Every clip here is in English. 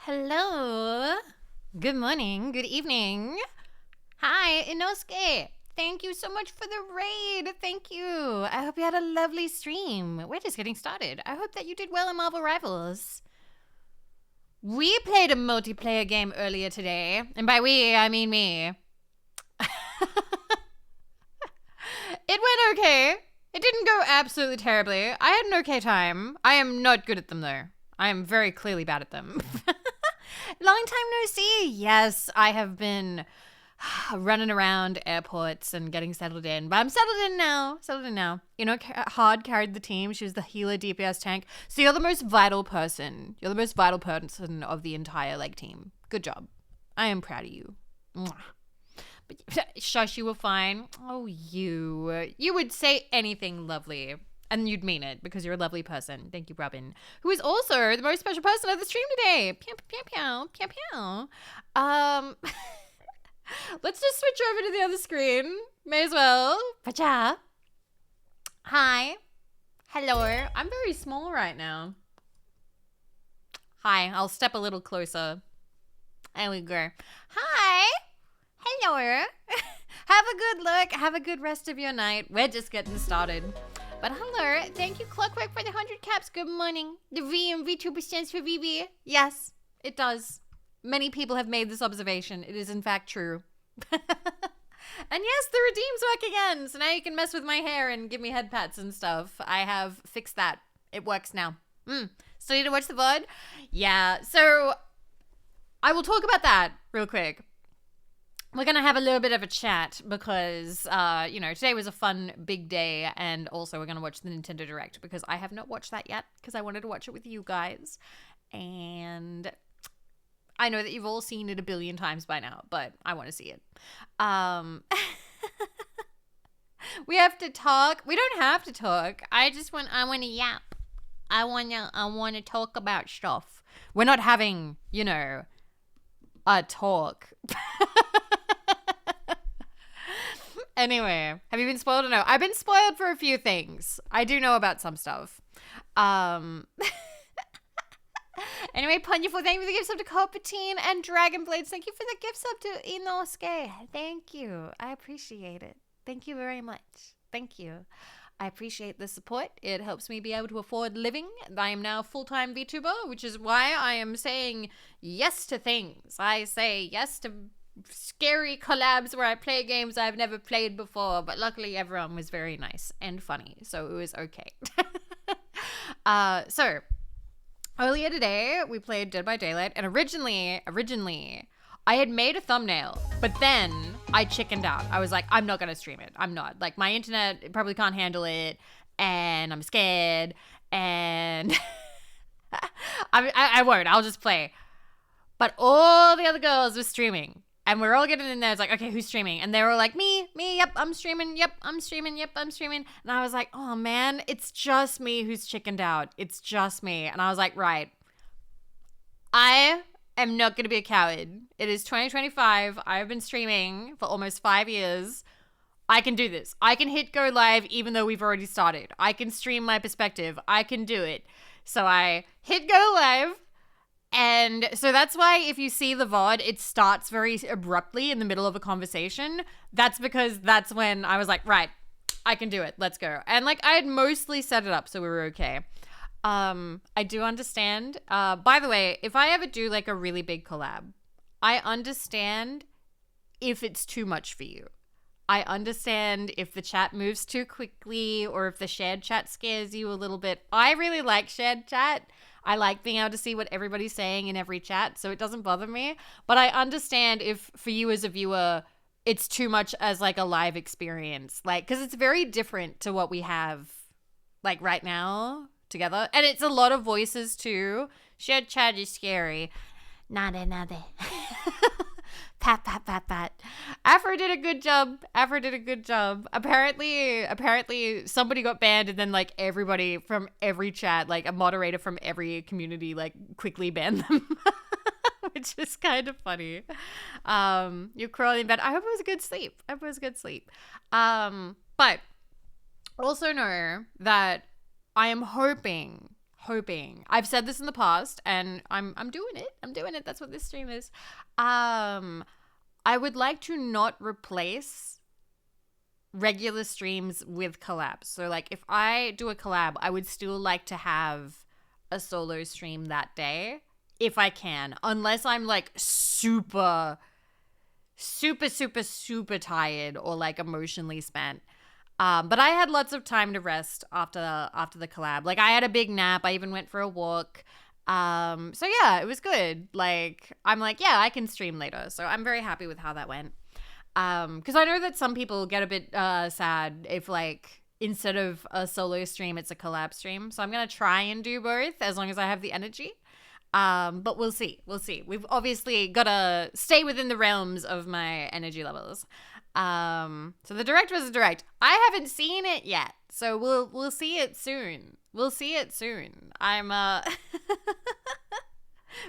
Hello. Good morning. Good evening. Hi, Inosuke. Thank you so much for the raid. Thank you. I hope you had a lovely stream. We're just getting started. I hope that you did well in Marvel Rivals. We played a multiplayer game earlier today. And by we, I mean me. It went okay. It didn't go absolutely terribly. I had an okay time. I am not good at them, though. I am very clearly bad at them. Long time no see. Yes, I have been running around airports and getting settled in. But I'm settled in now. You know, Hard carried the team. She was the healer DPS tank. So you're the most vital person. You're the most vital person of the entire team. Good job. I am proud of you. Mwah. But shush, you were fine. Oh, you would say anything lovely. And you'd mean it because you're a lovely person. Thank you, Robin. Who is also the most special person of the stream today. Pew, pew, pew, pew, pew. Let's just switch over to the other screen. May as well. Pacha. Hi. Hello. I'm very small right now. Hi. I'll step a little closer. There we go. Hi. Hello. Have a good look. Have a good rest of your night. We're just getting started. But hello, thank you Clockwork for the 100 caps. Good morning. The V and V2 stands for Vivi. Yes, it does. Many people have made this observation. It is in fact true. And yes, the redeems work again. So now you can mess with my hair and give me head pats and stuff. I have fixed that. It works now. Still need to watch the VOD? Yeah, so I will talk about that real quick. We're going to have a little bit of a chat because, today was a fun big day, and also we're going to watch the Nintendo Direct because I have not watched that yet because I wanted to watch it with you guys, and I know that you've all seen it a billion times by now, but I want to see it. We have to talk. We don't have to talk. I want to yap. I want to talk about stuff. We're not having, a talk. Anyway, have you been spoiled or no? I've been spoiled for a few things. I do know about some stuff. Anyway, Punjiful, thank you for the gift sub to Copatine and Dragon Blades. Thank you for the gift sub to Inosuke. Thank you. I appreciate it. Thank you very much. Thank you. I appreciate the support. It helps me be able to afford living. I am now a full-time VTuber, which is why I am saying yes to things. I say yes to scary collabs where I play games I've never played before, but luckily everyone was very nice and funny, so it was okay. So earlier today we played Dead by Daylight, and originally I had made a thumbnail, but then I chickened out. I was like, I'm not gonna stream it. I'm not. My internet probably can't handle it, and I'm scared, and I won't. I'll just play. But all the other girls were streaming. And we're all getting in there. It's like, okay, who's streaming? And they were like, me, yep, I'm streaming, yep, I'm streaming, yep, I'm streaming. And I was like, oh man, it's just me who's chickened out. It's just me. And I was like, right, I am not going to be a coward. It is 2025. I have been streaming for almost 5 years. I can do this. I can hit go live even though we've already started. I can stream my perspective. I can do it. So I hit go live. And so that's why if you see the VOD, it starts very abruptly in the middle of a conversation. That's because that's when I was like, right, I can do it. Let's go. And I had mostly set it up so we were okay. I do understand. By the way, if I ever do a really big collab, I understand if it's too much for you. I understand if the chat moves too quickly or if the shared chat scares you a little bit. I really like shared chat. I like being able to see what everybody's saying in every chat, so it doesn't bother me. But I understand if, for you as a viewer, it's too much as a live experience. Because it's very different to what we have, right now together. And it's a lot of voices, too. Shared chat is scary. Nade. Pat, pat, pat, pat. Afro did a good job. Apparently somebody got banned and then everybody from every chat, a moderator from every community, quickly banned them. Which is kind of funny. You're crawling in bed. I hope it was a good sleep. But also know that I am hoping hoping. I've said this in the past, and I'm doing it. I'm doing it. That's what this stream is. I would like to not replace regular streams with collabs. So like if I do a collab, I would still like to have a solo stream that day if I can, unless I'm like super tired or like emotionally spent. But I had lots of time to rest after the collab. Like I had a big nap. I even went for a walk. So yeah, it was good. Like I'm like, yeah, I can stream later. So I'm very happy with how that went. Because I know that some people get a bit sad if like instead of a solo stream, it's a collab stream. So I'm gonna try and do both as long as I have the energy. But we'll see. We've obviously got to stay within the realms of my energy levels. So the direct was a direct. I haven't seen it yet, so we'll see it soon. I'm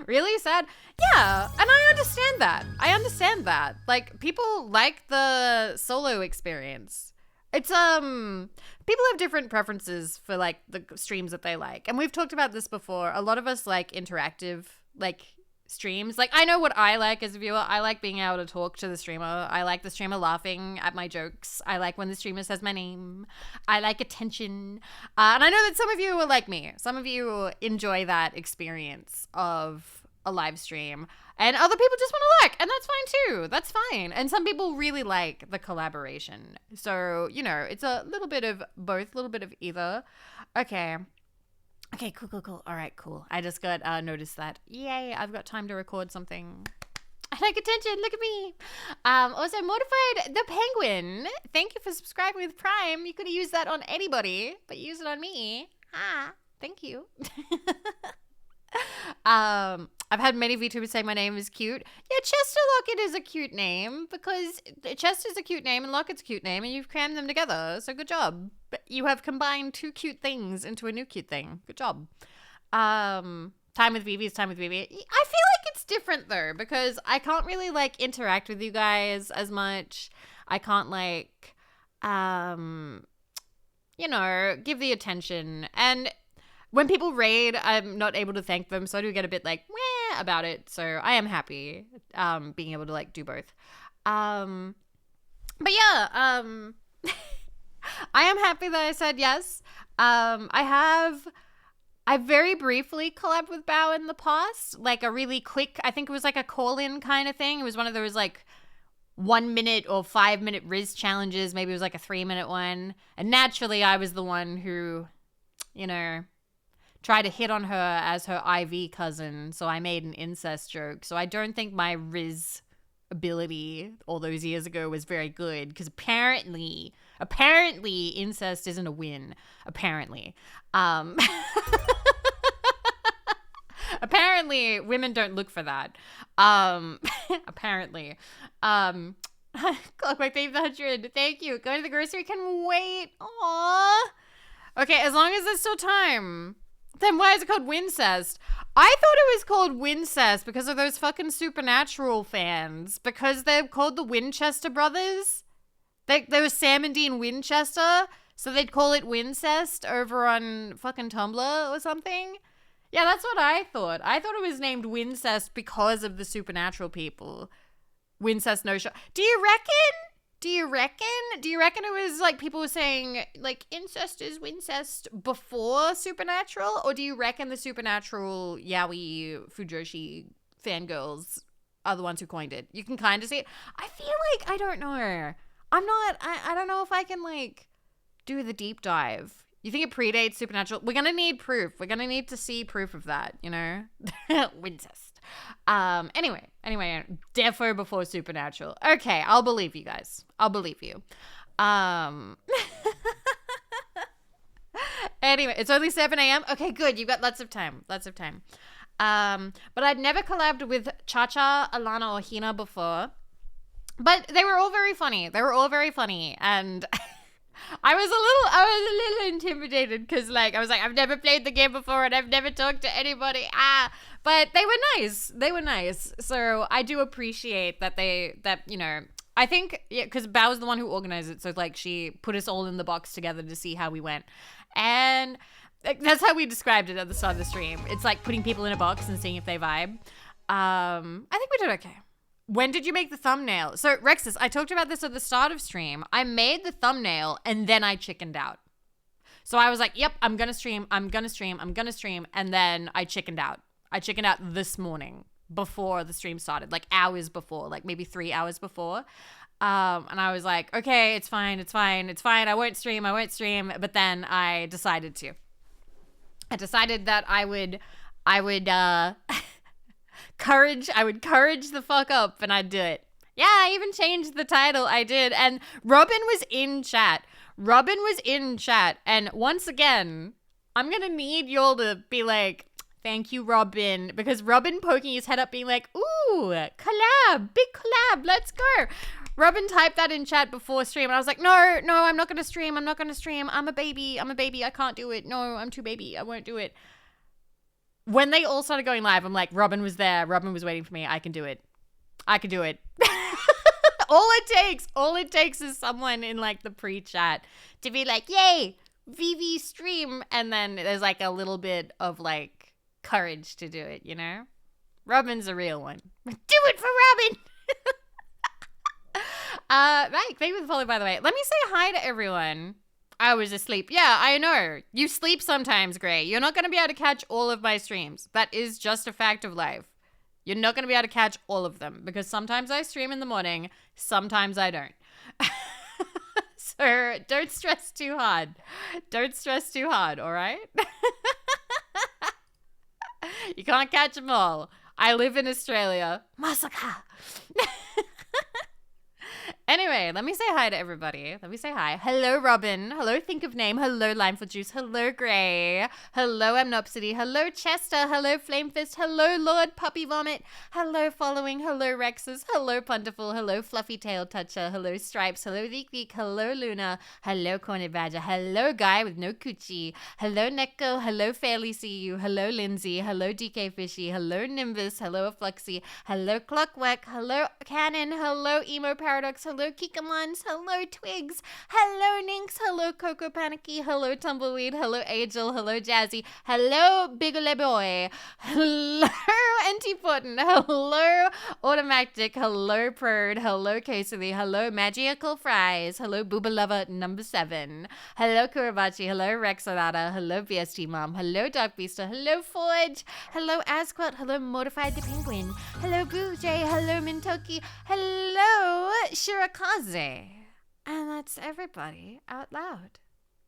really sad. Yeah, and I understand that. Like people like the solo experience. It's people have different preferences for like the streams that they like. And we've talked about this before. A lot of us like interactive like streams. Like I know what I like as a viewer. I like being able to talk to the streamer. I like the streamer laughing at my jokes. I like when the streamer says my name. I like attention. And I know that some of you are like me. Some of you enjoy that experience of a live stream. And other people just want to like, and that's fine too. That's fine. And some people really like the collaboration. So, you know, it's a little bit of both, a little bit of either. Okay, cool. All right, cool. I just got noticed that. Yay, I've got time to record something. I like attention. Look at me. Also, Mortified the Penguin. Thank you for subscribing with Prime. You could have used that on anybody, but use it on me. Thank you. I've had many VTubers say my name is cute. Yeah, Chester Lockett is a cute name because Chester's a cute name and Lockett's a cute name and you've crammed them together. So good job. You have combined two cute things into a new cute thing. Good job. Time with Vivi is time with Vivi. I feel like it's different though because I can't really like interact with you guys as much. I can't like, you know, give the attention. And when people raid, I'm not able to thank them, so I do get a bit like meh about it. So I am happy being able to like do both. But yeah, I am happy that I said yes. I very briefly collabed with Bao in the past, like a really quick, I think it was like a call-in kind of thing. It was one of those like 1 minute or 5 minute Riz challenges. Maybe it was like a 3-minute one. And naturally I was the one who, you know, tried to hit on her as her IV cousin, so I made an incest joke. So I don't think my Riz ability all those years ago was very good because apparently incest isn't a win. Apparently. Apparently women don't look for that. Apparently. Clockwork Babe 100. Thank you. Going to the grocery. Can wait. Aww. Okay, as long as there's still time. Then why is it called Wincest? I thought it was called Wincest because of those fucking Supernatural fans. Because they're called the Winchester brothers. They were Sam and Dean Winchester. So they'd call it Wincest over on fucking Tumblr or something. Yeah, that's what I thought. I thought it was named Wincest because of the Supernatural people. Wincest no shot. Do you reckon it was like people were saying like incest is Wincest before Supernatural? Or do you reckon the Supernatural Yaoi Fujoshi fangirls are the ones who coined it? You can kind of see it. I feel like, I don't know. I don't know if I can like do the deep dive. You think it predates Supernatural? We're going to need proof. We're going to need to see proof of that, you know? Wincest. Anyway, defo before Supernatural. Okay, I'll believe you guys. I'll believe you. Anyway, it's only 7 a.m. Okay, good. You've got lots of time. But I'd never collabed with Cha-Cha, Alana, or Hina before. But they were all very funny. And I was a little intimidated because like I was like, I've never played the game before and I've never talked to anybody. But they were nice. So I do appreciate that you know, I think because Bao was the one who organized it, so like she put us all in the box together to see how we went. And That's how we described it at the start of the stream. It's like putting people in a box and seeing if they vibe. I think we did okay. When did you make the thumbnail? So, Rexus, I talked about this at the start of stream. I made the thumbnail and then I chickened out. So I was like, yep, I'm going to stream. And then I chickened out. I chickened out this morning before the stream started, like hours before, like maybe 3 hours before. And I was like, okay, it's fine. I won't stream. But then I decided to. I decided that I would courage the fuck up and I'd do it. Yeah, I even changed the title. I did. And Robin was in chat. And once again, I'm going to need y'all to be like, thank you, Robin. Because Robin poking his head up being like, ooh, big collab, let's go. Robin typed that in chat before stream. And I was like, no, I'm not going to stream. I'm a baby. I can't do it. No, I'm too baby. I won't do it. When they all started going live, I'm like, Robin was there. Robin was waiting for me. I can do it. all it takes is someone in like the pre-chat to be like, yay, Vivi stream. And then there's like a little bit of like courage to do it, you know? Robin's a real one. Do it for Robin. Right, thank you for the follow, by the way. Let me say hi to everyone. I was asleep. Yeah, I know. You sleep sometimes, Gray. You're not going to be able to catch all of my streams. That is just a fact of life. You're not going to be able to catch all of them because sometimes I stream in the morning, sometimes I don't. So don't stress too hard. All right? You can't catch them all. I live in Australia. Massacre. Anyway, let me say hi to everybody. Hello, Robin. Hello, Think of Name. Hello, Limeful Juice. Hello, Grey. Hello, Amnopsity. Hello, Chester. Hello, Flamefist. Hello, Lord Puppy Vomit. Hello, Following. Hello, Rexes. Hello, Puntiful. Hello, Fluffy Tail Toucher. Hello, Stripes. Hello, Leek. Hello, Luna. Hello, Cornered Badger. Hello, Guy with no coochie. Hello, Neko. Hello, Fairly See You. Hello, Lindsay. Hello, DK Fishy. Hello, Nimbus. Hello, Fluxy. Hello, Clockwork. Hello, Cannon. Hello, Emo Paradox. Hello, Kikamans. Hello, Twigs. Hello, Ninx. Hello, Coco Panicky. Hello, Tumbleweed. Hello, Angel. Hello, Jazzy. Hello, Bigole Boy. Hello, Antipotent. Hello, Automatic. Hello, Purd. Hello, Casey. Hello, Magical Fries. Hello, Booba Lover number 7. Hello, Kurabachi. Hello, Rexolata. Hello, VST Mom. Hello, Dark Beaster. Hello, Forge. Hello, Asquat. Hello, Mortified the Penguin. Hello, Boo J. Hello, Mintoki. Hello, Shirakaze. And that's everybody out loud.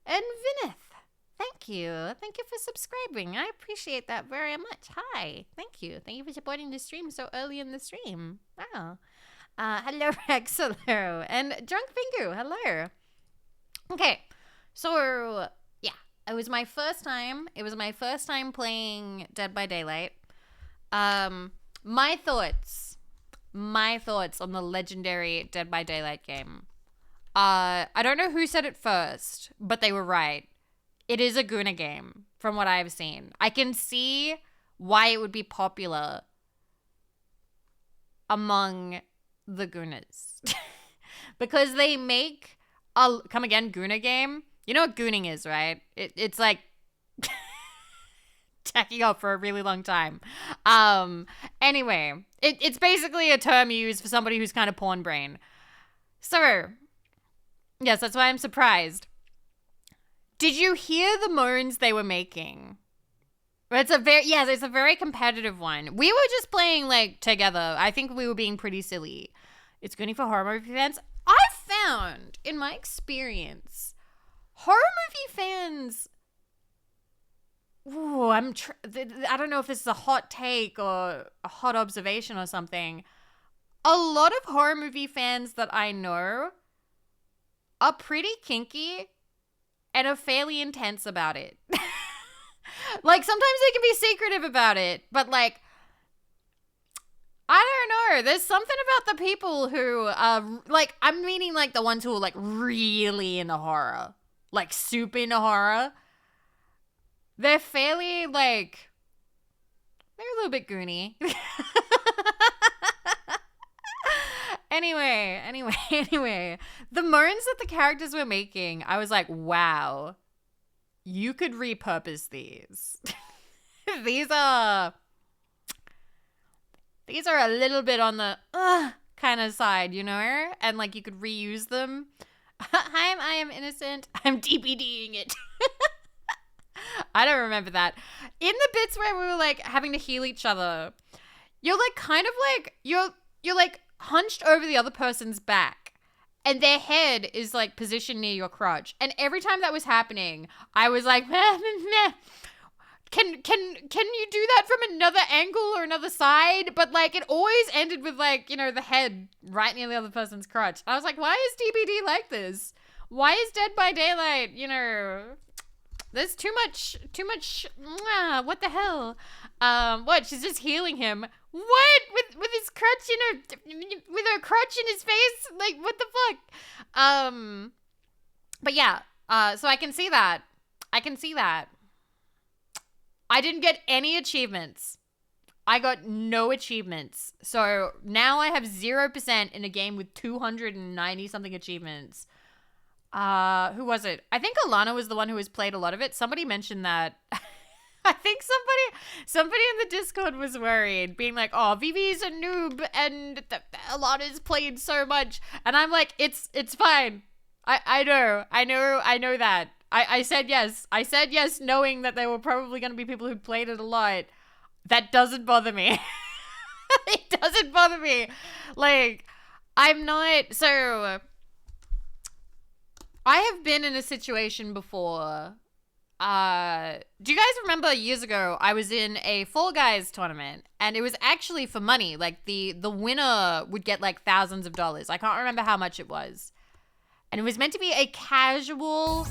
And Vinith, thank you. Thank you for subscribing. I appreciate that very much. Hi. Thank you. Thank you for supporting the stream so early in the stream. Wow. Hello, Rex. Hello. And Drunk Fingu. Hello. Okay. So, yeah. It was my first time. Playing Dead by Daylight. My thoughts on the legendary Dead by Daylight game. I don't know who said it first, but they were right. It is a Guna game, from what I've seen. I can see why it would be popular among the Gunas. Because they make a, come again, Guna game. You know what gooning is, right? It's like tacking up for a really long time. Anyway, it's basically a term used for somebody who's kind of porn brain. So, yes, that's why I'm surprised. Did you hear the moans they were making? It's a very competitive one. We were just playing like together. I think we were being pretty silly. It's good for horror movie fans. I've found in my experience, horror movie fans. Ooh, I don't know if this is a hot take or a hot observation or something. A lot of horror movie fans that I know are pretty kinky and are fairly intense about it. Like, sometimes they can be secretive about it, but like, I don't know. There's something about the people who like, I'm meaning like the ones who are like really into horror, like super into horror. They're fairly like, they're a little bit goony. Anyway, the moans that the characters were making, I was like, wow, you could repurpose these. These are a little bit on the kind of side, you know? And like you could reuse them. Hi, I am innocent. I'm DPDing it. I don't remember that. In the bits where we were like having to heal each other, you're like kind of like you're like hunched over the other person's back and their head is like positioned near your crotch. And every time that was happening, I was like, can you do that from another angle or another side? But like it always ended with like, you know, the head right near the other person's crotch. I was like, why is DBD like this? Why is Dead by Daylight, you know, there's too much, what the hell? What, she's just healing him. What? With his crutch in her, with her crutch in his face? Like, what the fuck? But yeah, so I can see that. I didn't get any achievements. I got no achievements. So now I have 0% in a game with 290 something achievements. Who was it? I think Alana was the one who has played a lot of it. Somebody mentioned that. I think somebody in the Discord was worried, being like, oh, Vivi's a noob and Alana's played so much. And I'm like, it's fine. I know that. I said yes. I said yes, knowing that there were probably going to be people who played it a lot. That doesn't bother me. It doesn't bother me. Like, I'm not... So, I have been in a situation before. Do you guys remember years ago, I was in a Fall Guys tournament, and it was actually for money. Like, the winner would get, like, thousands of dollars. I can't remember how much it was. And it was meant to be a casual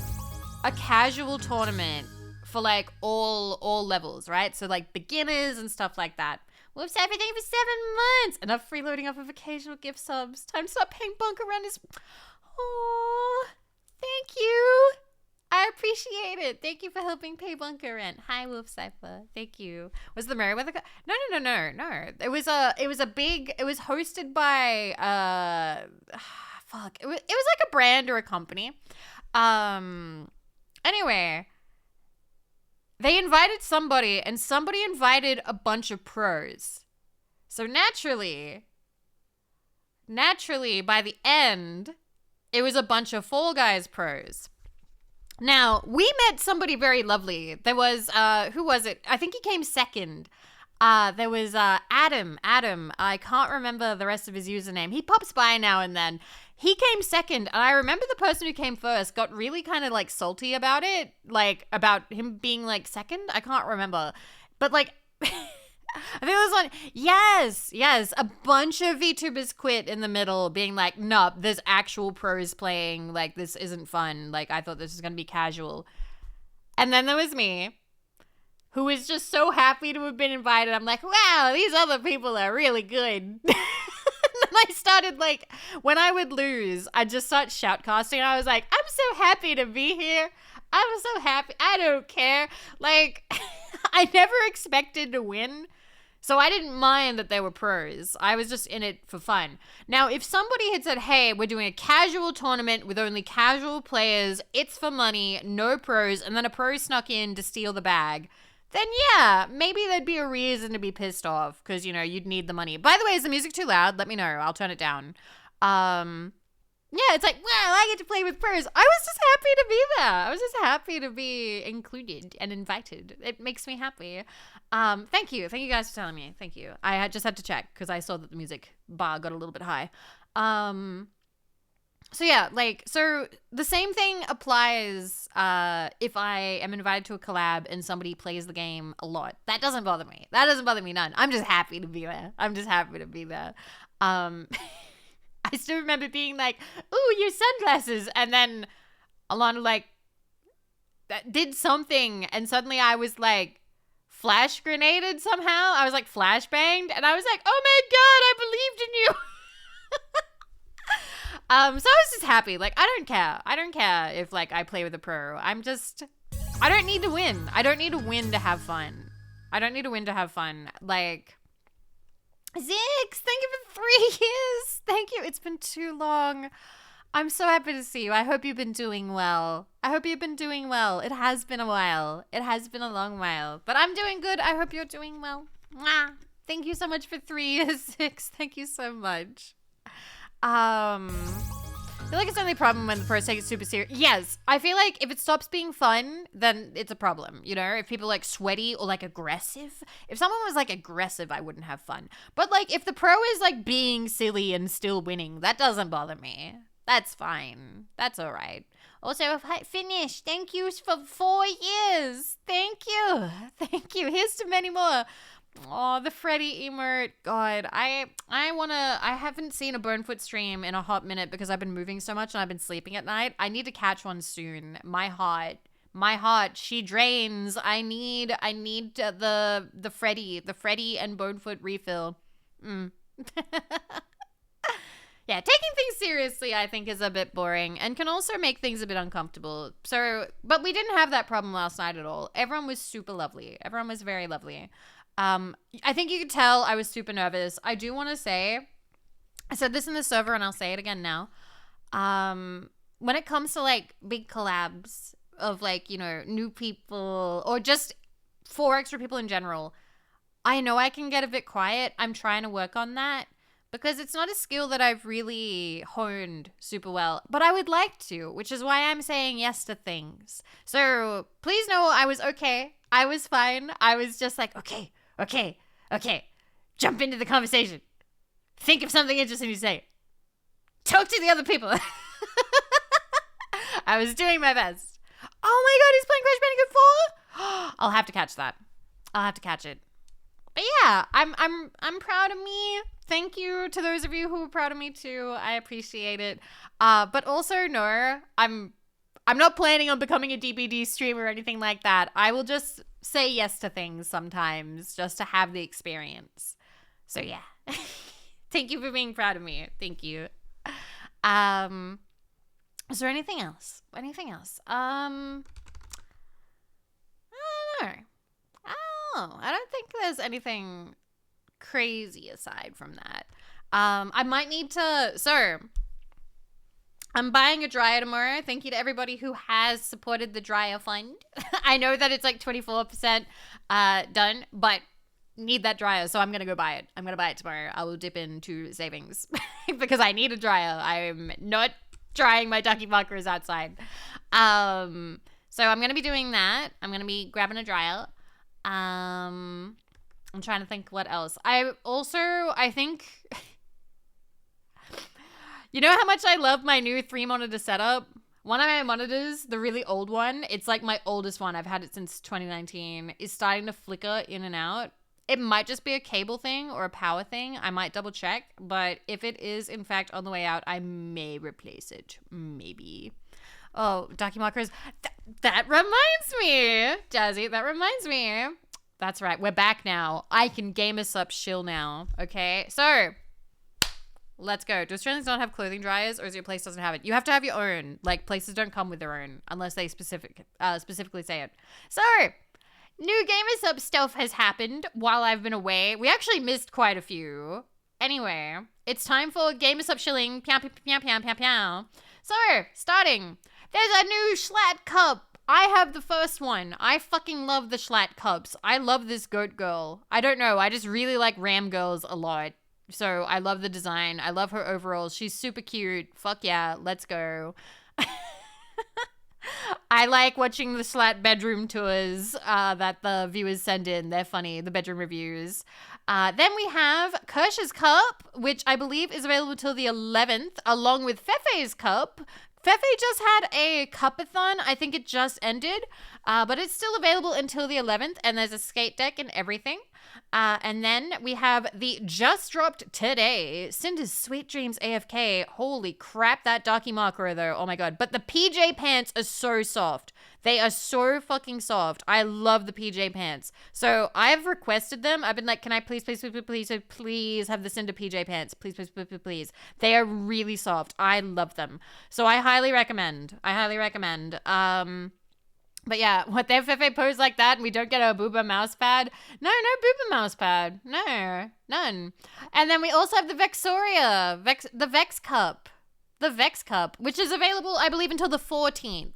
tournament for like all levels, right? So like beginners and stuff like that. Whoops, everything for 7 months. Enough freeloading off of occasional gift subs. Time to start paying bunker rent is... Oh, thank you. I appreciate it. Thank you for helping pay bunker rent. Hi, Wolf Cypher. Thank you. Was the Merryweather... No. It was hosted by... Fuck. It was like a brand or a company. Anyway, they invited somebody, and somebody invited a bunch of pros. So naturally, by the end, it was a bunch of Fall Guys pros. Now, we met somebody very lovely. There was, who was it? I think he came second. There was Adam. I can't remember the rest of his username. He pops by now and then. He came second, and I remember the person who came first got really kind of, like, salty about it. Like, about him being, like, second? I can't remember. But, like, I think it was one. Yes. A bunch of VTubers quit in the middle, being like, no, there's actual pros playing. Like, this isn't fun. Like, I thought this was going to be casual. And then there was me, who was just so happy to have been invited. I'm like, wow, these other people are really good. And I started, like, when I would lose, I'd just start shoutcasting. I was like, I'm so happy to be here. I'm so happy. I don't care. Like, I never expected to win. So I didn't mind that they were pros. I was just in it for fun. Now, if somebody had said, hey, we're doing a casual tournament with only casual players, it's for money, no pros, and then a pro snuck in to steal the bag, then yeah, maybe there'd be a reason to be pissed off because, you know, you'd need the money. By the way, is the music too loud? Let me know. I'll turn it down. Yeah, it's like, wow, I get to play with pros. I was just happy to be there. I was just happy to be included and invited. It makes me happy. Thank you. Thank you guys for telling me. Thank you. I just had to check because I saw that the music bar got a little bit high. So yeah, like, so the same thing applies if I am invited to a collab and somebody plays the game a lot. That doesn't bother me. That doesn't bother me none. I'm just happy to be there. I still remember being like, ooh, your sunglasses. And then Alana, like, did something. And suddenly I was, like, flash grenaded somehow. I was, like, flashbanged. And I was like, oh, my God, I believed in you. So I was just happy. Like, I don't care if, like, I play with a pro. I don't need to win. I don't need to win to have fun. Like, Zix, thank you for 3 years. Thank you. It's been too long. I'm so happy to see you. I hope you've been doing well. I hope you've been doing well. It has been a while. It has been a long while. But I'm doing good. I hope you're doing well. Mwah. Thank you so much for 3 years, 6. Thank you so much. I feel like it's the only problem when the pros take it super serious. Yes, I feel like if it stops being fun, then it's a problem. You know, if people are like sweaty or like aggressive. If someone was like aggressive, I wouldn't have fun. But like if the pro is like being silly and still winning, that doesn't bother me. That's fine. That's all right. Also, if I finish, thank you for 4 years. Thank you. Thank you. Here's to many more. Oh, the Freddy emote. God, I haven't seen a Bonefoot stream in a hot minute because I've been moving so much and I've been sleeping at night. I need to catch one soon. My heart, she drains. I need the Freddy and Bonefoot refill. Yeah, taking things seriously, I think, is a bit boring and can also make things a bit uncomfortable. So, but we didn't have that problem last night at all. Everyone was super lovely. Everyone was very lovely. I think you could tell I was super nervous. I do want to say, I said this in the server and I'll say it again now. When it comes to like big collabs of like, you know, new people or just 4 extra people in general, I know I can get a bit quiet. I'm trying to work on that because it's not a skill that I've really honed super well, but I would like to, which is why I'm saying yes to things. So please know I was okay. I was fine. I was just like, okay. Jump into the conversation. Think of something interesting to say. Talk to the other people. I was doing my best. Oh my god, he's playing Crash Bandicoot 4? I'll have to catch that. I'll have to catch it. But yeah, I'm proud of me. Thank you to those of you who are proud of me too. I appreciate it. But also no, I'm not planning on becoming a DBD streamer or anything like that. I will just say yes to things sometimes just to have the experience. So yeah. Thank you for being proud of me. Thank you. Is there anything else? I don't know. I don't think there's anything crazy aside from that. I might need to, so I'm buying a dryer tomorrow. Thank you to everybody who has supported the dryer fund. I know that it's like 24% done, but need that dryer, so I'm going to go buy it. I'm going to buy it tomorrow. I will dip into savings because I need a dryer. I'm not drying my ducky bunkers outside. So I'm going to be doing that. I'm going to be grabbing a dryer. I'm trying to think what else. I think... You know how much I love my new 3-monitor setup? One of my monitors, the really old one, it's like my oldest one. I've had it since 2019, is starting to flicker in and out. It might just be a cable thing or a power thing. I might double check. But if it is, in fact, on the way out, I may replace it. Maybe. Oh, Ducky Markers. That reminds me. Jazzy, that reminds me. That's right. We're back now. I can game us up shill now. Okay? So... let's go. Do Australians not have clothing dryers, or is your place doesn't have it? You have to have your own. Like, places don't come with their own unless they specifically say it. So, new Gamers Up stuff has happened while I've been away. We actually missed quite a few. Anyway, it's time for Gamers Up shilling. Pew, pew, pew, pew, pew, pew. So, starting. There's a new Schlatt cup. I have the first one. I fucking love the Schlatt cups. I love this goat girl. I don't know. I just really like ram girls a lot. So I love the design. I love her overalls. She's super cute. Fuck yeah. Let's go. I like watching the Schlatt bedroom tours that the viewers send in. They're funny. The bedroom reviews. Then we have Kirsch's cup, which I believe is available till the 11th, along with Fefe's cup. Fefe just had a cupathon. I think it just ended, but it's still available until the 11th, and there's a skate deck and everything. And then we have the just dropped today, Cinder's Sweet Dreams AFK. Holy crap, that Darky Makura though. Oh my god. But the PJ pants are so soft. They are so fucking soft. I love the PJ pants. So I've requested them. I've been like, can I please have the Cinder PJ pants? Please. They are really soft. I love them. So I highly recommend. But yeah, what they Fefe pose like that and we don't get a booba mouse pad? No booba mouse pad. No, none. And then we also have the Vexoria, the Vex Cup. the Vex Cup, which is available, I believe, until the 14th.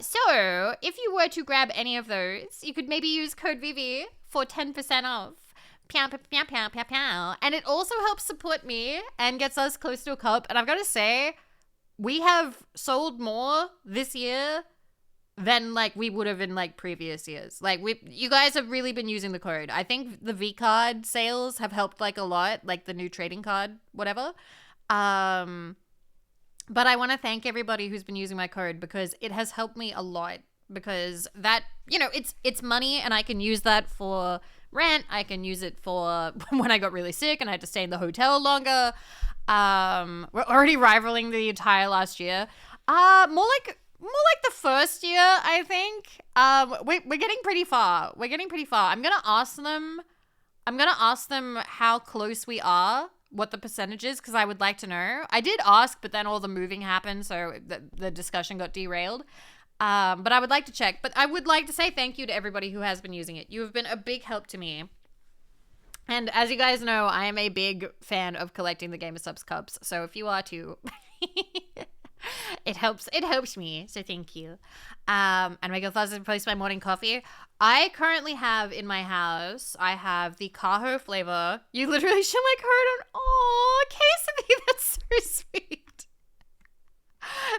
So if you were to grab any of those, you could maybe use code Vivi for 10% off. Pow, pow, pow, pow, pow, pow. And it also helps support me and gets us close to a cup. And I've got to say, we have sold more this year than like we would have in like previous years. Like you guys have really been using the code. I think the V card sales have helped like a lot, like the new trading card, whatever. But I want to thank everybody who's been using my code because it has helped me a lot, because that, you know, it's money and I can use that for rent. I can use it for when I got really sick and I had to stay in the hotel longer. We're already rivaling the entire last year. More like the first year, I think. We're getting pretty far. I'm gonna ask them how close we are, what the percentage is, because I would like to know. I did ask, but then all the moving happened, so the discussion got derailed. But I would like to check. But I would like to say thank you to everybody who has been using it. You have been a big help to me. And as you guys know, I am a big fan of collecting the Gamer Subs cups. So if you are too, it helps me. So thank you. And my guilt thoughts replaced my morning coffee. I currently have in my house, I have the Cajo flavor. You literally show my card on. Oh, Casey, that's so sweet.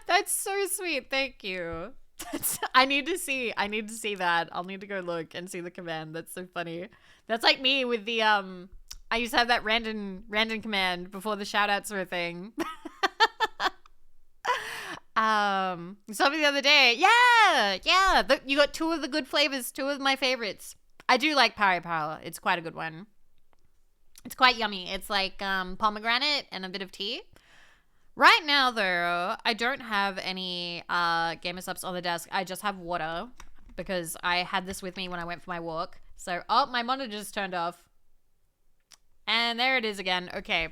That's so sweet. Thank you. I need to see that. I'll need to go look and see the command. That's so funny. That's like me with the I used to have that random command before the shoutouts were a thing. Something the other day. Yeah. You got two of the good flavors, two of my favorites. I do like Pari Pala. It's quite a good one. It's quite yummy. It's like pomegranate and a bit of tea. Right now, though, I don't have any Gamer Subs on the desk. I just have water because I had this with me when I went for my walk. So, my monitor just turned off. And there it is again. Okay.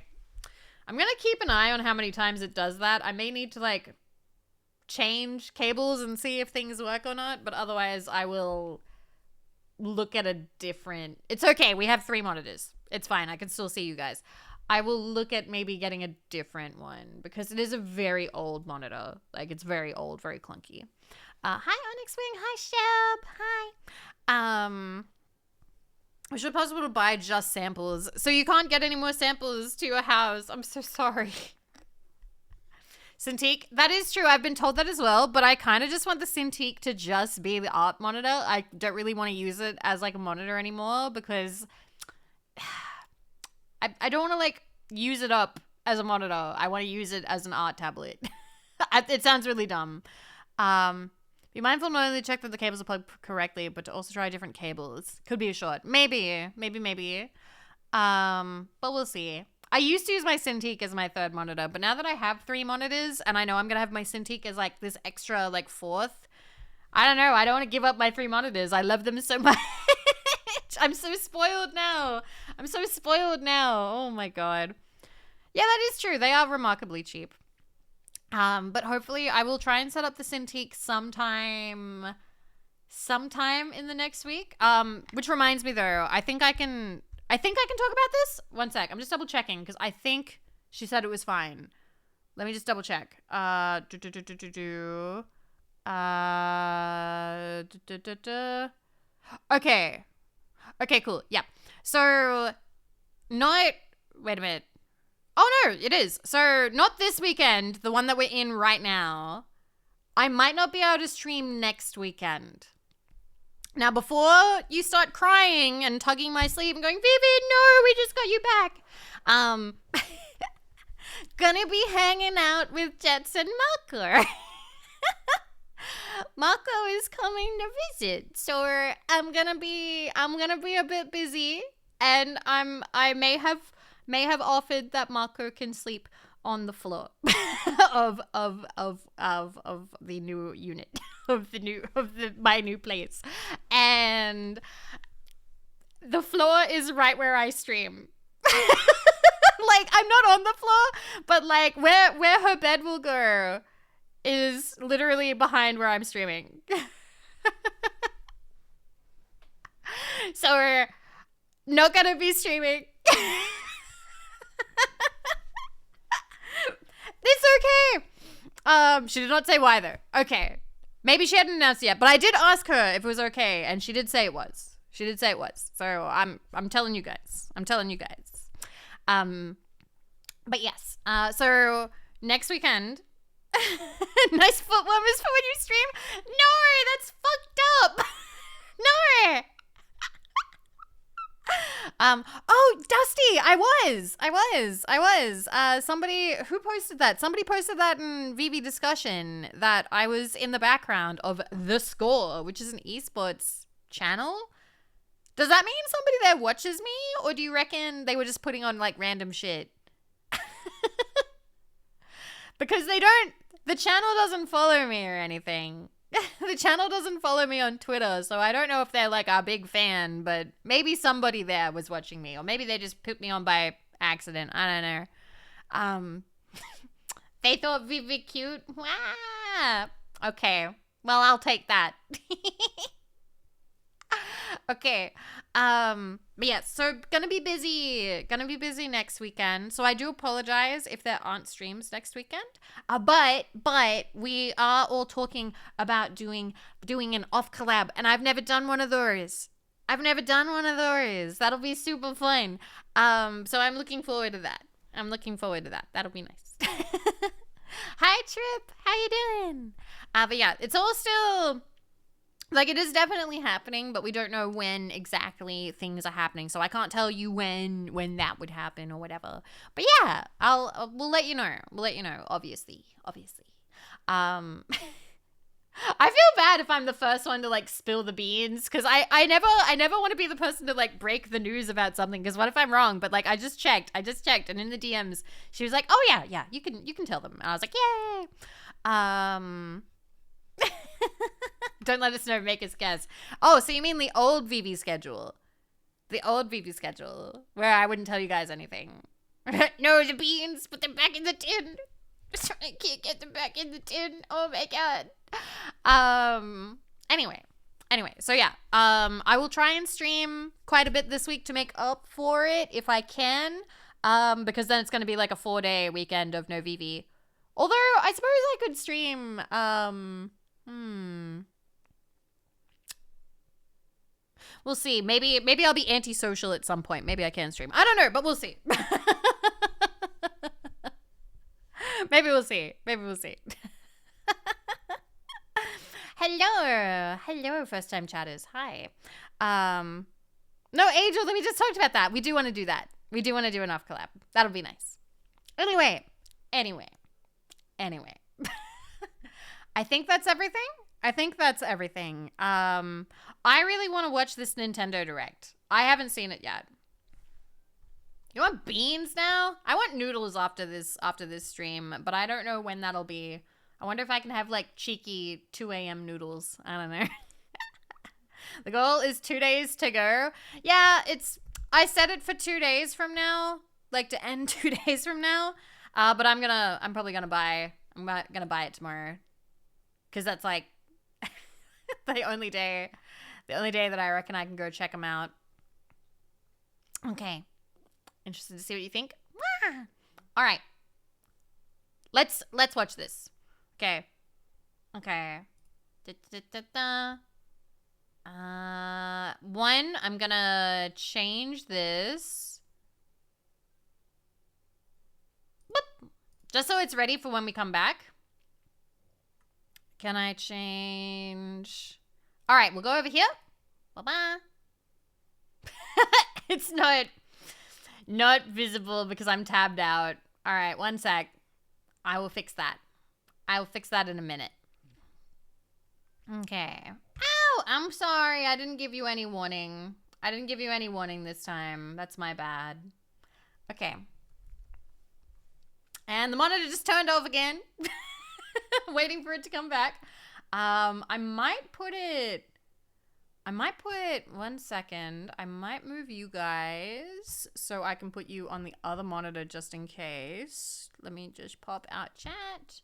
I'm going to keep an eye on how many times it does that. I may need to, like, change cables and see if things work or not. But otherwise, I will look at a different... It's okay. We have 3 monitors. It's fine. I can still see you guys. I will look at maybe getting a different one because it is a very old monitor. Like, it's very old, very clunky. Hi, Onyx Wing. Hi, Shep. Hi. It should be possible to buy just samples. So you can't get any more samples to your house. I'm so sorry. Cintiq, that is true. I've been told that as well, but I kind of just want the Cintiq to just be the art monitor. I don't really want to use it as like a monitor anymore because... I don't want to, like, use it as a monitor. I want to use it as an art tablet. It sounds really dumb. Be mindful not only to check that the cables are plugged correctly, but to also try different cables. Could be a short. Maybe. But we'll see. I used to use my Cintiq as my 3rd monitor, but now that I have 3 monitors, and I know I'm going to have my Cintiq as, like, this extra, like, 4th, I don't know. I don't want to give up my 3 monitors. I love them so much. I'm so spoiled now. Oh my god. Yeah, that is true. They are remarkably cheap. But hopefully I will try and set up the Cintiq sometime in the next week. Which reminds me though, I think I can talk about this. One sec. I'm just double checking because I think she said it was fine. Let me just double check. Okay, cool. Yeah. So, wait a minute. Oh, no, it is. So, not this weekend, the one that we're in right now. I might not be able to stream next weekend. Now, before you start crying and tugging my sleeve and going, Vivi, no, we just got you back. Gonna be hanging out with Jets and Marco. Marco is coming to visit, so I'm gonna be a bit busy, and I may have offered that Marco can sleep on the floor of the new unit of my new place, and the floor is right where I stream. Like, I'm not on the floor, but like where her bed will go is literally behind where I'm streaming. So we're not gonna be streaming okay. She did not say why though. Okay. Maybe she hadn't announced it yet, but I did ask her if it was okay, and she did say it was. She did say it was. So I'm telling you guys. I'm telling you guys. But yes. So next weekend. Nice foot warmers for when you stream. No, that's fucked up. No. Oh, Dusty, I was. Somebody who posted that? Somebody posted that in Vivi discussion that I was in the background of The Score, which is an esports channel. Does that mean somebody there watches me, or do you reckon they were just putting on like random shit? Because the channel doesn't follow me or anything. The channel doesn't follow me on Twitter, so I don't know if they're like a big fan, but maybe somebody there was watching me, or maybe they just put me on by accident. I don't know. They thought Vivi cute. Wah! Okay, well, I'll take that. Okay. But yeah, so gonna be busy next weekend. So I do apologize if there aren't streams next weekend. But we are all talking about doing an off collab, and I've never done one of those. That'll be super fun. So I'm looking forward to that. That'll be nice. Hi Trip, how you doing? But yeah, it's all still like, it is definitely happening, but we don't know when exactly things are happening. So I can't tell you when that would happen or whatever. But yeah, we'll let you know. Obviously. I feel bad if I'm the first one to like spill the beans, because I never want to be the person to like break the news about something, because what if I'm wrong? But like I just checked, and in the DMs she was like, "Oh yeah, you can tell them." And I was like, "Yay!" Don't let us know, make us guess. Oh, so you mean the old Vivi schedule? Where I wouldn't tell you guys anything. No, the beans, put them back in the tin. I can't get them back in the tin. Oh my god. Anyway, so yeah, I will try and stream quite a bit this week to make up for it if I can, because then it's going to be like a 4-day weekend of no Vivi. Although I suppose I could stream, we'll see. Maybe I'll be antisocial at some point. Maybe I can stream. I don't know, but we'll see. Maybe we'll see. Hello, first time chatters. Hi. No, Angel, we just talked about that. We do want to do that. We do want to do an off collab. That'll be nice. Anyway. I think that's everything. I really want to watch this Nintendo Direct. I haven't seen it yet. You want beans now? I want noodles after this stream, but I don't know when that'll be. I wonder if I can have like cheeky 2 a.m. noodles. I don't know. The goal is 2 days to go. Yeah, I set it for 2 days from now, like to end 2 days from now. But I'm probably gonna buy it tomorrow, because that's like the only day that I reckon I can go check them out. Okay, interested to see what you think. All right, let's watch this. Okay. One, I'm gonna change this. Boop. Just so it's ready for when we come back. Can I change? All right, we'll go over here. Bye-bye. It's not visible because I'm tabbed out. All right, one sec. I will fix that. In a minute. Okay. Ow! I'm sorry. I didn't give you any warning. This time. That's my bad. Okay. And the monitor just turned off again. Waiting for it to come back. I might put 1 second. I might move you guys so I can put you on the other monitor just in case. Let me just pop out chat.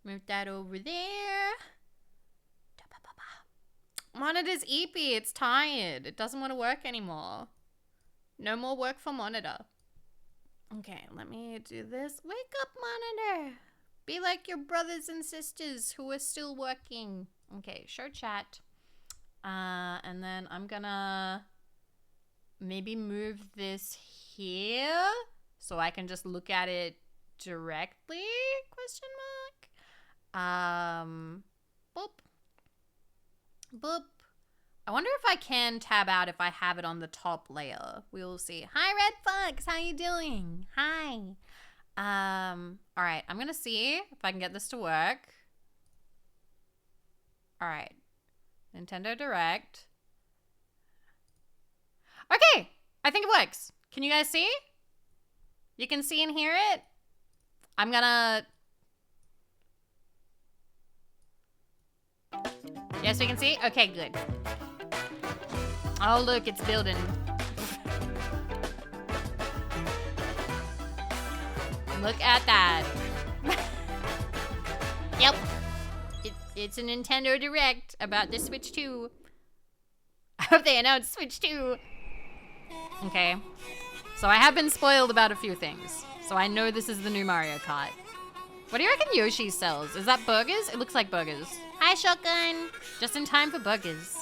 Move that over there. Monitor's eepy. It's tired. It doesn't want to work anymore. No more work for monitor. Okay, let me do this. Wake up, monitor. Be like your brothers and sisters who are still working. Okay, show chat. And then I'm gonna maybe move this here so I can just look at it directly? Question mark. Boop. Boop. I wonder if I can tab out if I have it on the top layer. We'll see. Hi, Red Fox. How you doing? Hi. All right. I'm gonna see if I can get this to work. All right. Nintendo Direct. Okay. I think it works. Can you guys see? You can see and hear it? I'm gonna... Yes, we can see? Okay, good. Oh, look, it's building. Look at that. Yep. It's a Nintendo Direct about the Switch 2. I hope they announced Switch 2. Okay. So I have been spoiled about a few things. So I know this is the new Mario Kart. What do you reckon Yoshi sells? Is that burgers? It looks like burgers. Hi, Shotgun. Just in time for burgers.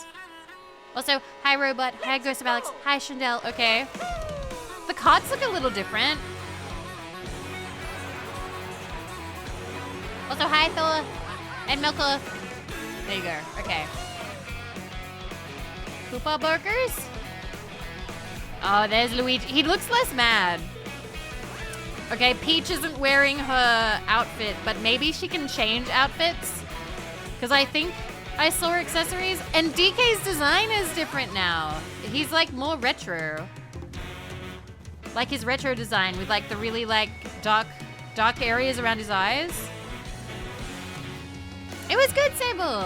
Also, hi, Robot. Hi, Ghost of Alex. Hi, Chandel. Okay. The carts look a little different. Also, hi, Thor. And Milka. There you go. Okay. Koopa burgers? Oh, there's Luigi. He looks less mad. Okay, Peach isn't wearing her outfit, but maybe she can change outfits. Because I think I saw accessories. And DK's design is different now. He's like more retro. Like his retro design with like the really like dark areas around his eyes. It was good, Sable.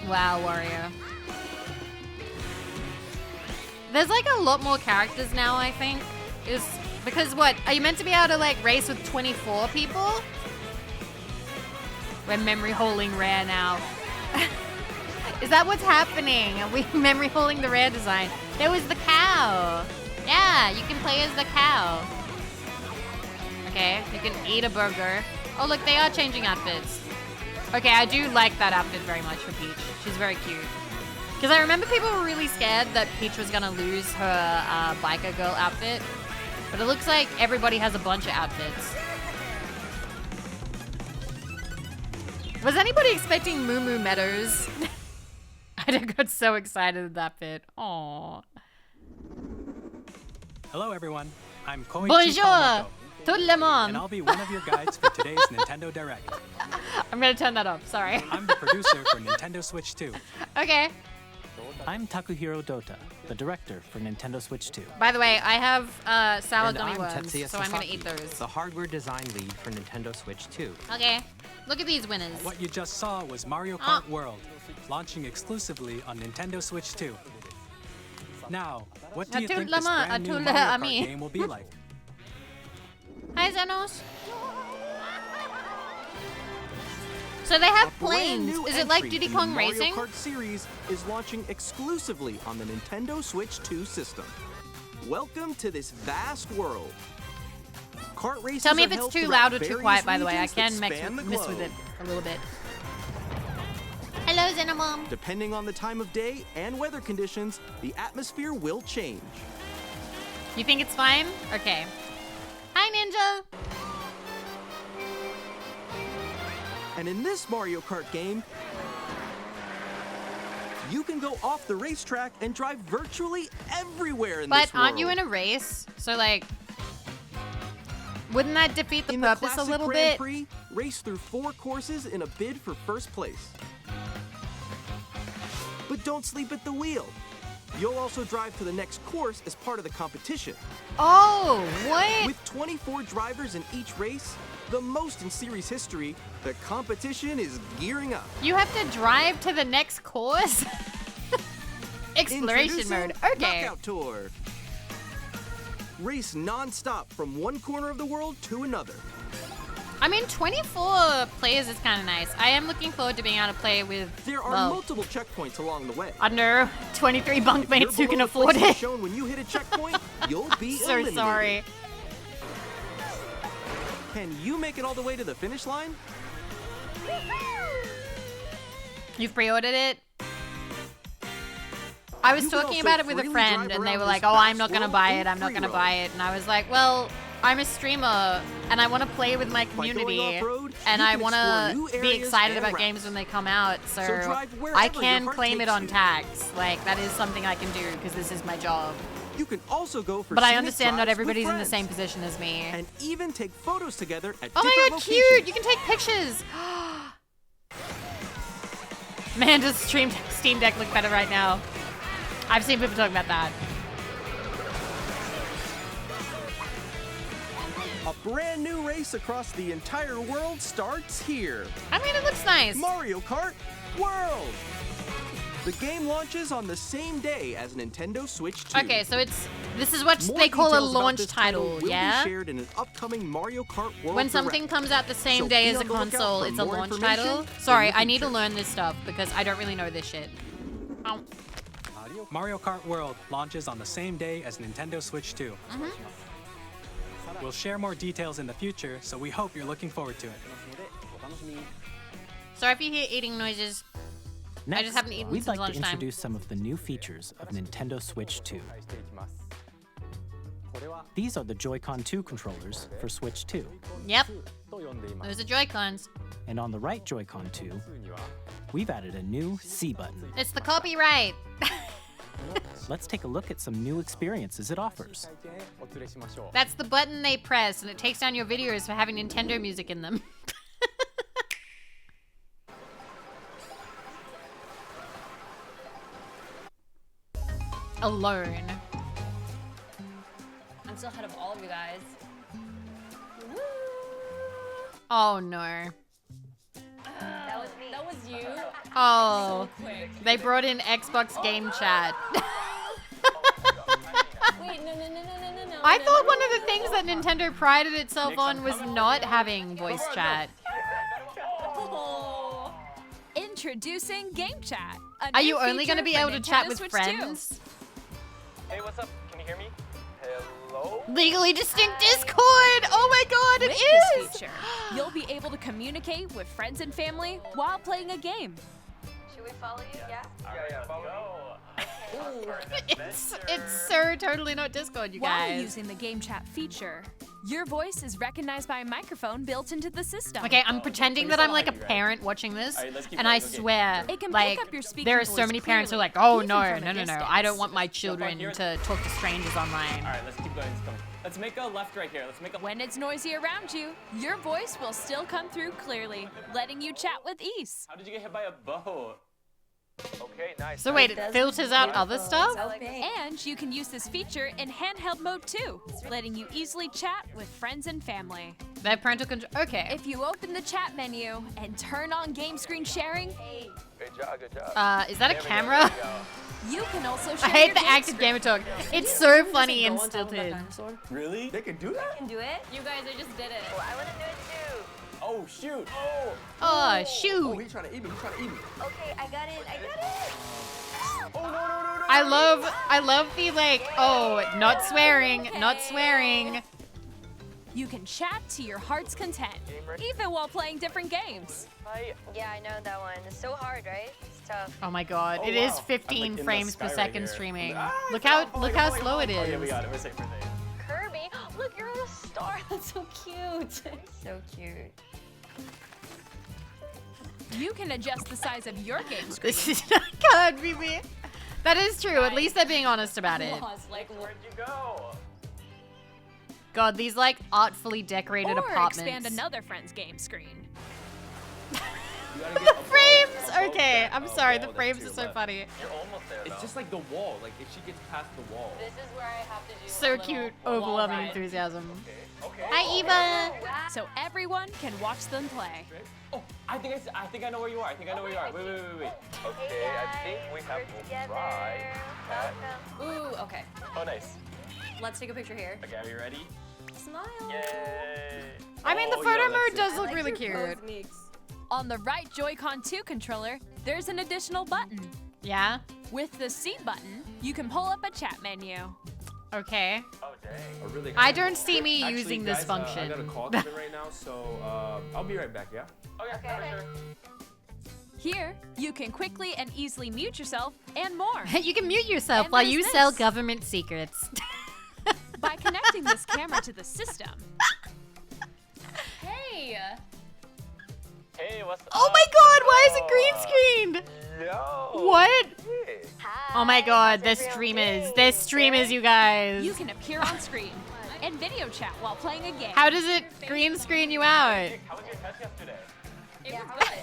Wow, Wario. There's like a lot more characters now, I think. Because what? Are you meant to be able to like race with 24 people? We're memory holing rare now. Is that what's happening? Are we memory holing the rare design? There was the cow. Yeah, you can play as the cow. Okay, you can eat a burger. Oh look, they are changing outfits. Okay, I do like that outfit very much for Peach. She's very cute. Because I remember people were really scared that Peach was gonna lose her biker girl outfit. But it looks like everybody has a bunch of outfits. Was anybody expecting Moo Moo Meadows? I got so excited at that bit. Aww. Hello everyone, I'm Koichi Bonjour, Kawamoto, tout le monde. and I'll be one of your guides for today's Nintendo Direct. I'm gonna turn that off, sorry. I'm the producer for Nintendo Switch 2. Okay. I'm Takuhiro Dota, the director for Nintendo Switch 2. By the way, I have sour And gummy I'm worms, Tetsuya so I'm gonna Sasaki, eat those. the hardware design lead for Nintendo Switch 2. Okay. Look at these winners. What you just saw was Mario Kart World, launching exclusively on Nintendo Switch 2. Now, what do you think this brand new Mario Kart game will be like? Hi, Xenos. So they have planes. Is it like Diddy Kong Racing? Mario Kart series is launching exclusively on the Nintendo Switch 2 system. Welcome to this vast world. Kart races Tell me if are it's held too throughout loud or too various quiet, by the way. I regions that can span the mess with globe. it a little bit. Hello, Xenomom. Depending on the time of day and weather conditions, the atmosphere will change. You think it's fine? Okay. Hi, Ninja. And in this Mario Kart game, you can go off the racetrack and drive virtually everywhere in this But world. aren't you in a race? So, like, wouldn't that defeat the in purpose the a classic little Grand bit? Prix, race through 4 courses in a bid for first place. But don't sleep at the wheel. You'll also drive to the next course as part of the competition. Oh, what? With 24 drivers in each race, the most in series history, the competition is gearing up. You have to drive to the next course? Exploration Introducing mode. Okay. Knockout Tour. Race non-stop from one corner of the world to another. I mean, 24 players is kind of nice. I am looking forward to being able to play with, There are well, multiple checkpoints along the way. I don't know, 23 bunkmates who If can you're below the afford places it. shown when you hit a checkpoint, you'll be So eliminated. sorry. Can you make it all the way to the finish line? You've pre-ordered it? I was You can talking also about it with a freely friend, drive and they around were this like, "Oh, I'm vast not gonna world buy in it. I'm not gonna free buy it." And I was like, "Well, I'm a streamer, and I want to play with my By going community, off-road, and you I can want explore new to be areas excited and about games routes. when they come out. So, drive wherever I your can heart claim it takes on you. tax. Like that is something I can do because this is my job. You can also go for But I scenic understand not drives with everybody's in the friends. same position as me. And even take photos together at Oh my different god, locations. cute! You can take pictures. Man, does Steam Deck look better right now? I've seen people talking about that. A brand new race across the entire world starts here. I mean, it looks nice. Mario Kart World. The game launches on the same day as Nintendo Switch 2. Okay, so this is what More they call a details about launch this title, will yeah? be shared in an upcoming Mario Kart World When something Direct. comes out the same So day be as a on the lookout console, for it's a more launch information title. in Sorry, the I need to future. learn this stuff because I don't really know this shit. Oh. Mario Kart World launches on the same day as Nintendo Switch 2. We'll share more details in the future, so we hope you're looking forward to it. Sorry if you hear eating noises. Next, just haven't eaten we'd since like to lunchtime. introduce some of the new features of Nintendo Switch 2. These are the Joy-Con 2 controllers for Switch 2. Yep. Those are Joy-Cons. And on the right Joy-Con 2, we've added a new C button. It's the copyright. Let's take a look at some new experiences it offers. That's the button they press, and it takes down your videos for having Nintendo music in them. Alone. I'm still ahead of all of you guys. Oh no. That was me. That was you. Oh. Quick. They brought in Xbox Game Chat. Wait, no. I thought one of the things that Nintendo prided itself on was not having voice chat. Oh. Introducing Game Chat. a Are new you only going to feature be for able to chat Nintendo with Switch 2. friends? Hey, what's up? Can you hear me? Hello? Legally distinct Discord! Oh my god, it With is! this feature, you'll be able to communicate with friends and family while playing a game. Should we follow you? Yeah. Yeah, follow me. It's so totally not Discord, you While guys. using the Game Chat feature, your voice is recognized by a microphone built into the system. Okay, I'm pretending that I'm like a parent watching this, and I swear, It can like, pick up your speaking there are so voice many parents who are clearly, like, oh even no, from a no, distance. I don't want my children to talk to strangers online. Alright, let's keep going. Let's make a left right here. Let's make a. When it's noisy around you, your voice will still come through clearly, letting you chat with ease. How did you get hit by a boat? Okay, nice. So wait, it filters out other stuff? And you can use this feature in handheld mode too, letting you easily chat with friends and family. They have parental control. Okay. If you open the chat menu and turn on game screen sharing, Good job, good job. Is that a camera? you can also I share hate your the game active screen. gamer talk. It's so funny and stilted. Really? They can do that? Can do it? You guys, I just did it. Well, I want to do it too. Oh, shoot. Oh. Oh, shoot. He's trying to eat me. Okay, I got it. Oh, no. I love the like, oh, not swearing, not swearing. You can chat to your heart's content, even while playing different games. Yeah, I know that one. It's so hard, right? It's tough. Oh my god, Oh, it is wow. 15 I'm, like, in frames the per sky second right here. streaming. Ah, Look it's how falling, look how falling, slow it falling. is. Okay, we got it. We're safe. Kirby, look, you're a star. That's so cute. So cute. You can adjust the size of your game screen. This is not God, Vivi. That is true. At least they're being honest about it. Like, Where'd you go? God, these like artfully decorated Or apartments. expand another friend's game screen. The frames. Okay, I'm sorry. The frames are so funny. You're almost there, It's just like the wall. Like if she gets past the wall. this is where I have to do So a little cute, wall overwhelming ride. enthusiasm. Okay. Hi, Eva. Wow. So everyone can watch them play. Oh, I think I know where you are. I think I know where you are. Wait. Okay, I think we have We're to together. try. Welcome. Ooh, okay. Oh, nice. Let's take a picture here. Okay, are you ready? Smile. Yay. I mean, the Oh, photo yeah, mode that's it. does look really cute. On the right Joy-Con 2 controller, there's an additional button. Yeah. With the C button, you can pull up a chat menu. Okay. Oh, dang. Really I don't see me Actually, using this guys, function. I got a call coming right now, so I'll be right back, yeah? Okay, sure. Here, you can quickly and easily mute yourself and more. You can mute yourself And while what is you sell this? government secrets. By connecting this camera to the system. Hey. Hey, what's up? Oh my god, why is it green screened? Yo. What? Hey. Oh my god, they're streamers. They're streamers, you guys. You can appear on screen and video chat while playing a game. How does it green screen you out? How was your test yesterday? It was good.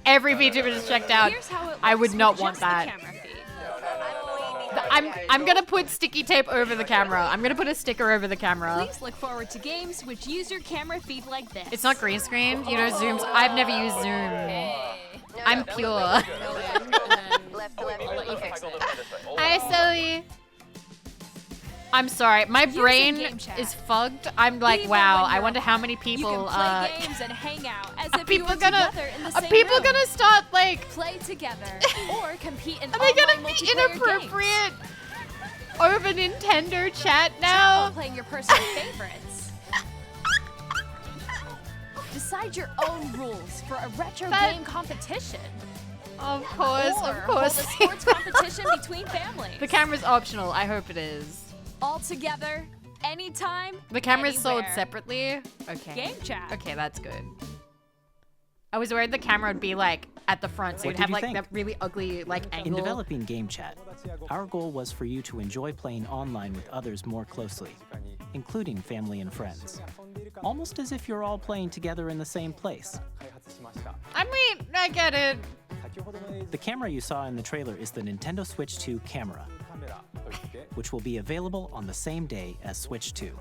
Every feature was checked out. Here's how it I would looks not with want just the that. camera feed. I'm gonna put sticky tape over the camera. I'm gonna put a sticker over the camera. Please look forward to games which use your camera feed like this. It's not green screen. You know, Zoom's. I've never used Zoom. I'm pure. Left to left, let you fix it. Hi, Sully. I'm sorry, my Using brain game chat. is fugged. I'm like, Even wow. when I you're wonder how many You people. can play games and hang out as Are if you people were gonna? together in the Are same people room. gonna start like? Play together or compete in Are they gonna online be multiplayer inappropriate over Nintendo chat games. now? Chat while playing your personal favorites. Decide your own rules for a retro That- game competition. Of course, or of course. hold a sports competition between families. The camera's optional. I hope it is. All together, anytime, The camera's sold anywhere. separately. Okay. Game chat. Okay, that's good. I was worried the camera would be like at the front, so What you'd did have you like think? that really ugly like In angle. developing Game Chat, our goal was for you to enjoy playing online with others more closely, including family and friends. Almost as if you're all playing together in the same place. I mean, I get it. The camera you saw in the trailer is the Nintendo Switch 2 camera, which will be available on the same day as Switch 2.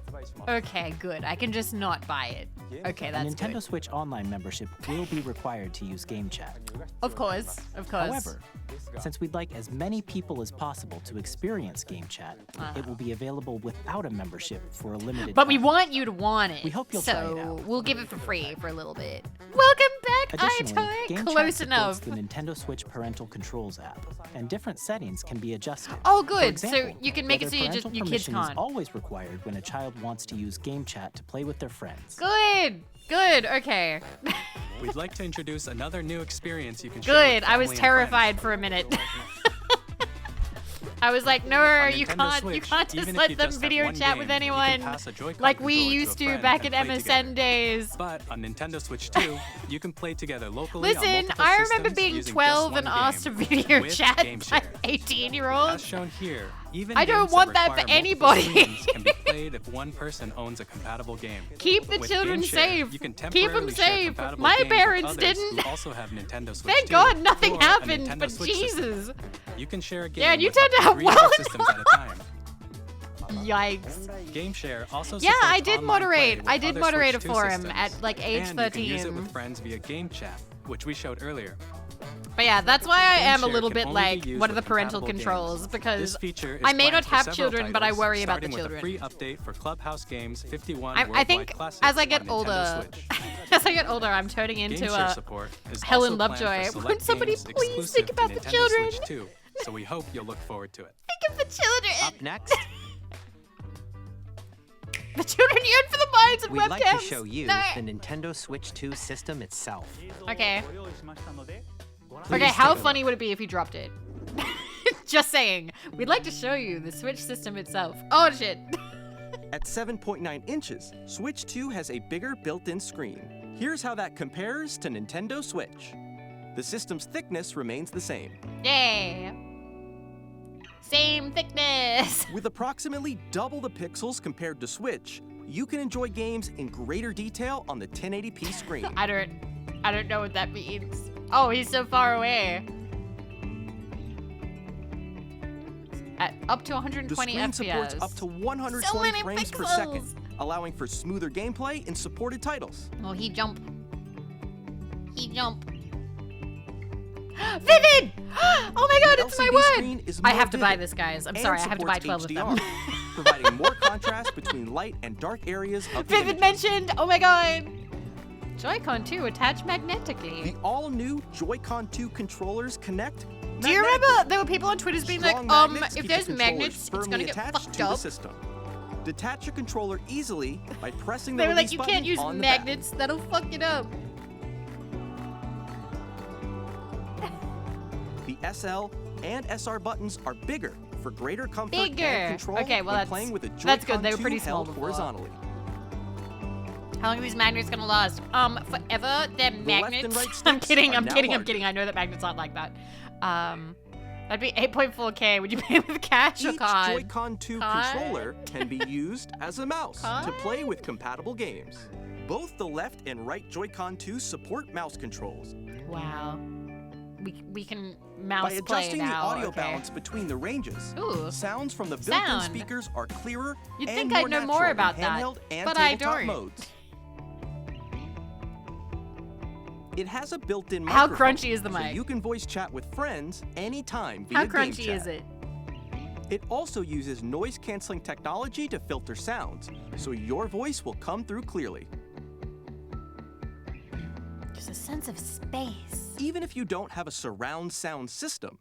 Okay, good. I can just not buy it. Okay, A that's Nintendo good. Switch Online membership will be required to use Game Chat. Of course, of course. However, since we'd like as many people as possible to experience Game Chat, it will be available without a membership for a limited But we time. want you to want it. We hope you'll so try it out. we'll give it for free for a little bit. Welcome back, Additionally, iToy. Game Close Chat enough. supports the Nintendo Switch Parental Controls app, and different settings can be adjusted. Oh, For good. So example, you can make it whether so you just parental your kids permission can't. is always required when a child wants to use Game Chat to play with their friends. Good. Good. Okay. We'd like to introduce another new experience you can share with Good. I was family and terrified friends. for a minute. I was like, no, On you Nintendo can't. You Switch, can't even just if let you them just have video one chat game, with you can anyone, pass a Joy-Con like we controller to used a to friend back and at play MSN together. days. But on Nintendo Switch 2, you can play together locally on Listen, multiple I remember systems being using 12 just and one asked to game video with chat Game by Share. 18-year-olds. As shown here, even I don't games want that require for multiple anybody. streams can be played if one person owns a compatible game. Keep the With children Game Share, safe. You can Keep them temporarily share safe. compatible My games with parents others didn't. who also have Nintendo Switch Thank 2 God nothing or a happened, Nintendo but Switch system. Jesus. You can share a game Yeah, and you with tend up to have 3 well other systems at a time. Yikes. Game Share also Yeah, supports I did online moderate. play with I did other moderate Switch a 2 forum systems. at like age and 13. You can use it with friends via Game Chat, which we showed earlier. But yeah, that's why I Game am a Share little can bit only be like, used what are the with parental compatible controls? games. Because This feature is I may planned not for have several children, but I titles, worry about the starting children. with a free update for Clubhouse Games 51 I Worldwide think Classics as I on get Nintendo older, Switch. as I get older, I'm turning Game into Share a support is Helen also planned Lovejoy. for select Would somebody games please exclusive think to about the Nintendo children? Switch 2, so we hope you'll look forward to it. Think of the children. Up next, The children yearn for the minds and we'd webcams. like to show you No. the Nintendo Switch 2 system itself. Okay. Please Okay, how take a funny would it be if you dropped it? Just saying. We'd like to show you the Switch system itself. Oh shit. At 7.9 inches, Switch 2 has a bigger built-in screen. Here's how that compares to Nintendo Switch. The system's thickness remains the same. Yay. Same thickness. With approximately double the pixels compared to Switch, you can enjoy games in greater detail on the 1080p screen. I don't know what that means. Oh, he's so far away. At up to The 120 screen FPS. supports up to 120 So many frames per pixels. second, allowing for smoother gameplay in supported titles. Oh, he jump. He jump. Vivid! Oh my god, The it's my LCD word! screen is I more have to buy vivid this, guys. I'm and sorry, I have to buy supports 12 of HDR, them. providing more contrast between light and dark areas of the Vivid images. mentioned! Oh my god! Joy-Con 2 attached magnetically. The all-new Joy-Con 2 controllers connect Do you remember there were people on Twitter being like, Strong magnets if keep there's the controllers magnets, it's firmly gonna get attached fucked to the up. system. Detach your controller easily by pressing the They were like, release you button can't use on the back. magnets, that'll fuck it up. The SL and SR buttons are bigger for greater comfort Bigger. and control Okay, well, when playing with a that's good. Joy-Con They were 2 pretty small held before. horizontally. How long are these magnets gonna last? Forever. They're left magnets. and right I'm sticks kidding. are I'm now kidding. I'm larger. kidding. I know that magnets aren't like that. That'd be 8.4K. Would you pay with cash or Each card? Joy-Con 2 Card? controller can be used as a mouse to play with compatible games. Both the left and right Joy-Con 2 support mouse controls. Wow. We can mouse By play adjusting now. the audio okay. balance between the ranges, Ooh. sounds from the built-in Sound. speakers are clearer You'd and think more I'd know natural more in about that, handheld and but I tabletop don't. modes. It has a built-in How microphone, crunchy is the so mic? you can voice chat with friends anytime via How game crunchy chat. is it? It also uses noise-canceling technology to filter sounds, so your voice will come through clearly. There's a sense of space. Even if you don't have a surround sound system,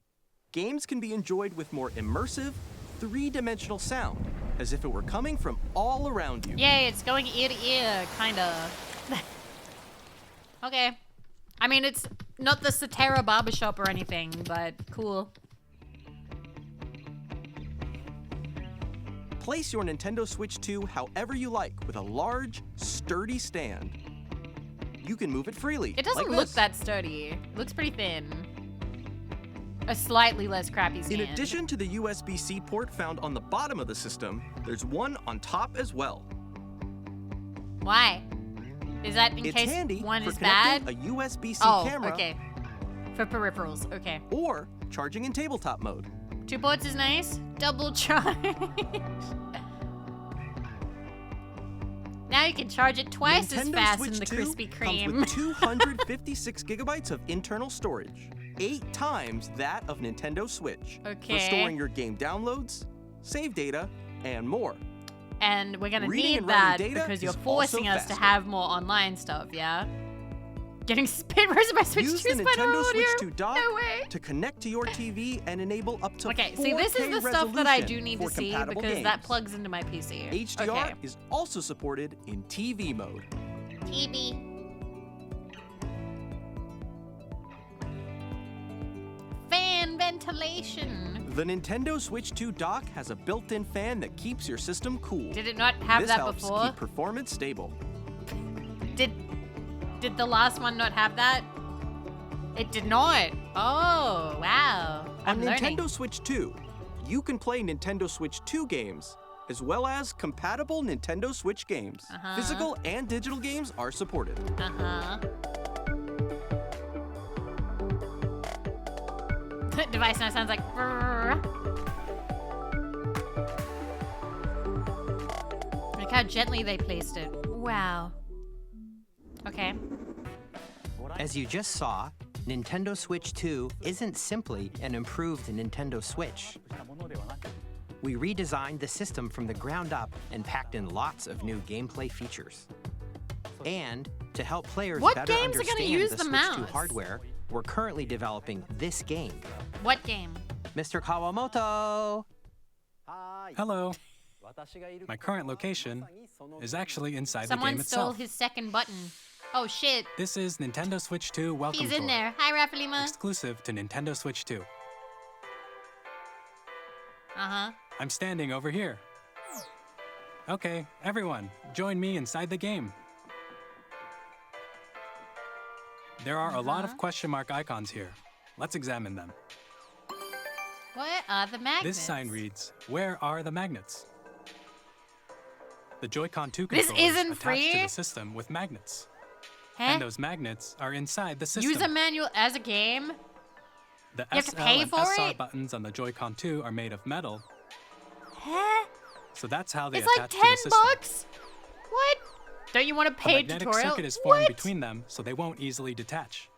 games can be enjoyed with more immersive, three-dimensional sound, as if it were coming from all around you. Yay, it's going ear to ear, kinda. Okay. I mean, it's not the Satara barbershop or anything, but cool. Place your Nintendo Switch 2 however you like with a large, sturdy stand. You can move it freely. It doesn't like look this. that sturdy. It looks pretty thin. A slightly less crappy stand. In addition to the USB-C port found on the bottom of the system, there's one on top as well. Why? Is that in It's case handy one for is connecting bad? a USB-C Oh, camera okay. For peripherals, okay. or charging in tabletop mode. 2 ports is nice. Double charge. Now you can charge it twice as Nintendo fast Switch in the 2 Krispy comes Kreme. with 256 gigabytes of internal storage, 8 times that of Nintendo Switch, Okay. for storing your game downloads, save data, and more. And we're gonna Reading need and writing that data because you're is forcing also us to faster. have more online stuff, yeah? Getting spit roasted by Switch Use 2 the Spyro Nintendo audio? Switch 2 dock No way. to connect to your TV and enable up to Okay, 4K see, this is the stuff that I do resolution need to for see compatible because that games. plugs into my PC. HDR Okay. is also supported in TV mode. TV. Fan ventilation. The Nintendo Switch 2 dock has a built-in fan that keps your system cool. Did it not have This that helps before? keep performance stable. Did the last one not have that? It did not. Oh, wow. I'm On learning. Nintendo Switch 2, you can play Nintendo Switch 2 games, as well as compatible Nintendo Switch games. Uh-huh. Physical and digital games are supported. Uh-huh. Device now sounds like brrr. Look how gently they placed it. Wow. Okay. As you just saw, Nintendo Switch 2 isn't simply an improved Nintendo Switch. We redesigned the system from the ground up and packed in lots of new gameplay features. And to help players What better games are gonna understand use the the Switch 2 mouse? hardware, we're currently developing this game. What game? Mr. Kawamoto! Hello. My current location is actually inside the Someone game stole itself. his second button. Oh shit. This is Nintendo Switch 2 Welcome He's in Tour, there. Hi, Rafalima. exclusive to Nintendo Switch 2. Uh-huh. I'm standing over here. Okay, everyone, join me inside the game. There are a lot of question mark icons here. Let's examine them. What are the magnets? This sign reads, "Where are the magnets?" The Joy-Con 2 This controllers isn't attached free? to the system with magnets. Huh? And those magnets are inside the system. Use a manual as a game? The You have to SL pay and for SR it? buttons on the Joy-Con 2 are made of metal, Huh? so that's how they It's attach like to 10 the system. bucks? What? Don't you want to A pay magnetic tutorial? circuit is formed What? between them, so they won't easily detach.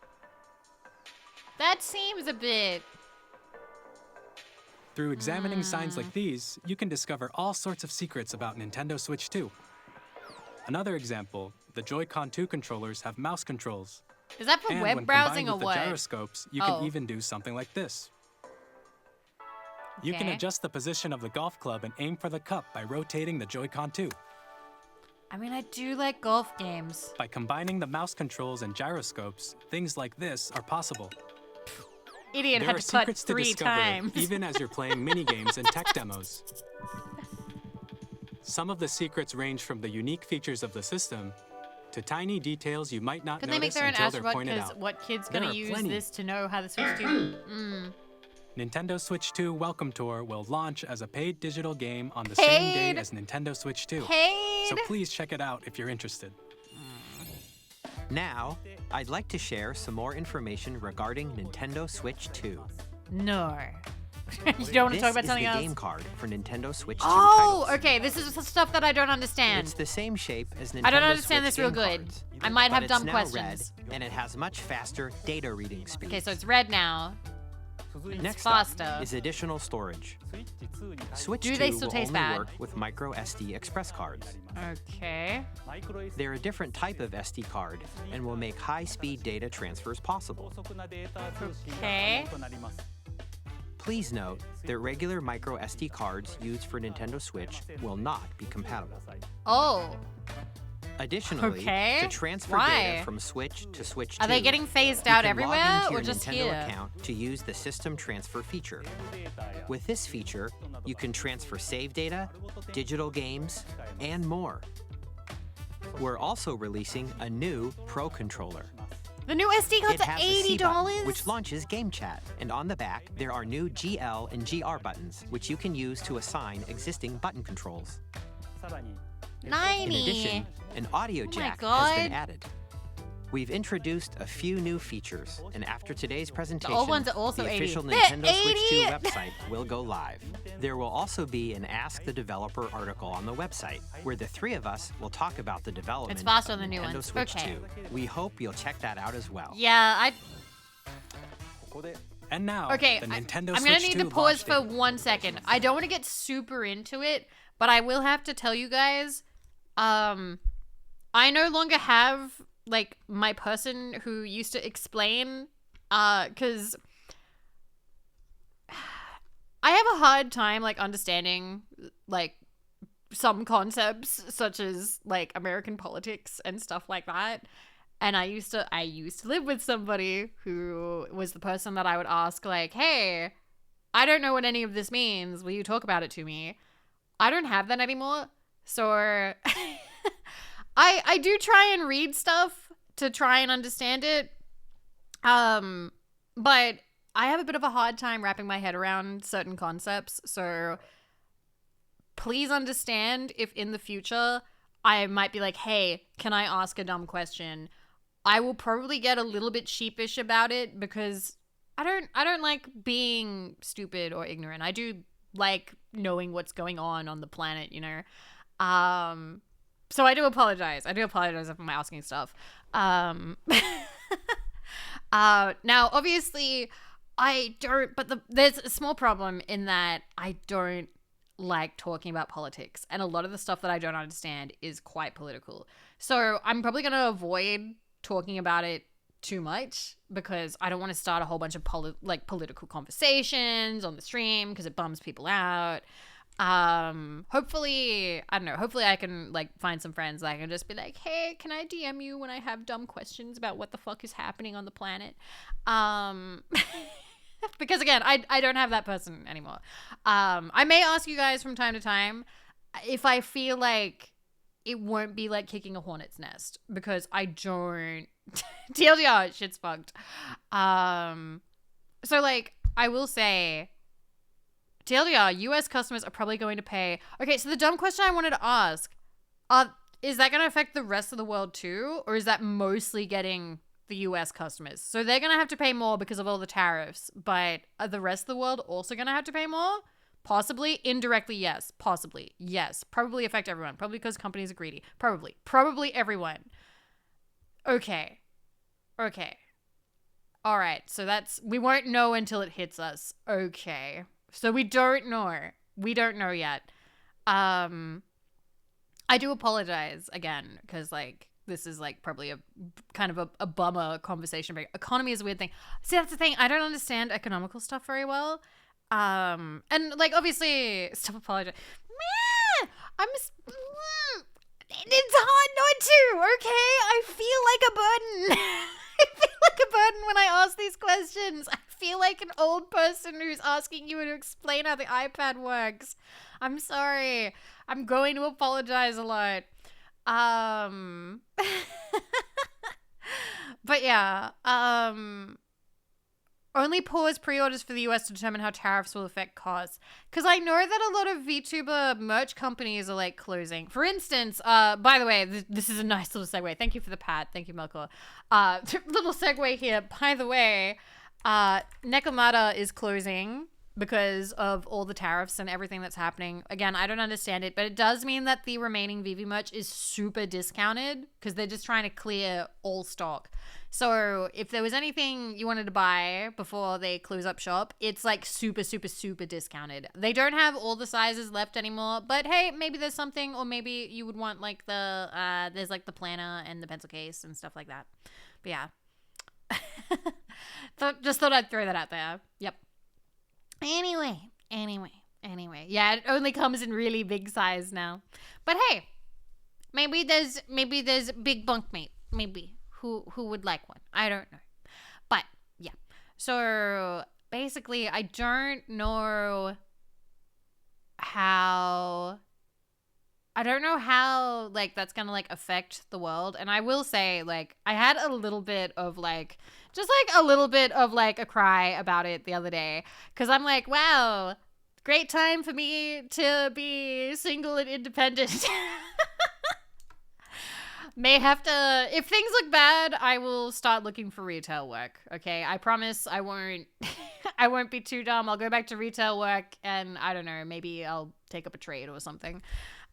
That seems a bit... Through examining signs like these, you can discover all sorts of secrets about Nintendo Switch 2. Another example, the Joy-Con 2 controllers have mouse controls. Is that for And web when browsing combined or with what? the gyroscopes, you Oh. can even do something like this. You can Okay. adjust the position of the golf club and aim for the cup by rotating the Joy-Con too. I mean, I do like golf games. By combining the mouse controls and gyroscopes, things like this are possible. Idiot There had are to cut secrets to 3 discover, times. even as you're playing mini-games and tech demos. Some of the secrets range from the unique features of the system to tiny details you might not Can they make notice their own until they're Astrobot? pointed Because out. what kid's There gonna are use plenty. this to know how the Switch 2? Nintendo Switch 2 Welcome Tour will launch as a paid digital game on the same day Paid? as Nintendo Switch 2. Paid? So please check it out if you're interested. Now, I'd like to share some more information regarding Nintendo Switch 2. No. You don't want to talk about This is something the else? game card for Nintendo Switch 2 Oh, titles. okay. This is the stuff that I don't understand. It's the same shape as Nintendo I don't understand Switch this real game good. cards, I might but have it's dumb now questions. red, and it has much faster data reading speeds. Okay, so it's red now. It's Next faster. up is additional storage. Switch Do 2 they still will taste only bad? work with micro SD express cards. Okay. They're a different type of SD card and will make high-speed data transfers possible. Okay. Please note that regular micro SD cards used for Nintendo Switch will not be compatible. Oh. Additionally, Okay. to transfer Why? data from Switch to Switch 2, Are they getting phased you out can log everywhere into or your just Nintendo here? account to use the system transfer feature. With this feature, you can transfer save data, digital games, and more. We're also releasing a new Pro controller. The new SD cards It are has a C button, $80? which launches Game Chat, and on the back there are new GL and GR buttons, which you can use to assign existing button controls. In 90. addition, an audio my jack has been God. added. We've introduced a few new features, and after today's presentation, old ones are also the 80. official They're Nintendo Switch 2 80? website will go live. There will also be an Ask the Developer article on the website, where the three of us will talk about the development It's faster of than the new Nintendo ones. Switch Okay. 2. We hope you'll check that out as well. Yeah, And now, Okay, the I'm Nintendo gonna Switch need 2 to pause launch for date. 1 second. I don't want to get super into it, but I will have to tell you guys, I no longer have like my person who used to explain, because I have a hard time like understanding like some concepts such as like American politics and stuff like that. And I used to live with somebody who was the person that I would ask like, "Hey, I don't know what any of this means. Will you talk about it to me?" I don't have that anymore. So I do try and read stuff to try and understand it. But I have a bit of a hard time wrapping my head around certain concepts. So please understand if in the future I might be like, "Hey, can I ask a dumb question?" I will probably get a little bit sheepish about it because I don't like being stupid or ignorant. I do like knowing what's going on the planet, you know. So I do apologize. I do apologize if I'm asking stuff. Now obviously I don't, but there's a small problem in that I don't like talking about politics, and a lot of the stuff that I don't understand is quite political. So I'm probably going to avoid talking about it too much because I don't want to start a whole bunch of political conversations on the stream because it bums people out. Hopefully I can like find some friends that I can just be like, "Hey, can I DM you when I have dumb questions about what the fuck is happening on the planet?" Because again, I don't have that person anymore. I may ask you guys from time to time if I feel like it won't be like kicking a hornet's nest because I don't. TLDR, shit's fucked. So like I will say, TLDR, US customers are probably going to pay. Okay, so the dumb question I wanted to ask, is that going to affect the rest of the world too, or is that mostly getting the US customers? So they're going to have to pay more because of all the tariffs, but are the rest of the world also going to have to pay more? Possibly. Indirectly, yes. Possibly. Yes. Probably affect everyone. Probably because companies are greedy. Probably. Probably everyone. Okay. All right. So we won't know until it hits us. Okay. So we don't know. We don't know yet. I do apologize again because like this is like probably a kind of a bummer conversation. But economy is a weird thing. See, that's the thing. I don't understand economical stuff very well. And like obviously, stop apologizing. It's hard not to, okay? I feel like a burden. I feel like a burden when I ask these questions. I feel like an old person who's asking you to explain how the iPad works. I'm sorry. I'm going to apologize a lot. But yeah, only pause pre-orders for the US to determine how tariffs will affect costs. Because I know that a lot of VTuber merch companies are like closing. For instance, by the way, this is a nice little segue. Thank you for the pat. Thank you, Melkor. Little segue here. By the way, Nekomata is closing because of all the tariffs and everything that's happening. Again, I don't understand it, but it does mean that the remaining Vivi merch is super discounted because they're just trying to clear all stock. So if there was anything you wanted to buy before they close up shop, it's like super, super, super discounted. They don't have all the sizes left anymore, but hey, maybe there's something, or maybe you would want like there's like the planner and the pencil case and stuff like that. But yeah. Just thought I'd throw that out there. Yep. Anyway. Yeah, it only comes in really big size now. But hey, maybe there's big bunkmate. Maybe. Who would like one? I don't know. But yeah. So basically I don't know how like that's gonna like affect the world. And I will say, like, I had a little bit of like a cry about it the other day, because I'm like, wow, great time for me to be single and independent. May have to, if things look bad, I will start looking for retail work. Okay, I promise I won't I won't be too dumb. I'll go back to retail work, and I don't know, maybe I'll take up a trade or something.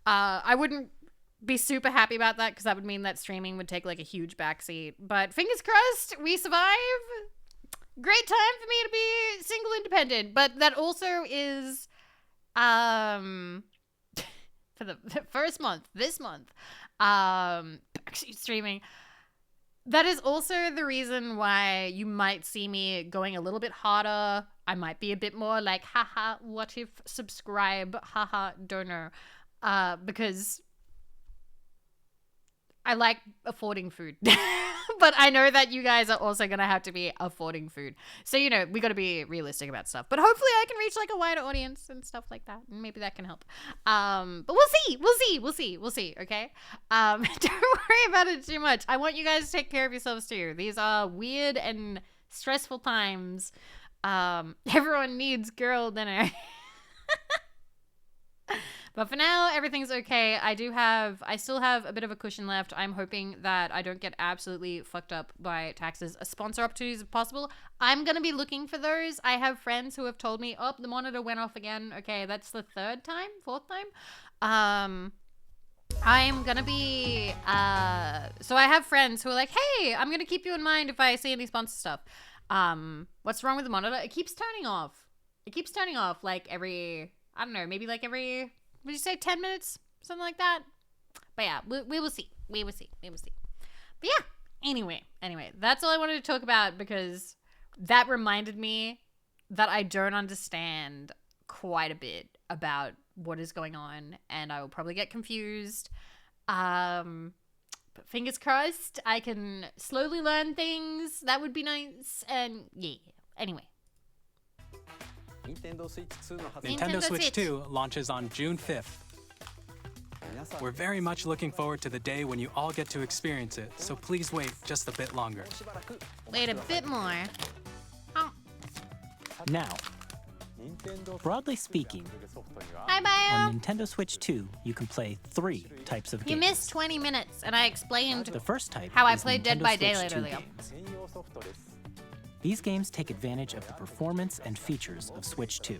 I wouldn't be super happy about that, because that would mean that streaming would take like a huge backseat. But fingers crossed, we survive. Great time for me to be single independent. But that also is for the first month, this month, backseat streaming. That is also the reason why you might see me going a little bit harder. I might be a bit more like, haha, what if subscribe, haha, don't know. Because I like affording food. But I know that you guys are also going to have to be affording food. So, you know, we got to be realistic about stuff. But hopefully I can reach like a wider audience and stuff like that. And maybe that can help. But we'll see. Okay. Don't worry about it too much. I want you guys to take care of yourselves too. These are weird and stressful times. Everyone needs girl dinner. But for now, everything's okay. I still have a bit of a cushion left. I'm hoping that I don't get absolutely fucked up by taxes. Sponsor opportunities if possible. I'm going to be looking for those. I have friends who have told me, oh, the monitor went off again. Okay, that's the fourth time. I'm going to be, so I have friends who are like, hey, I'm going to keep you in mind if I see any sponsor stuff. What's wrong with the monitor? It keeps turning off. Like every, I don't know, maybe like every, would you say 10 minutes? Something like that? But yeah, we will see. But yeah, anyway, that's all I wanted to talk about, because that reminded me that I don't understand quite a bit about what is going on, and I will probably get confused. But fingers crossed, I can slowly learn things. That would be nice. And yeah, anyway. Nintendo Switch 2 launches on June 5th. We're very much looking forward to the day when you all get to experience it, so please wait just a bit longer. Wait a bit more. Oh. Now, broadly speaking, hi, Bio. on Nintendo Switch 2, you can play 3 types of games. You missed 20 minutes, and I explained the first type how I is played Nintendo Dead by Switch Daylight 2 earlier. games. These games take advantage of the performance and features of Switch 2.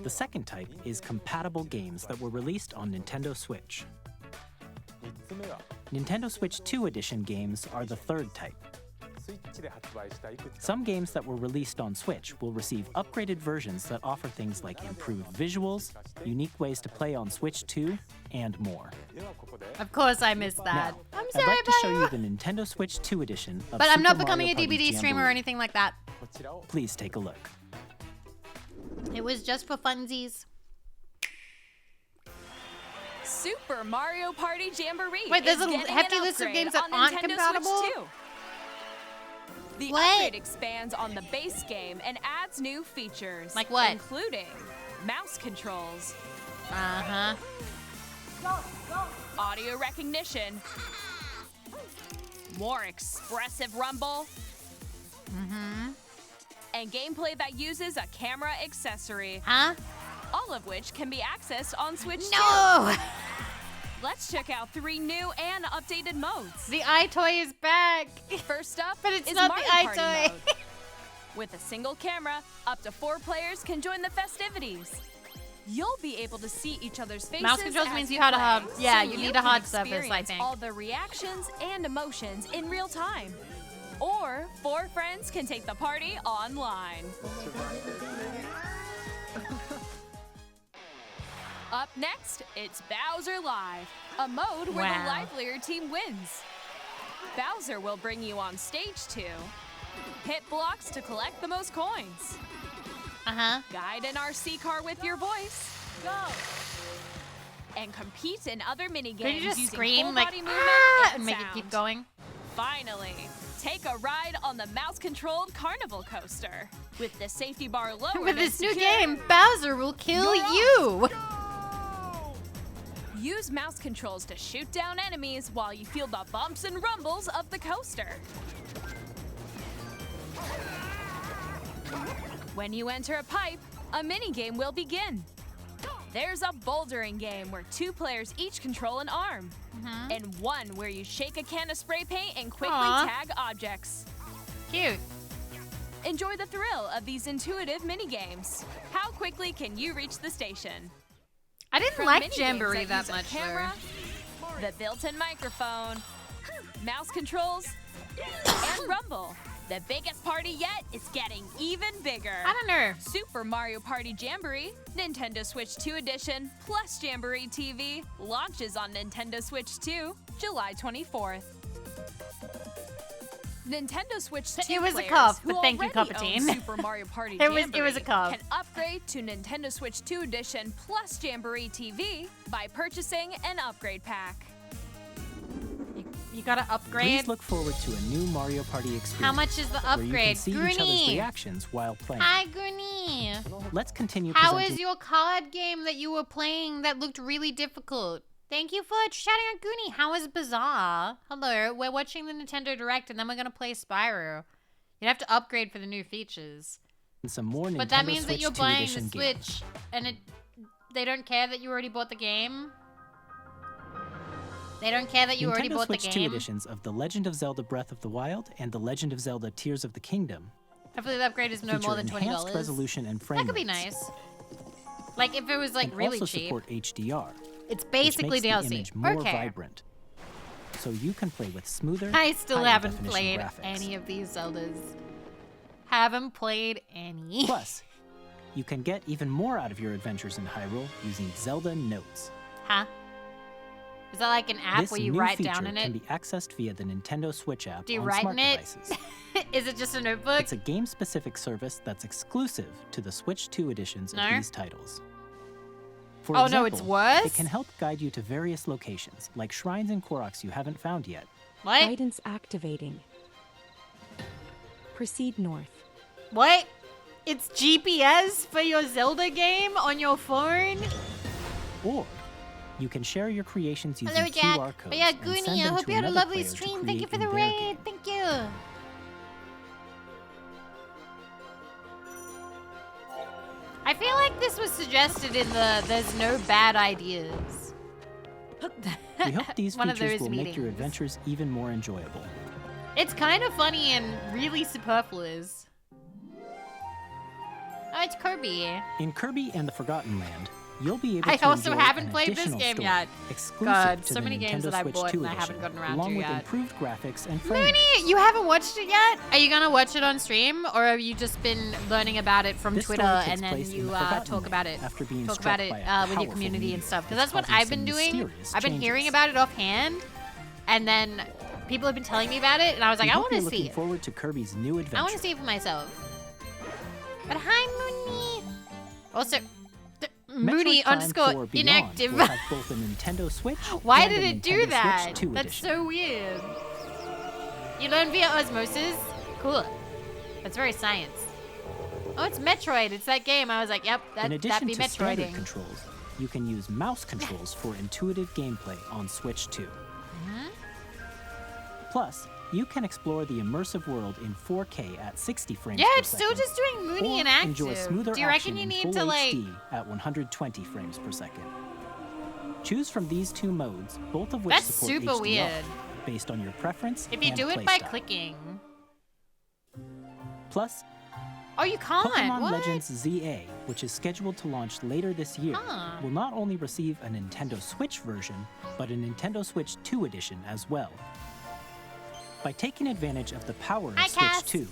The second type is compatible games that were released on Nintendo Switch. Nintendo Switch 2 Edition games are the third type. Some games that were released on Switch will receive upgraded versions that offer things like improved visuals, unique ways to play on Switch 2, and more. Of course I missed that. Now, I'm sorry, I'd like to show Bio. you the Nintendo Switch 2 Edition of But I'm not Super becoming Mario a Party DVD streamer or Jamboree. anything like that. Please take a look. It was just for funsies. Super Mario Party Jamboree. Wait, there's is a getting hefty an list of upgrade games that on aren't Nintendo compatible? Switch 2. The What? upgrade expands on the base game and adds new features. Like what? Including mouse controls, Uh-huh. audio recognition, more expressive rumble, and gameplay that uses a camera accessory. Huh? All of which can be accessed on Switch 2. No! Let's check out 3 new and updated modes. The iToy is back. First up But it's is not Mario the Party iToy. mode. With a single camera, up to 4 players can join the festivities. You'll be able to see each other's faces. Mouse controls as means you you had to play, have, yeah, so you you need a can hard surface, I experience think. all the reactions and emotions in real time. Or 4 friends can take the party online. Up next, it's Bowser Live, a mode where the Wow. livelier team wins. Bowser will bring you on stage to hit blocks to collect the most coins, Uh-huh. guide an RC car with your voice, go, and compete in other mini Could games you just using scream full like, body movement ah, and and make it sound. keep going? Finally, take a ride on the mouse-controlled carnival coaster. With the safety bar lowered With and this new secure, game, Bowser will kill You're you. use mouse controls to shoot down enemies while you feel the bumps and rumbles of the coaster. When you enter a pipe, a mini-game will begin. There's a bouldering game where 2 players each control an arm, and one where you shake a can of spray paint and quickly Aw. tag objects. Cute. Enjoy the thrill of these intuitive mini-games. How quickly can you reach the station? I didn't From like mini-games Jamboree that use a much, camera, the built-in microphone, mouse controls, and rumble. The biggest party yet is getting even bigger. I don't know. Super Mario Party Jamboree, Nintendo Switch 2 Edition, plus Jamboree TV, launches on Nintendo Switch 2, July 24th. Nintendo Switch 2 It was a players cough, who but thank you, already Cuppatine. own Super Mario Party It was Jamboree a cough. can upgrade to Nintendo Switch 2 Edition plus Jamboree TV by purchasing an upgrade pack. You gotta upgrade. Please look forward to a new Mario Party experience. How much is the where you can upgrade? see each other's Goonie. reactions while playing. Hi, Goonie. Let's continue How presenting. is your card game that you were playing that looked really difficult? Thank you for shouting out Goonie. How is Bizarre? Hello, we're watching the Nintendo Direct and then we're gonna play Spyro. You'd have to upgrade for the new features. some more But that Nintendo means that Switch you're 2 buying the edition games. Switch and they don't care that you already bought the game? They don't care that you already Nintendo bought Switch the 2 game? editions of The Legend of Zelda Breath of the Wild and The Legend of Zelda Tears of the Kingdom Hopefully the upgrade is no feature more than enhanced $20. resolution and frame That could be rates, nice. Like if it was like and really also cheap. support HDR, It's which basically makes DLC. the image more Okay. vibrant, so you can play with smoother, I still higher haven't definition played graphics. any of these Zeldas. Haven't played any. Plus, you can get even more out of your adventures in Hyrule using Zelda Notes. Huh? Is that like an app This where you new write feature down in can it? be accessed via the Nintendo Switch app Do you on write smart in it? devices. Is it just a notebook? It's a game-specific service that's exclusive to the Switch 2 editions No? of these titles. For Oh, example, no, it's worse? It can help guide you to various locations, like shrines and Koroks you haven't found yet. What? Guidance activating. Proceed north. What? It's GPS for your Zelda game on your phone? Or you can share your creations using Hello, Jack. QR codes But yeah, and send Goonie, I them hope to you had a another lovely player to stream. Thank you for create the in their raid. game. Thank you. I feel like this was suggested in the There's No Bad Ideas. We hope these One of features those will make your meetings. adventures even more enjoyable. It's kind of funny and really superfluous. Oh, it's Kirby. In Kirby and the Forgotten Land, you'll be able I to also enjoy haven't an played this additional game story yet. exclusive God, to so the many games Nintendo that I Switch bought 2 and I edition, haven't gotten around to along with yet. improved graphics and frame Mooney, rates. you haven't watched it yet? Are you gonna watch it on stream, or have you just been learning about it from This Twitter story takes and then place in you the Forgotten talk Land about it? after being Talk struck about it by a with your powerful community meteor and stuff. Because that's that's what causing I've been some doing. mysterious I've been changes. hearing about it offhand, and then people have been telling me about it, and I was like, We I hope want you're to see looking it. forward to Kirby's new adventure. I want to see it for myself. But hi, Mooney. Also, Mooney Metroid Prime 4 _ Beyond inactive. will have both a Nintendo Switch Why and did a it do Nintendo that? Switch 2 That's edition. so weird. You learn via osmosis? Cool. That's very science. Oh, it's Metroid. It's that game. I was like, yep, In that'd addition be to standard Metroiding. controls, you can use mouse controls for intuitive gameplay on Switch 2. Plus, you can explore the immersive world in 4K at 60 frames Yeah, per it's second. still just doing Mooney or and active. enjoy smoother Do you reckon action you in need full to like? HD at 120 frames per second. Choose from these two modes, both of which That's support super HDR, weird. based on your preference If you and do it by playstyle. clicking. Plus, Oh, you can't. Pokemon What? Legends ZA, which is scheduled to launch later this year, Huh. will not only receive a Nintendo Switch version, but a Nintendo Switch 2 edition as well. By taking advantage of the power of Hi, Switch Cass. 2,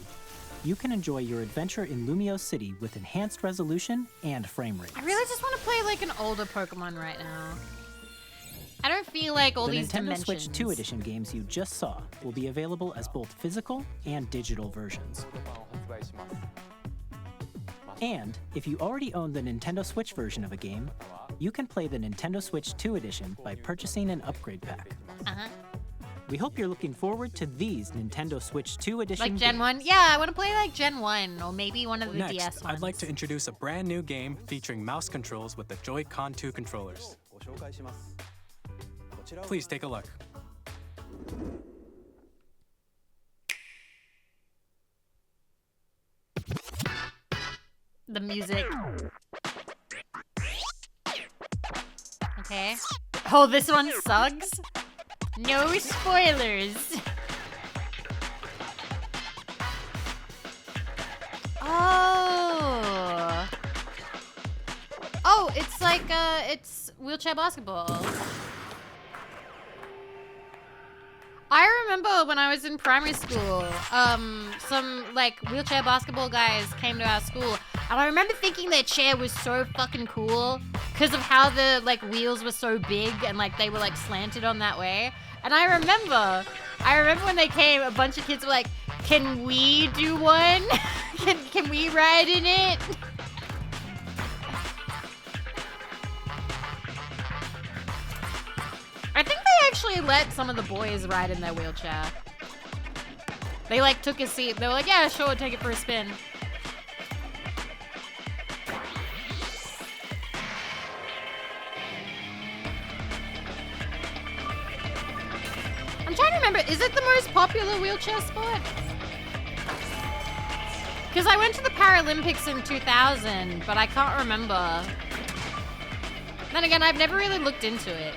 you can enjoy your adventure in Lumio City with enhanced resolution and frame rates. I really just want to play like an older Pokemon right now. I don't feel like all The these Nintendo dimensions. Switch 2 edition games you just saw will be available as both physical and digital versions. And if you already own the Nintendo Switch version of a game, you can play the Nintendo Switch 2 edition by purchasing an upgrade pack. We hope you're looking forward to these Nintendo Switch 2 edition Like Gen games. 1? Yeah, I want to play like Gen 1 or maybe one of the Next, DS ones. I'd like to introduce a brand new game featuring mouse controls with the Joy-Con 2 controllers. Please take a look. The music. Okay. Oh, this one sucks. No spoilers. Oh. Oh, it's like it's wheelchair basketball. I remember when I was in primary school, some like wheelchair basketball guys came to our school, and I remember thinking their chair was so fucking cool because of how the like wheels were so big and like they were like slanted on that way. And I remember when they came, a bunch of kids were like, "Can we do one? Can we ride in it?" I think they actually let some of the boys ride in their wheelchair. They like took a seat. They were like, yeah, sure, take it for a spin. I'm trying to remember, is it the most popular wheelchair sport? Because I went to the Paralympics in 2000, but I can't remember. Then again, I've never really looked into it.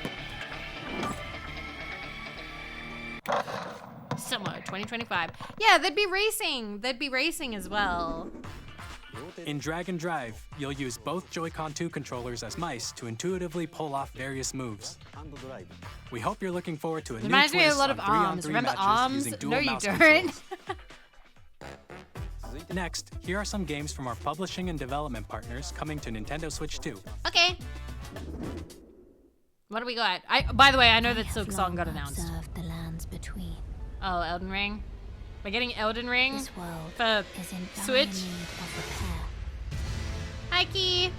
Summer 2025. Yeah, they'd be racing. They'd be racing as well. In Drag and Drive, you'll use both Joy-Con 2 controllers as mice to intuitively pull off various moves. We hope you're looking forward to a new Reminds me twist of a lot on of 3-on-3 arms. Remember matches arms? using dual No, you mouse don't. controls. Next, here are some games from our publishing and development partners coming to Nintendo Switch 2. Okay. What do we got? By the way, I know that Silk Song got announced. The lands between. Oh, Elden Ring. We're getting Elden Ring This world for is in dire Switch. need of repair. Hi, Key.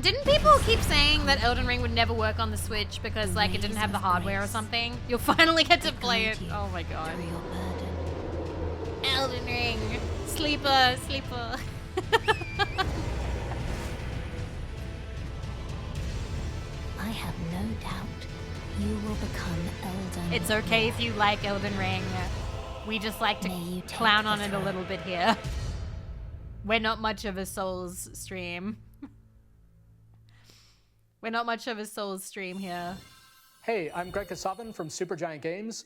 Didn't people keep saying that Elden Ring would never work on the Switch because like it didn't have the hardware or something? You'll finally get to play it. Oh my god. Carry your burden. Elden Ring. Sleeper, sleeper. I have no doubt you will become Elden. It's okay if you like Elden Ring. We just like to May you take clown the on it a throne. little bit here. We're not much of a Souls stream. We're not much of a Souls stream here. Hey, I'm Greg Kasavin from Supergiant Games.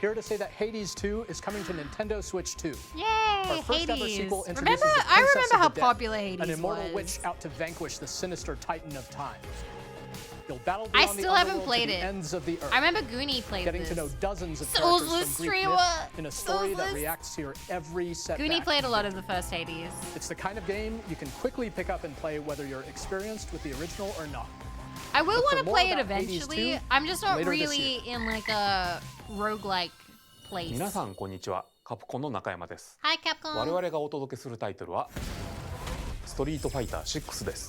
Here to say that Hades 2 is coming to Nintendo Switch 2. Yay, Our first ever Hades. sequel introduces Remember, the I Princess remember of how the Dead, popular Hades an immortal was. witch out to vanquish the sinister Titan of Time. You'll battle I beyond the still haven't underworld played to the it. ends of the earth. I remember Goonie played Getting this. to know dozens of Soulless characters from Greek streamer. myth in a story that Soulless. reacts to your every setback. Goonie played a lot of the first Hades. It's the kind of game you can quickly pick up and play whether you're experienced with the original or not. I will Look for want to more play it about Hades eventually. 2 I'm just not later this really in like a roguelike place. 皆さんこんにちはカプコンの中山です。Hi, Capcom. 我々がお届けするタイトルはストリートファイター6です。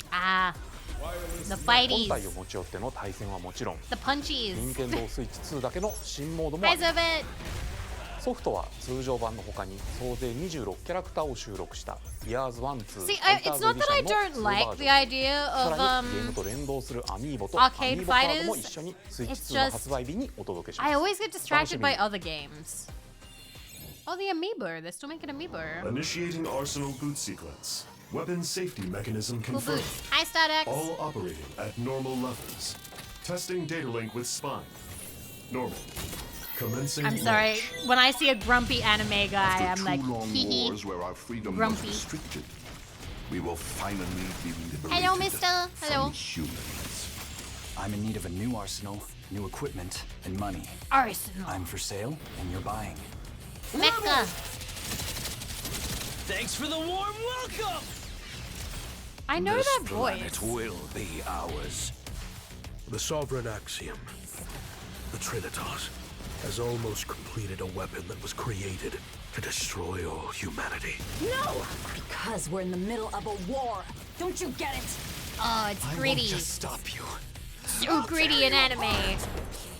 The 本 fighties. 体を持ち寄っての対戦はもちろん、 The punchies. 任天堂スイッチ2だけの新モードもあります。ソフトは通常版の他に総勢26キャラクターを収録したイヤーズ1、2 See, it's not that I don't like the idea さ of らにゲームと連動するアミーボとアミ arcade ーボカードも fighters. 一緒にスイッ It's チ2の just 発売日にお届けします。 I always get 楽し distracted み by に。 other games. Oh, the amiibo. They're still making amiibo. Initiating Arsenal boot sequence. Weapon safety mechanism Cool confirmed. boots. Hi, StatX. All operating at normal levels. Testing data link with spine. Normal. Commencing I'm sorry. launch. When I see a grumpy anime guy, I'm like, hee hee. where our freedom Grumpy. was restricted, we will finally be liberated Hello, mister. Hello. from humans. I'm in need of a new arsenal, new equipment, and money. Arsenal. I'm for sale, and you're buying. Mecha. Thanks for the warm welcome! I know This that planet voice. will be ours. The Sovereign Axiom, the Trinitas, has almost completed a weapon that was created to destroy all humanity. No! Because we're in the middle of a war. Don't you get it? Oh, it's I won't gritty. just stop you. So gritty in anime.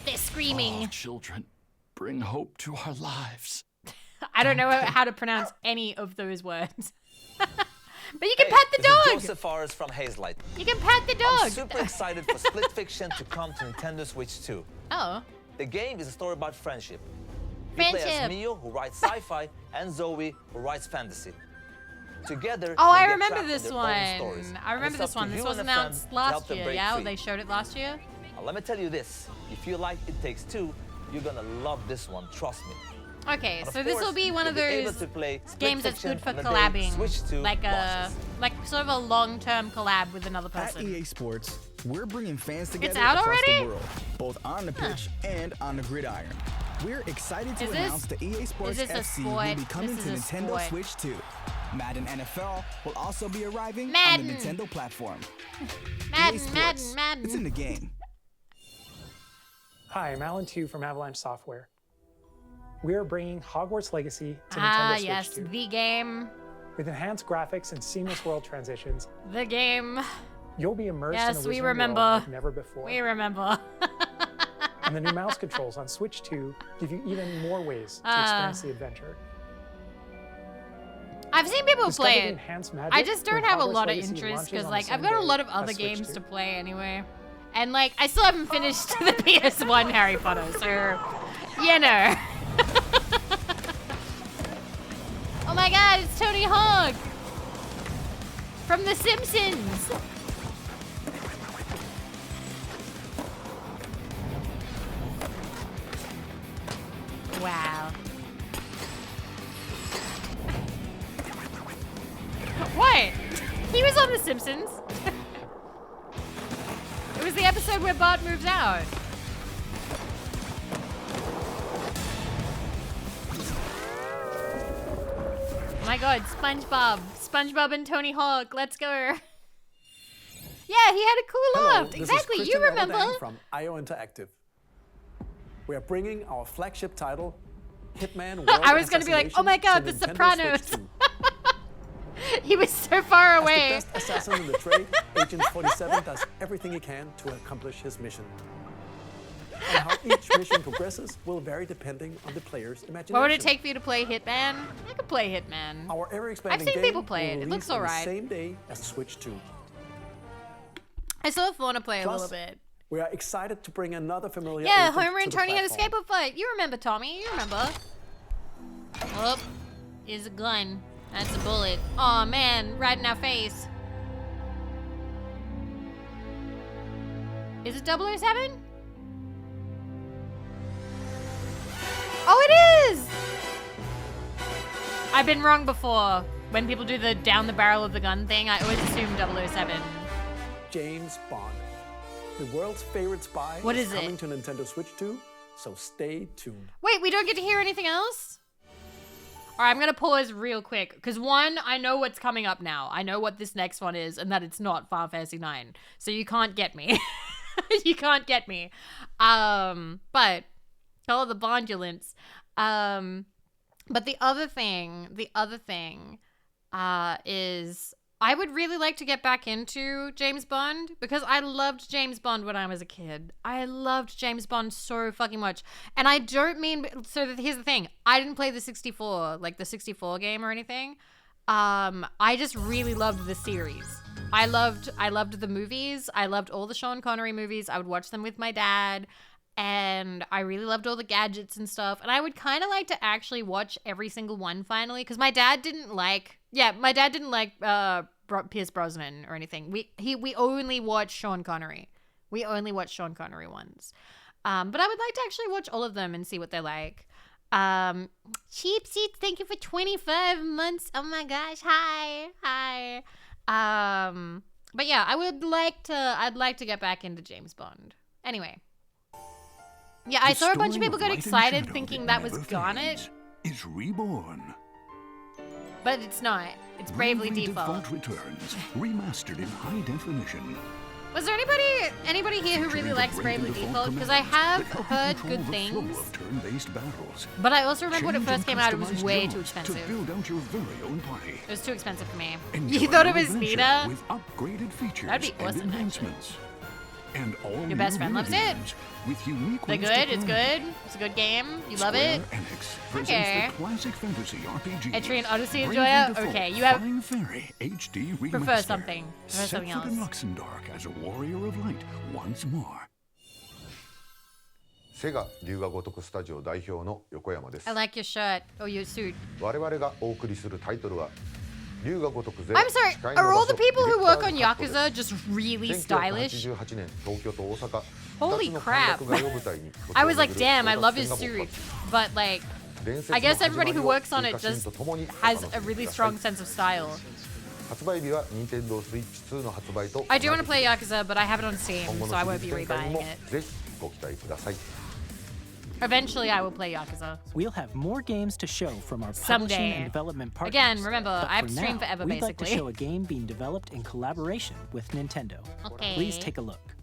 They're screaming. Oh, children, bring hope to our lives. I don't know how to pronounce any of those words. But you can pat the This is dog. Joseph Forrest from Hazelight. You can pat the dog. I'm super excited for Split Fiction to come to Nintendo Switch 2. Oh. The game is a story about friendship. You play as Friendship. Mio, who writes sci-fi, and Zoe, who writes fantasy. Together, Oh, they I get remember trapped in this their own one. stories. I And remember it's up this to one. This you was and a friend announced to last help them year. break Yeah, free. they showed it last year. Now, let me tell you this. If you like It Takes Two, you're gonna love this one, trust me. Okay, And of so this will course, be one of you'll be able those to play Split games that's Fiction good for on the day collabing, Switch 2 like a launches. sort of a long-term collab with another At person. EA Sports, we're bringing fans together It's out across already? the world, both on the pitch and on the gridiron. We're excited to Is this- announce the EA Sports is this a FC sport? will be coming This to is a Nintendo sport. Switch 2. Madden NFL will also be arriving on Madden. the Nintendo platform. Madden, EA Sports, Madden, Madden. It's in the game. Hi, I'm Alan Tu from Avalanche Software. We are bringing Hogwarts Legacy to Ah, Nintendo Switch yes, 2. the game. With enhanced graphics and seamless world transitions, The game. you'll be immersed in a Yes, we Wizarding remember. world like never before. We remember. And the new mouse controls on Switch 2 give you even more ways to Ah. experience the adventure. I've seen people Discover play the it. enhanced magic I just don't when have a Hogwarts lot of Legacy interest launches because, on the like, same I've got a day lot of as other Switch games 2. to play anyway. And, like, I still haven't finished the PS1 Harry Potter, so, you know. Oh my god, it's Tony Hawk! From The Simpsons! Wow. What? He was on The Simpsons. It was the episode where Bart moves out. Oh my god, SpongeBob. SpongeBob and Tony Hawk. Let's go. Yeah, he had a cool Hello, laugh. this is Exactly, you Christian remember. Everdang from IO Interactive. We are bringing our flagship title, Hitman World I was gonna be like, oh my god, The Nintendo Sopranos. Switch 2. He was so far As away. the best assassin in the trade, Agent 47 does everything he can to accomplish his mission. And how each mission progresses will vary depending on the player's imagination. What would it take for you to play Hitman? I could play Hitman. Our I've ever-expanding seen game people play will it. It release looks on alright. the same day as Switch 2. I still want to play a Plus, little bit. We are excited to bring another familiar Yeah, agent Homer to and the Tony had a platform. skateboard fight. You remember, Tommy. You remember. Oh, here's a gun. That's a bullet. Oh man, right in our face. Is it 007? Oh, it is! I've been wrong before. When people do the down the barrel of the gun thing, I always assume 007. James Bond. The world's favorite spy What is coming it? to Nintendo Switch 2, so stay tuned. Wait, we don't get to hear anything else? Alright, I'm gonna pause real quick. Because one, I know what's coming up now. I know what this next one is, and that it's not Final Fantasy 9. So you can't get me. You can't get me. But, call it the Bondulance. But the other thing is I would really like to get back into James Bond because I loved James Bond when I was a kid. I loved James Bond so fucking much. And I don't mean, so here's the thing. I didn't play the 64 game or anything. I just really loved the series. I loved the movies. I loved all the Sean Connery movies. I would watch them with my dad. And I really loved all the gadgets and stuff. And I would kind of like to actually watch every single one finally. Because my dad didn't like Pierce Brosnan or anything. We only watched Sean Connery. We only watched Sean Connery ones. But I would like to actually watch all of them and see what they're like. Cheap Seats, thank you for 25 months. Oh my gosh. Hi. But yeah, I'd like to get back into James Bond. Anyway. Yeah, I saw a bunch of people get excited thinking that was Garnet. Is reborn. But it's not. It's Bravely Default. Returns, remastered in high definition. Was there anybody here who really likes Bravely Default? Because I have heard good things. But I also remember when it first came out, it was way too expensive. It was too expensive for me. You thought it was neater? That'd be awesome, actually. Your best friend loves it. They're good. It's good. It's a good game. You love it. Okay. Entry and Odyssey enjoyer. Okay, you have prefer something. Prefer something else. As a warrior of light once more. I like your shirt. Oh, your suit. I'm sorry, are all the people who work on Yakuza just really stylish? Holy crap. I was like, damn, I love his suit. But like, I guess everybody who works on it just has a really strong sense of style. I do want to play Yakuza, but I have it on Steam, so I won't be rebuying it. Eventually, I will play Yakuza. We'll have more games to show from our publishing Someday. and development partners. Again, remember, But I have for to stream now, forever, we'd like to basically. show a game being developed in collaboration with Nintendo. Okay. Please take a look.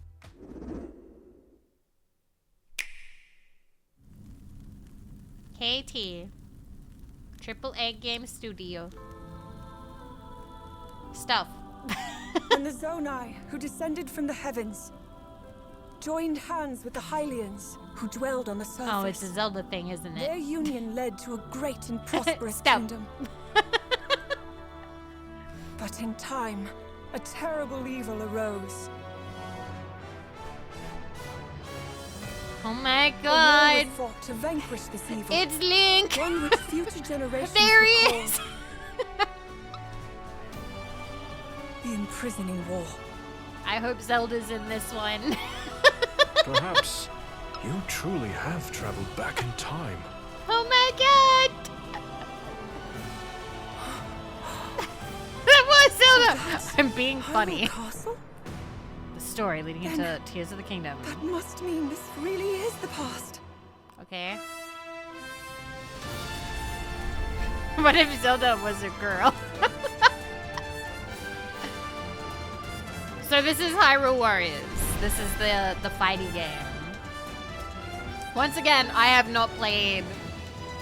KT. Triple A Game Studio. Stuff. And the Zonai, who descended from the heavens, joined hands with the Hylians, who dwelled on the surface. Oh, it's a Zelda thing, isn't it? Their union led to a great and prosperous Stop. kingdom. But in time, a terrible evil arose. Oh my A war god. was fought to vanquish this evil. It's Link. One which future generations There he recall. is. The imprisoning war. I hope Zelda's in this one. Perhaps you truly have traveled back in time. Oh my god. That was Zelda. I'm being funny. Castle? The story leading into Tears of the Kingdom. That must mean this really is the past. Okay. What if Zelda was a girl? So this is Hyrule Warriors. This is the fighting game. Once again, I have not played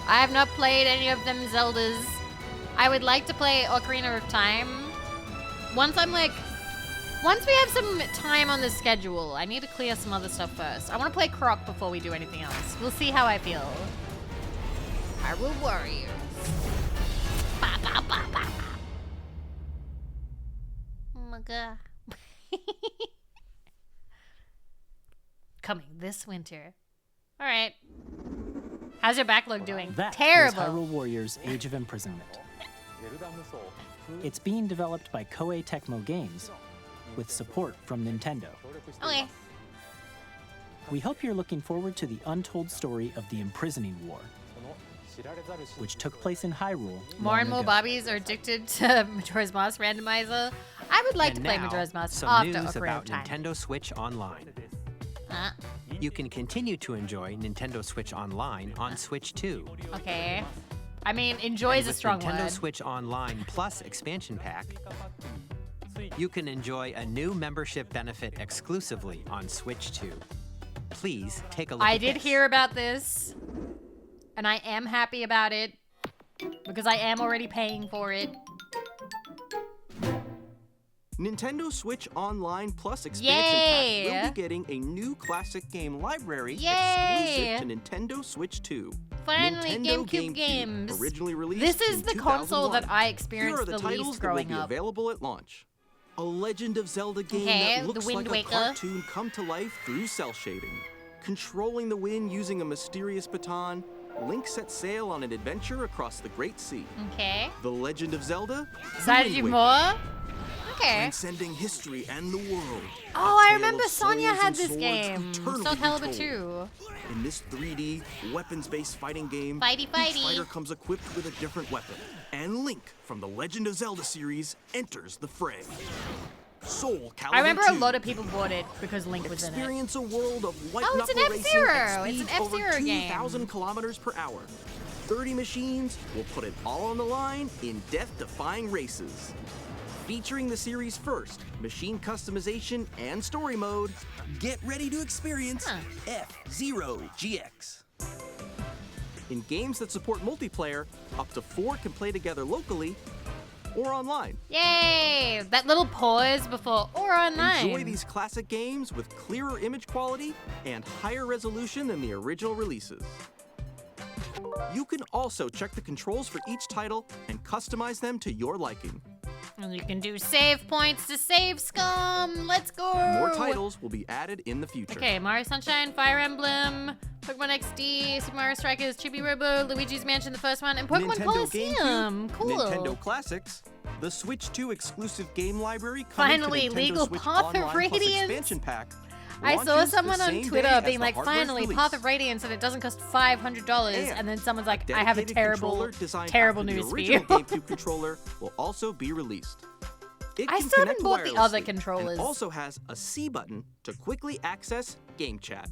any of them Zeldas. I would like to play Ocarina of Time. Once we have some time on the schedule, I need to clear some other stuff first. I want to play Croc before we do anything else. We'll see how I feel. Hyrule Warriors. Ba, ba, ba, ba. Oh my god. Coming this winter. All right. How's your backlog doing? That Terrible. was Hyrule Warriors Age of Imprisonment. It's being developed by Koei Tecmo Games with support from Nintendo. Okay. We hope you're looking forward to the untold story of the Imprisoning War, which took place in Hyrule. More and more Bobbies are addicted to Majora's Mask randomizer. I would like to play now, Majora's Mask some after news Ocarina about of Time. Nintendo Switch Online. You can continue to enjoy Nintendo Switch Online on Switch 2. Okay. I mean, enjoy is a strong Nintendo word. Switch Online Plus expansion pack, you can enjoy a new membership benefit exclusively on Switch 2. Please take a look I at did this. hear about this, and I am happy about it. because I am already paying for it. Nintendo Switch Online Plus expansion Yay! pack will be getting a new classic game library Yay! exclusive to Nintendo Switch 2. Finally, Nintendo GameCube games. Originally released This is in the console 2001. that I Here experienced are the the titles least that will growing be up. available at launch. A Legend of Zelda game Okay, that the looks Wind like Waker. a cartoon come to life through cell shading. Controlling the wind using a mysterious baton, Link sets sail on an adventure across the Great Sea. Okay. The Legend of Zelda. Excited The you Wind more? Waker. Okay. Transcending history and the world. Oh, A I tale remember of Sonya souls had and this swords game. eternally Soul Calibur retold. 2. In this 3D, weapons-based fighting game, Fighty, each fighty. fighter comes equipped with a different weapon. And Link from the Legend of Zelda series enters the fray. Soul Calibur I remember 2. a lot of people bought it because Link was in it. Experience a world of white Oh, it's an knuckle racing F-Zero. at It's an speeds over F-Zero game. 2,000 kilometers per hour. 30 machines will put it all on the line in death-defying races. Featuring the series' first machine customization and story mode, get ready to experience F-Zero GX. In games that support multiplayer, up to 4 can play together locally or online. Yay! That little pause before or online. Enjoy these classic games with clearer image quality and higher resolution than the original releases. You can also check the controls for each title and customize them to your liking. And you can do save points to save scum. Let's go. More titles will be added in the future. Okay, Mario Sunshine, Fire Emblem, Pokemon XD, Super Mario Strikers, Chibi Robo, Luigi's Mansion, the first one, and Pokemon Nintendo Colosseum. GameCube, Cool. Nintendo Classics, the Switch 2 exclusive game library Finally, coming to Nintendo legal Switch Path of Online Plus Radiance. expansion pack. I saw launches someone the on same Twitter day as being the like, hardware's finally, release. Path of Radiance, and it doesn't cost $500. And then someone's like, I have a Dedicated terrible, controller designed terrible after the news for original you. GameCube controller will also be released. It I can still haven't connect bought the other wirelessly controllers. and also has a C button to quickly access game chat.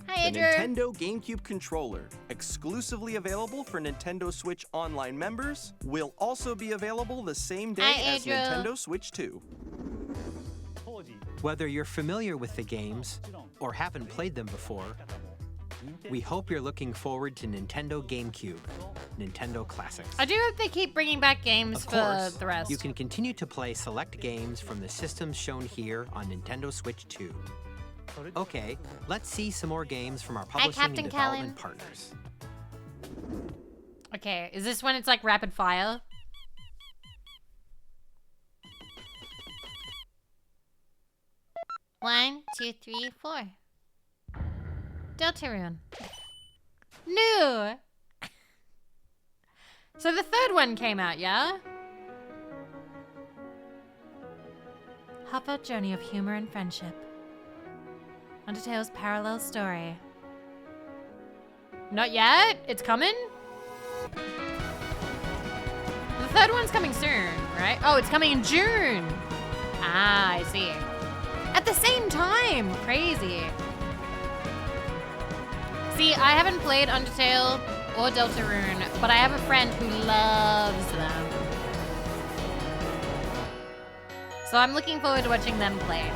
Hi, The Andrew. Nintendo GameCube controller, exclusively available for Nintendo Switch Online members, will also be available the same day Hi, as Andrew. Nintendo Switch 2. Whether you're familiar with the games or haven't played them before, we hope you're looking forward to Nintendo GameCube, Nintendo Classics. I do hope they keep bringing back games Of for course, the rest. you can continue to play select games from the systems shown here on Nintendo Switch 2. Okay, let's see some more games from our publishing and Captain development Callan. partners. Okay, is this when it's like rapid fire? One, two, three, four. Deltarune. New! So the third one came out, yeah? Heartfelt journey of humor and friendship. Undertale's parallel story. Not yet? It's coming? The third one's coming soon, right? Oh, it's coming in June. Ah, I see. At the same time. Crazy. See, I haven't played Undertale or Deltarune, but I have a friend who loves them. So I'm looking forward to watching them play.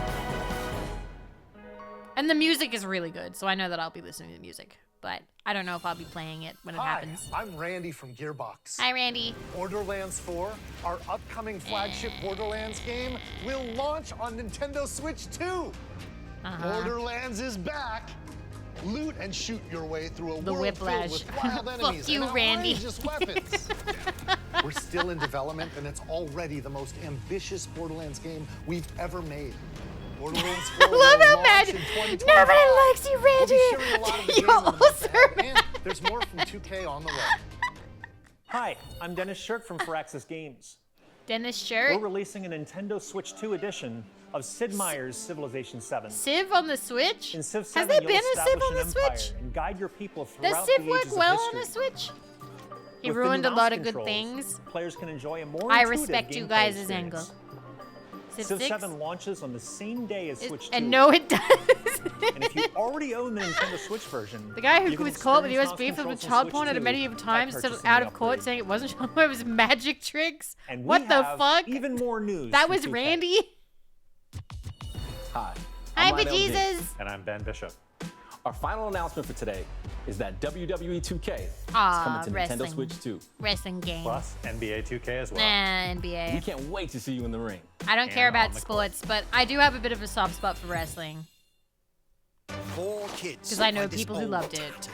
And the music is really good, so I know that I'll be listening to the music. But I don't know if I'll be playing it when it happens. I'm Randy from Gearbox. Hi, Randy. Borderlands 4, our upcoming flagship Borderlands game, will launch on Nintendo Switch 2. Borderlands is back. Loot and shoot your way through a The world whiplash. filled with wild Fuck enemies you, and Randy. outrageous weapons. We're still in development, and it's already the most ambitious Borderlands game we've ever made. Borderlands 4 I love will how launch mad in 2025. nobody likes you, We'll be Randy. sharing a lot of the You're game in the months also ahead, mad. and there's more from 2K on the way. Hi, I'm Dennis Shirk from Firaxis Games. Dennis Shirt. We're releasing a Nintendo Switch 2 edition of Sid Meier's Civilization 7. Civ on the Switch? In Civ Has 7, there you'll been a Civ establish on an the empire Switch? and guide your people Does throughout Civ the work ages well of on history. a Switch? He With the ruined a new lot mouse of good controls, things. Players can enjoy a more I intuitive respect you gameplay guys' experience. angle. Civ Civ 6? 7 launches on the same day as Switch 2. And no, it does. And if you already own the Nintendo Switch version, The guy who you can was caught with experience USB mouse filled with controls on child Switch porn at 2 many by times, still purchasing out the of court upgrade. saying it wasn't child porn, it was magic tricks. And we What the have fuck? even more news That from was 2K. Randy? Hi. Hi, I'm Lionel bejesus. G, and I'm Ben Bishop. Our final announcement for today is that WWE 2K is coming to wrestling. Nintendo Switch 2. Wrestling game. Plus NBA 2K as well. NBA. We can't wait to see you in the ring. I don't care about sports, but I do have a bit of a soft spot for wrestling. 4 kids. Because I know people who loved it.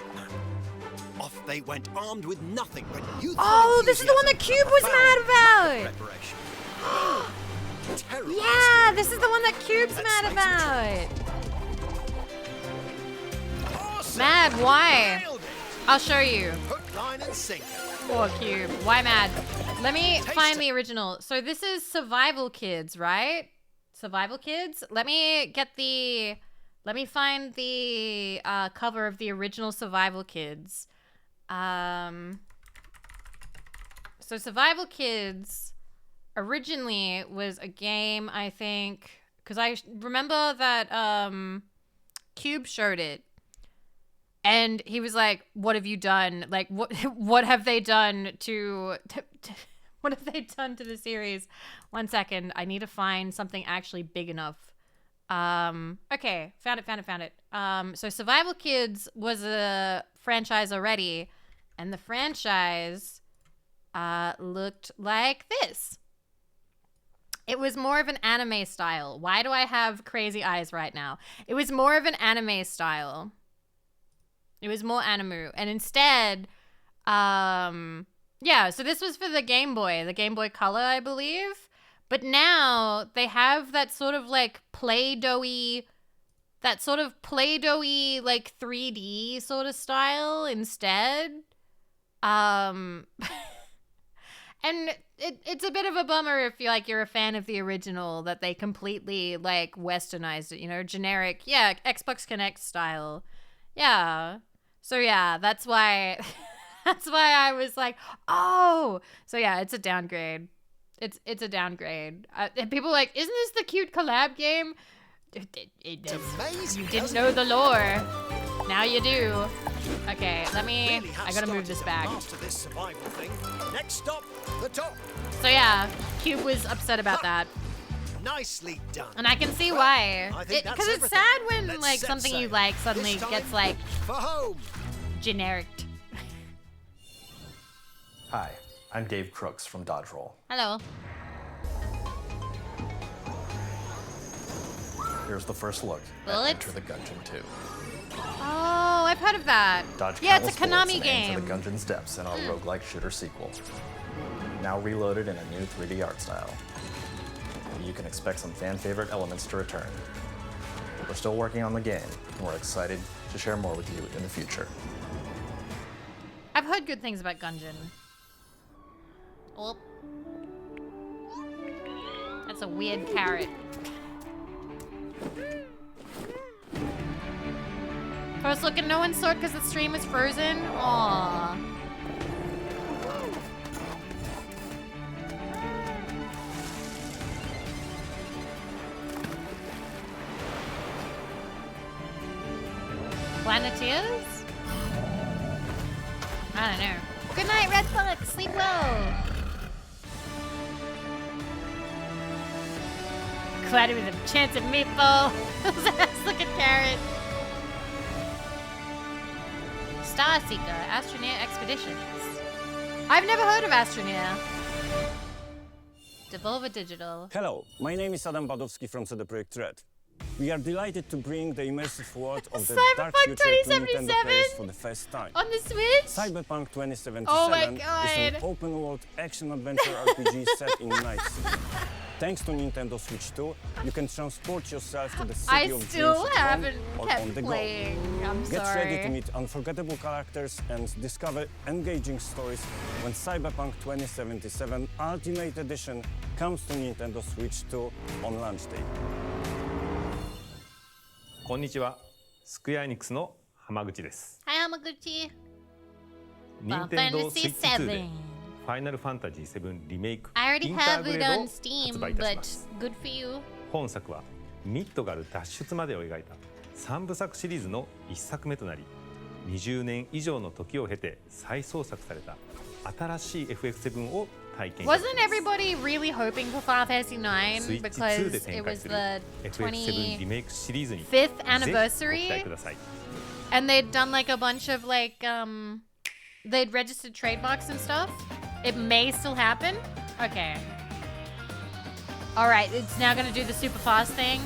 Off they went, armed with nothing but youthful Oh, this is the one that Cube was mad about. Yeah, this is the one that Cube's mad about. Awesome. Mad? Why? I'll show you. Hook, line, and sinker. Poor Cube. Why mad? Let me find the original. So this is Survival Kids, right? Survival Kids? Let me find the cover of the original Survival Kids. So Survival Kids originally was a game, I think, because I remember that Cube showed it. And he was like, "What have you done? Like, what have they done to what have they done to the series?" 1 second, I need to find something actually big enough. Okay, found it. So Survival Kids was a franchise already, and the franchise looked like this. It was more of an anime style. Why do I have crazy eyes right now? It was more of an anime style. It was more Animu. And instead, yeah, so this was for the Game Boy Color, I believe. But now they have that sort of like Play-Doh-y, like 3D sort of style instead. And it's a bit of a bummer if you're a fan of the original that they completely like westernized it, you know, generic, yeah, Xbox Connect style. Yeah. So yeah, that's why I was like, oh. So yeah, it's a downgrade. It's a downgrade. And people are like, isn't this the cute collab game? It's amazing. You didn't know the lore. Now you do. Okay, I gotta move this back. This survival thing. Next stop, the top. So yeah, Cube was upset about that. Nicely done. And I can see why. Because it's sad when like something you like suddenly gets like for home. Generic. Hi, I'm Dave Crooks from Dodge Roll. Hello. Here's the first look Bullets? at Enter the Gungeon 2. Oh, I've heard of that. Dodge yeah, it's a countless bullets Konami and aim game. for the Gungeon's depths in our roguelike shooter sequel. Now reloaded in a new 3D art style. You can expect some fan-favorite elements to return. We're still working on the game, and we're excited to share more with you in the future. I've heard good things about Gungeon. Oh. That's a weird carrot. First look at no one's sword because the stream is frozen? Aww. Planeteers? I don't know. Good night, Red Fox. Sleep well. Glad with a chance of meatball. Look at carrot. Starseeker, Astroneer Expeditions. I've never heard of Astroneer. Devolver Digital. Hello, my name is Adam Badowski from CD Projekt Red. We are delighted to bring the immersive world of the dark future to Nintendo players for the first time. On the Switch? Cyberpunk 2077 oh my is God. an open-world action-adventure RPG set in Night City. Thanks to Nintendo Switch 2, you can transport yourself to the city of dreams at home or on the playing. go. I'm Get sorry. ready to meet unforgettable characters and discover engaging stories when Cyberpunk 2077 Ultimate Edition comes to Nintendo Switch 2 on launch day. こんにちは、スクエアエニックスの浜口です。Hi, Hamaguchi. 任天堂スイッチ2でファイナルファンタジー7リメイク I イ already ンタ have ーグレ it ード on を Steam, 発売いたし but ます。 good for you. 本作はミッドガル脱出までを描いた3部作シリーズの1作目となり、20年以上の時を経て再創作された新しい FF7 を体験いただきます。 Wasn't everybody really hoping for Final Fantasy IX スイッチ because 2で展 it 開 was する the FF7 リメイクシリーズに 25th ぜひご期 anniversary? 待ください。and they'd done like a bunch of like they'd registered trademarks and stuff. It may still happen. Okay. All right, it's now gonna do the super fast thing.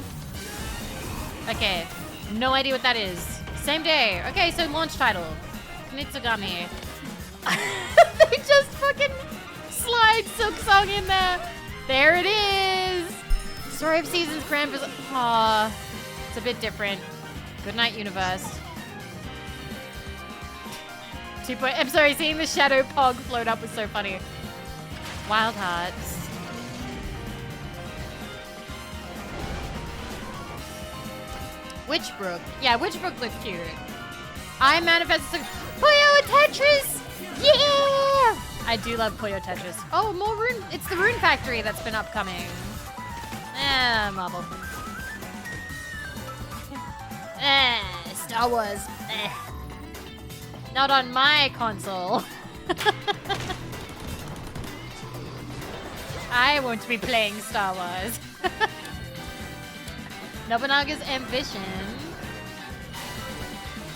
Okay, no idea what that is. Same day. Okay, so launch title, Knitsugami. They just fucking slide Silk Song in there. There it is. Story of Seasons Grand. Aw, it's a bit different. Good night, universe. I'm sorry, seeing the Shadow Pog float up was so funny. Wild Hearts. Witchbrook. Yeah, Witchbrook looks cute. I manifested Puyo Tetris! Yeah! I do love Puyo Tetris. Oh, more Rune. It's the Rune Factory that's been upcoming. Marble. Star Wars. Not on my console. I won't be playing Star Wars. Nobunaga's Ambition.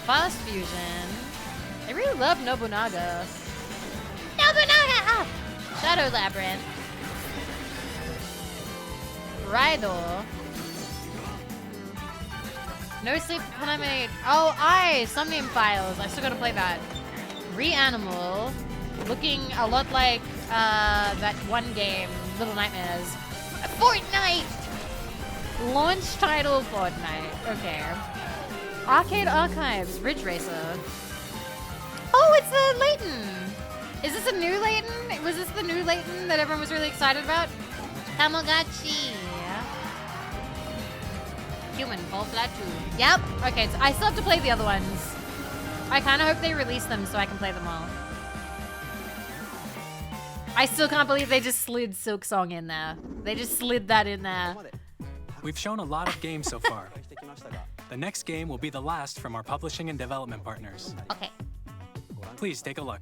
Fast Fusion. I really love Nobunaga. Nobunaga! Shadow Labyrinth. Rydor. No Sleep Pandemic. Oh, Somnium Files. I still gotta play that. Reanimal. Looking a lot like that one game, Little Nightmares. Fortnite! Launch title Fortnite. Okay. Arcade Archives. Ridge Racer. Oh, it's the Layton. Is this a new Layton? Was this the new Layton that everyone was really excited about? Tamagotchi. Human Fall Flat 2. Yep. Okay, so I still have to play the other ones. I kind of hope they release them so I can play them all. I still can't believe they just slid Silk Song in there. They just slid that in there. We've shown a lot of games so far. The next game will be the last from our publishing and development partners. Okay. Please take a look.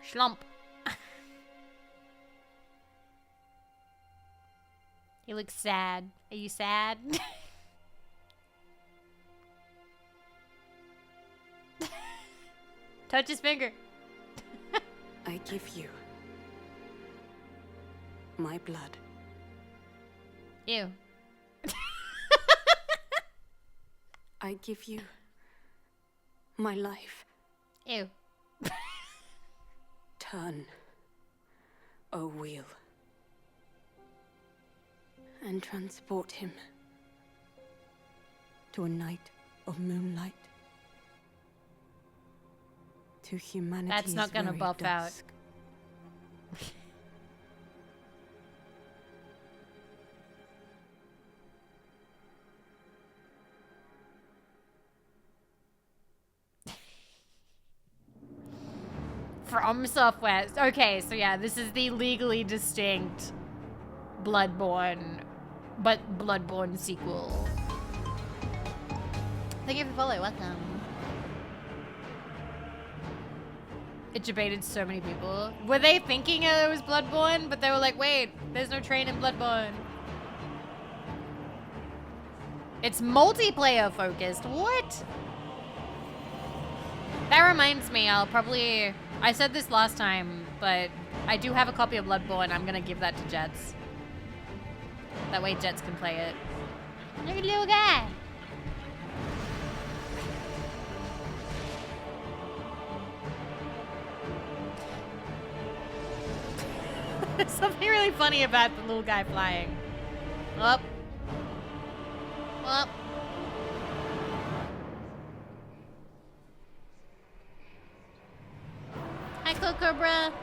Schlump. He looks sad. Are you sad? Touch his finger. I give you my blood. Ew. I give you my life. Ew. Turn a wheel and transport him to a night of moonlight, to humanity's That's not gonna very buff out. dusk. From Software. Okay, so yeah, this is the legally distinct Bloodborne, but Bloodborne sequel. Thank you for the follow. Welcome. It debated so many people. Were they thinking it was Bloodborne, but they were like, wait, there's no train in Bloodborne. It's multiplayer focused. What? That reminds me, I said this last time, but I do have a copy of Bloodborne. I'm gonna give that to Jets. That way Jets can play it. Look at little guy. There's something really funny about the little guy flying. Up. Up. Hi, Cobra.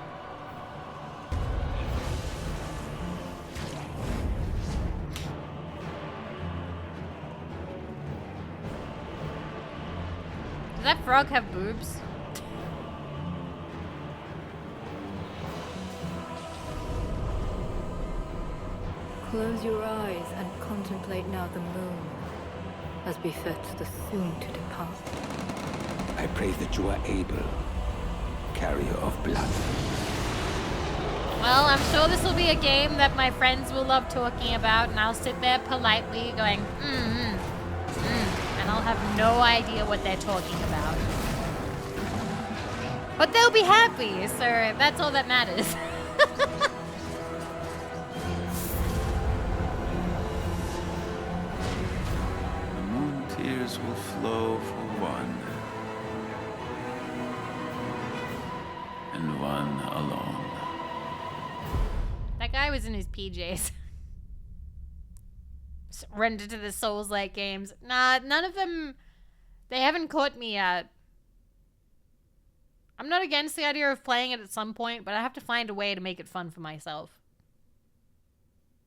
Does that frog have boobs? Close your eyes and contemplate now the moon, as befits the soon-to-depart. I pray that you are able, carrier of blood. Well, I'm sure this will be a game that my friends will love talking about, and I'll sit there politely going, and I'll have no idea what they're talking about. But they'll be happy, so that's all that matters. The moon tears will flow for one, and one alone. That guy was in his PJs. Surrender to the Souls-like games. Nah, none of them... They haven't caught me yet. I'm not against the idea of playing it at some point, but I have to find a way to make it fun for myself.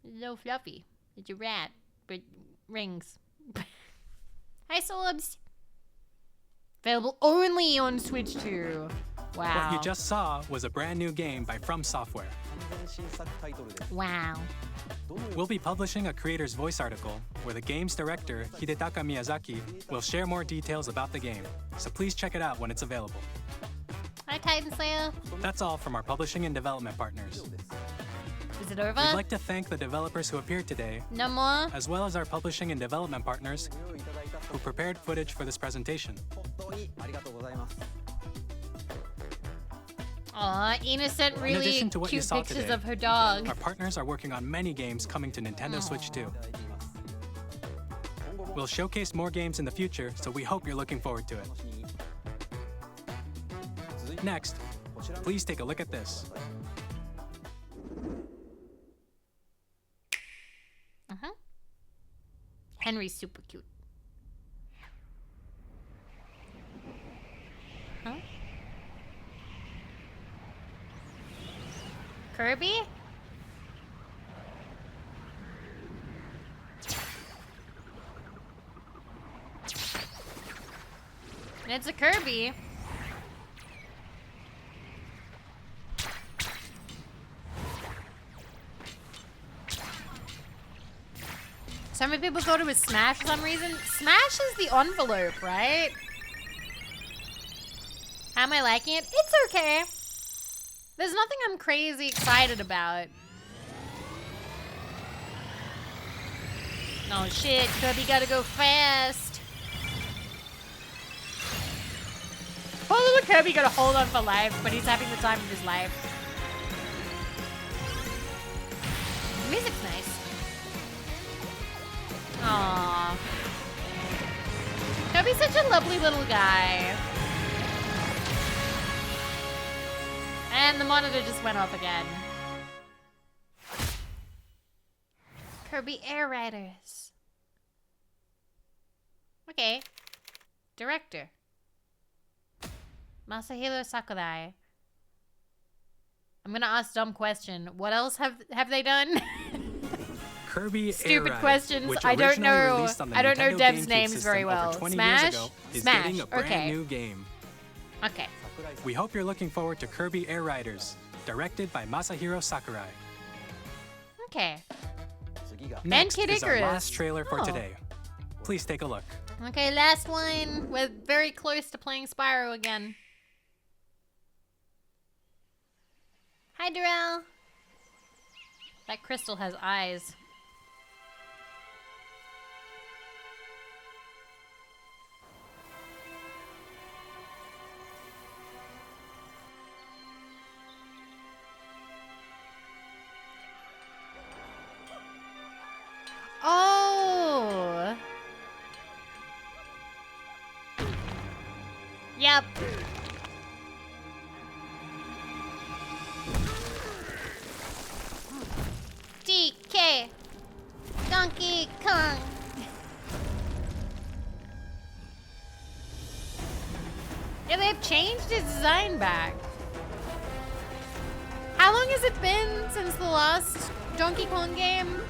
Hello, Fluffy. It's a rat. But rings. Hi, Solubs. Available only on Switch 2. Wow. What you just saw was a brand new game by From Software. Wow. We'll be publishing a creator's voice article where the game's director, Hidetaka Miyazaki, will share more details about the game. So please check it out when it's available. Hi, Titan Slayer. That's all from our publishing and development partners. Is it over? We'd like to thank the developers who appeared today, No more? as well as our publishing and development partners who prepared footage for this presentation. Aw, innocent, In really addition to what you cute saw pictures today, of her dog. our partners are working on many games coming to Nintendo Switch 2. We'll showcase more games in the future, so we hope you're looking forward to it. Next, please take a look at this. Henry's super cute. Huh? Kirby? It's a Kirby. So many people go to his Smash for some reason. Smash is the envelope, right? How am I liking it? It's okay. There's nothing I'm crazy excited about. Oh shit, Kirby gotta go fast. Poor little Kirby gotta hold on for life, but he's having the time of his life. The music's nice. Aww. Kirby's such a lovely little guy. And the monitor just went off again. Kirby Air Riders. Okay. Director. Masahiro Sakurai. I'm gonna ask a dumb question. What else have they done? Kirby Stupid Air Ride, questions. which I don't originally know. released on the I don't know Nintendo devs' GameCube names system very well. over 20 Smash. years ago, is Smash. getting a brand Okay. new game. Okay. We hope you're looking forward to Kirby Air Riders, directed by Masahiro Sakurai. Okay. Next Kid is our Icarus. last trailer for Oh. today. Please take a look. Okay, last one. We're very close to playing Spyro again. Hi, Darrell. That crystal has eyes. Oh! Yep. DK. Donkey Kong. Yeah, they've changed his design back. How long has it been since the last Donkey Kong game?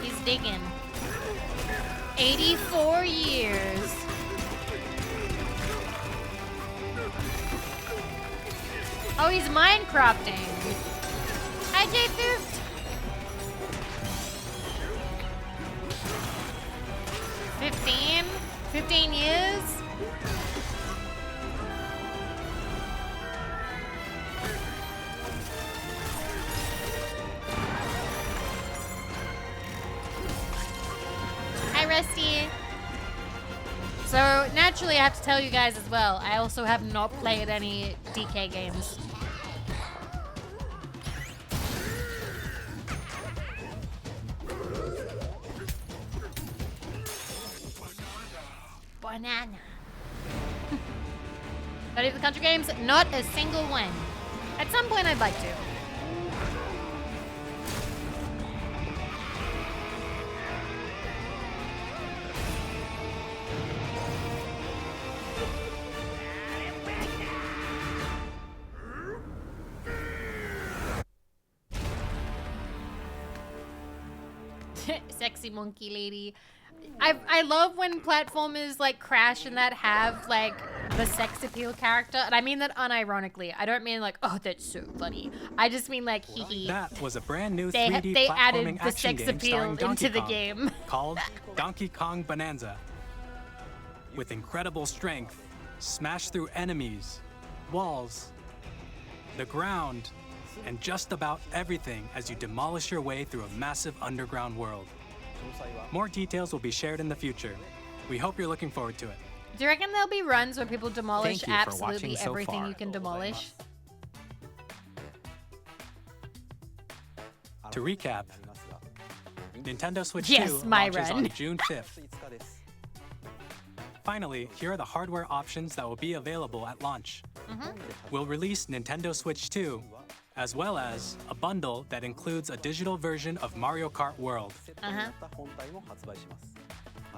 He's digging. 84 years. Oh, he's Minecrafting. Hi, J-Thrift. 15? 15 years? Hi, Rusty. So, naturally, I have to tell you guys as well, I also have not played any DK games. Banana. Ready for the country games? Not a single one. At some point, I'd like to. Sexy monkey lady. I love when platformers like Crash and that have like the sex appeal character, and I mean that unironically. I don't mean like, oh, that's so funny. I just mean like, hee hee. That was a brand new They 3D added platforming the action sex game appeal starring Donkey into the Kong, game. called Donkey Kong Bonanza. With incredible strength, smash through enemies, walls, the ground, and just about everything as you demolish your way through a massive underground world. More details will be shared in the future. We hope you're looking forward to it. Do you reckon there'll be runs where people demolish Thank you for watching absolutely so everything far. you can demolish? To recap, Nintendo Switch Yes, 2 my launches run. on June 5th. Finally, here are the hardware options that will be available at launch. We'll release Nintendo Switch 2, as well as a bundle that includes a digital version of Mario Kart World.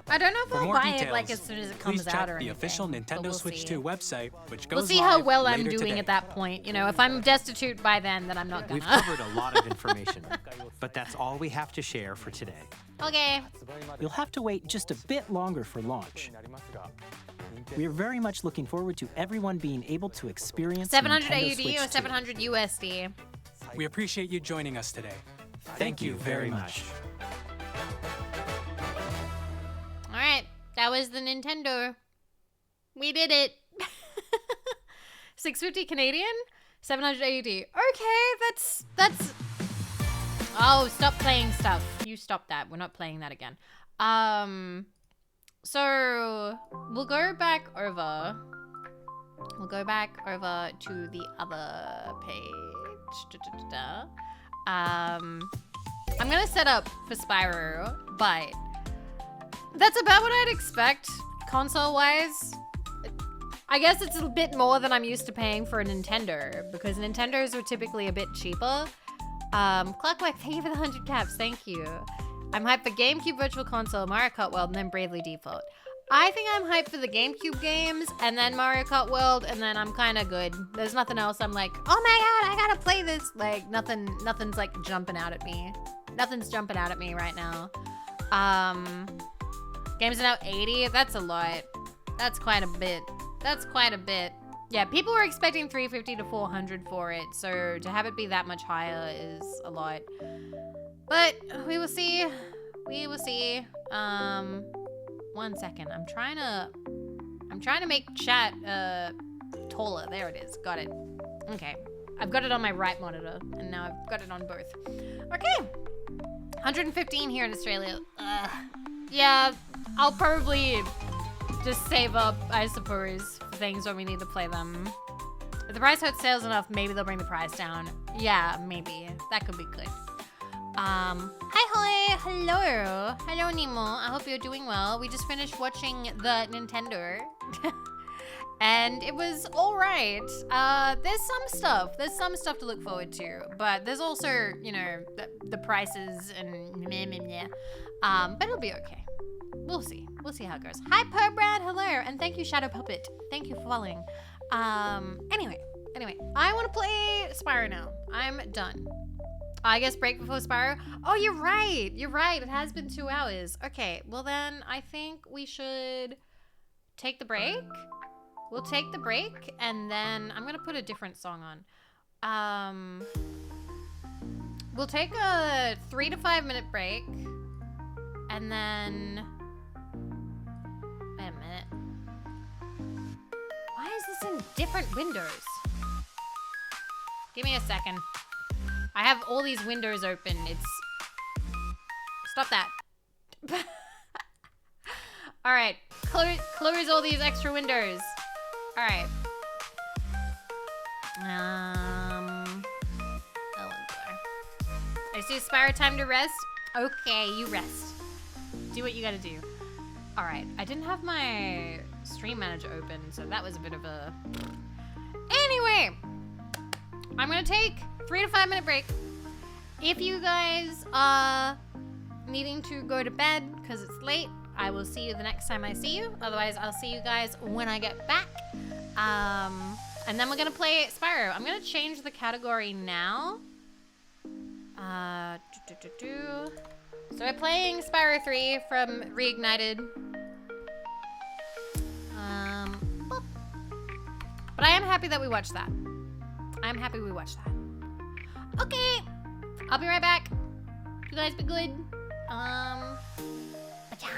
I don't know if For I'll more buy details, it like as soon as it please comes check out or the anything. official but Nintendo we'll Switch see. 2 website, which goes We'll see how live well I'm later doing today. at that point. You know, if I'm destitute by then I'm not gonna. We've covered a lot of information, but that's all we have to share for today. Okay. You'll have to wait just a bit longer for launch. We are very much looking forward to everyone being able to experience 700 Nintendo AUD Switch or 2. 700 USD. We appreciate you joining us today. Thank you very much. All right, that was the Nintendo. We did it. 650 Canadian, 700 AUD. Okay, that's. Oh, stop playing stuff. You stop that. We're not playing that again. So we'll go back over. We'll go back over to the other page. I'm gonna set up for Spyro, but that's about what I'd expect console-wise. I guess it's a bit more than I'm used to paying for a Nintendo, because Nintendos are typically a bit cheaper. Clockwork, thank you for the 100 caps, thank you. I'm hyped for GameCube Virtual Console, Mario Kart World, and then Bravely Default. I think I'm hyped for the GameCube games, and then Mario Kart World, and then I'm kind of good. There's nothing else I'm like, oh my god, I gotta play this. Like, nothing's like jumping out at me. Nothing's jumping out at me right now. Games are now 80, that's a lot. That's quite a bit. That's quite a bit. Yeah, people were expecting 350 to 400 for it, so to have it be that much higher is a lot. But we will see. We will see. 1 second. I'm trying to make chat taller. There it is. Got it. Okay. I've got it on my right monitor, and now I've got it on both. Okay. 115 here in Australia. Yeah, I'll probably just save up, I suppose, for things when we need to play them. If the price hurts sales enough, maybe they'll bring the price down. Yeah, maybe. That could be good. Hi, Holly. Hello. Hello, Nemo. I hope you're doing well. We just finished watching the Nintendo. And it was all right. There's some stuff to look forward to, but there's also, you know, the prices and meh, meh, meh. But it'll be okay. We'll see. We'll see how it goes. Hi, Perbrad. Hello. And thank you, Shadow Puppet. Thank you for following. Anyway, I want to play Spyro now. I'm done. I guess break before Spyro. Oh, you're right. You're right. It has been 2 hours. Okay. Well, then I think we should take the break. We'll take the break, and then I'm going to put a different song on. We'll take a 3 to 5 minute break, and then... Wait a minute. this in different windows? Give me a second. I have all these windows open. It's... Stop that. Alright. Close all these extra windows. Alright. I see Spyro, time to rest. Okay, you rest. Do what you gotta do. Alright, I didn't have my stream manager open, so that was a bit of a... Anyway! I'm gonna take 3 to 5 minute break. If you guys are needing to go to bed because it's late, I will see you the next time I see you. Otherwise, I'll see you guys when I get back. And then we're gonna play Spyro. I'm gonna change the category now. So we're playing Spyro 3 from Reignited. But I am happy that we watched that. I'm happy we watched that. Okay, I'll be right back. You guys be good. But yeah.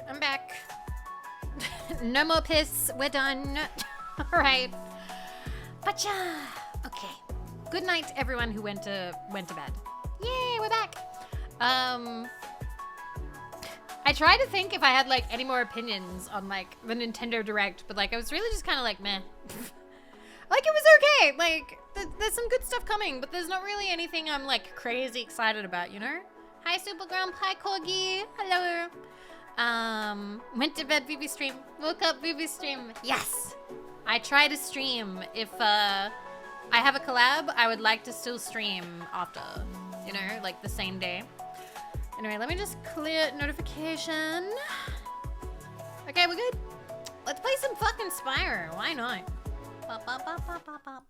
I'm back. No more piss. We're done. All right. But yeah. Okay. Good night to everyone who went to bed. Yay, we're back. I tried to think if I had like any more opinions on like the Nintendo Direct, but like I was really just kind of like meh. Like it was okay. Like there's some good stuff coming, but there's not really anything I'm like crazy excited about, you know? Hi Super Grump, hi Corgi, hello. Went to bed, Vivi stream. Woke up, Vivi stream. Yes! I try to stream. If I have a collab, I would like to still stream after. You know, like the same day. Anyway, let me just clear notification. Okay, we're good. Let's play some fucking Spyro. Why not? Bop, bop, bop, bop, bop, bop.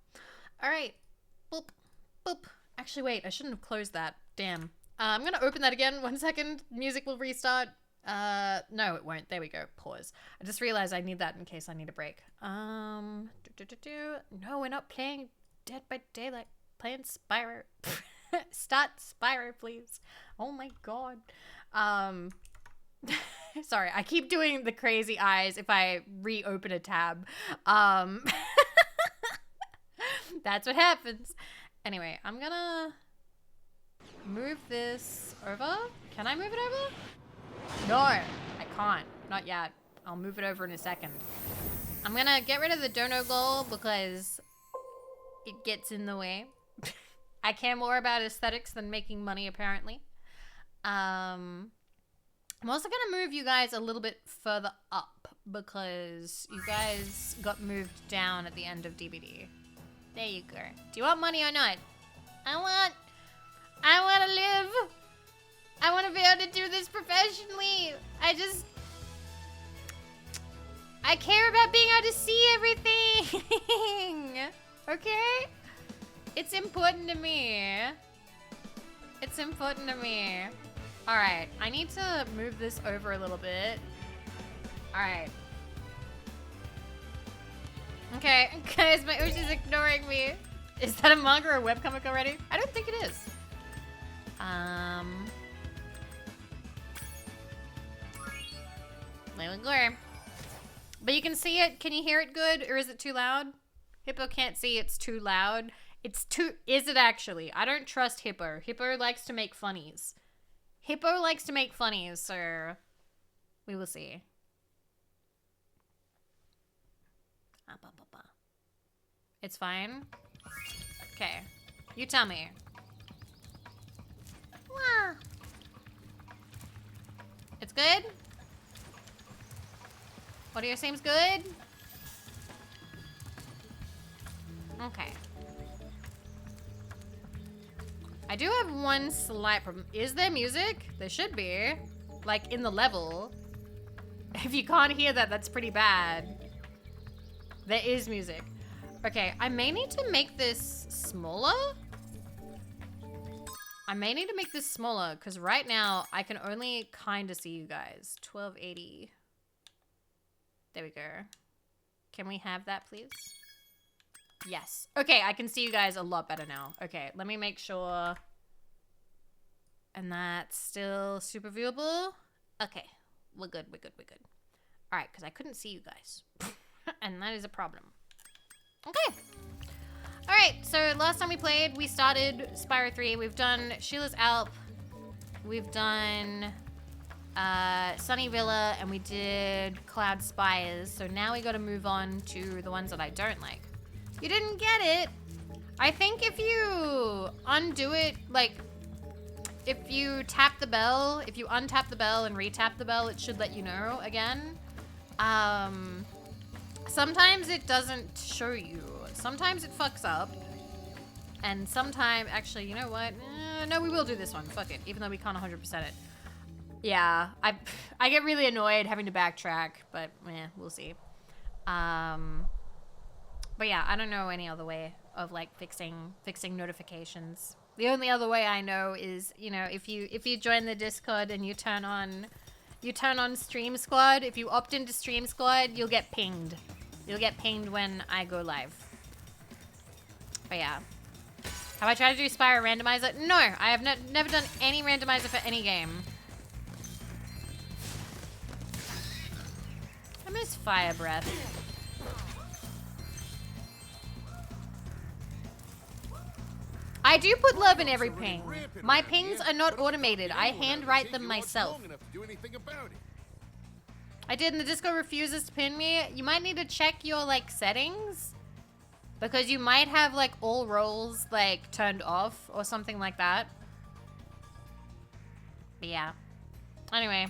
Alright. Boop. Boop. Actually, wait. I shouldn't have closed that. Damn. I'm gonna open that again. 1 second. Music will restart. No, it won't. There we go. Pause. I just realized I need that in case I need a break. No, we're not playing Dead by Daylight. Playing Spyro. Start Spyro, please. Oh my god. Sorry, I keep doing the crazy eyes if I reopen a tab. That's what happens. Anyway, I'm gonna move this over. Can I move it over? No, I can't. Not yet. I'll move it over in a second. I'm gonna get rid of the dono goal because it gets in the way. I care more about aesthetics than making money, apparently. I'm also gonna move you guys a little bit further up because you guys got moved down at the end of DBD. There you go. Do you want money or not? I want to live. I want to be able to do this professionally. I care about being able to see everything. Okay? It's important to me. It's important to me. Alright, I need to move this over a little bit. Alright. Okay, guys, my Ushi's ignoring me. Is that a manga or a webcomic already? I don't think it is. There we go. But you can see it. Can you hear it good, or is it too loud? Hippo can't see. It's too loud. It's too... Is it actually? I don't trust Hippo. Hippo likes to make funnies. Hippo likes to make funnies, so... We will see. It's fine? Okay. You tell me. Wah. It's good? Audio seems good? Okay. I do have one slight problem. Is there music? There should be. Like, in the level. If you can't hear that, that's pretty bad. There is music. Okay, I may need to make this smaller. I may need to make this smaller, because right now, I can only kind of see you guys. 1280. There we go. Can we have that, please? Yes. Okay, I can see you guys a lot better now. Okay, let me make sure. And that's still super viewable. Okay, we're good, we're good, we're good. All right, because I couldn't see you guys. And that is a problem. Okay. All right, so last time we played, we started Spyro 3. We've done Sheila's Alp. We've done Sunny Villa, and we did Cloud Spires. So now we got to move on to the ones that I don't like. You didn't get it. I think if you undo it, like, if you tap the bell, if you untap the bell and retap the bell, it should let you know again. Sometimes it doesn't show you. Sometimes it fucks up. And sometimes, actually, you know what? No, we will do this one. Fuck it. Even though we can't 100% it. Yeah, I get really annoyed having to backtrack, but we'll see. But yeah, I don't know any other way of like fixing notifications. The only other way I know is, you know, if you join the Discord and you turn on Stream Squad, if you opt into Stream Squad, you'll get pinged. You'll get pinged when I go live. But yeah. Have I tried to do Spyro randomizer? No, I have never done any randomizer for any game. I miss fire breath. I do put love in every ping. My pings are not automated. I handwrite them myself. I did, and the Discord refuses to pin me. You might need to check your, like, settings. Because you might have, like, all roles, like, turned off or something like that. But yeah. Anyway.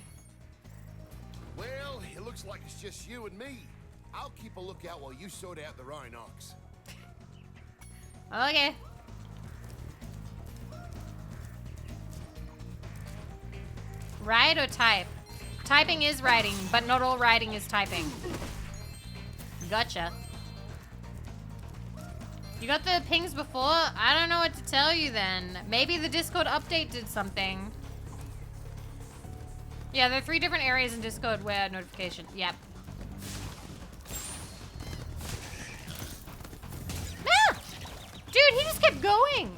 Well, it looks like it's just you and me. I'll keep a lookout while you sort out the Rhinox. Okay. Write or type? Typing is writing, but not all writing is typing. Gotcha. You got the pings before? I don't know what to tell you then. Maybe the Discord update did something. Yeah, there are 3 different areas in Discord where notification. Yep. Ah! Dude, he just kept going.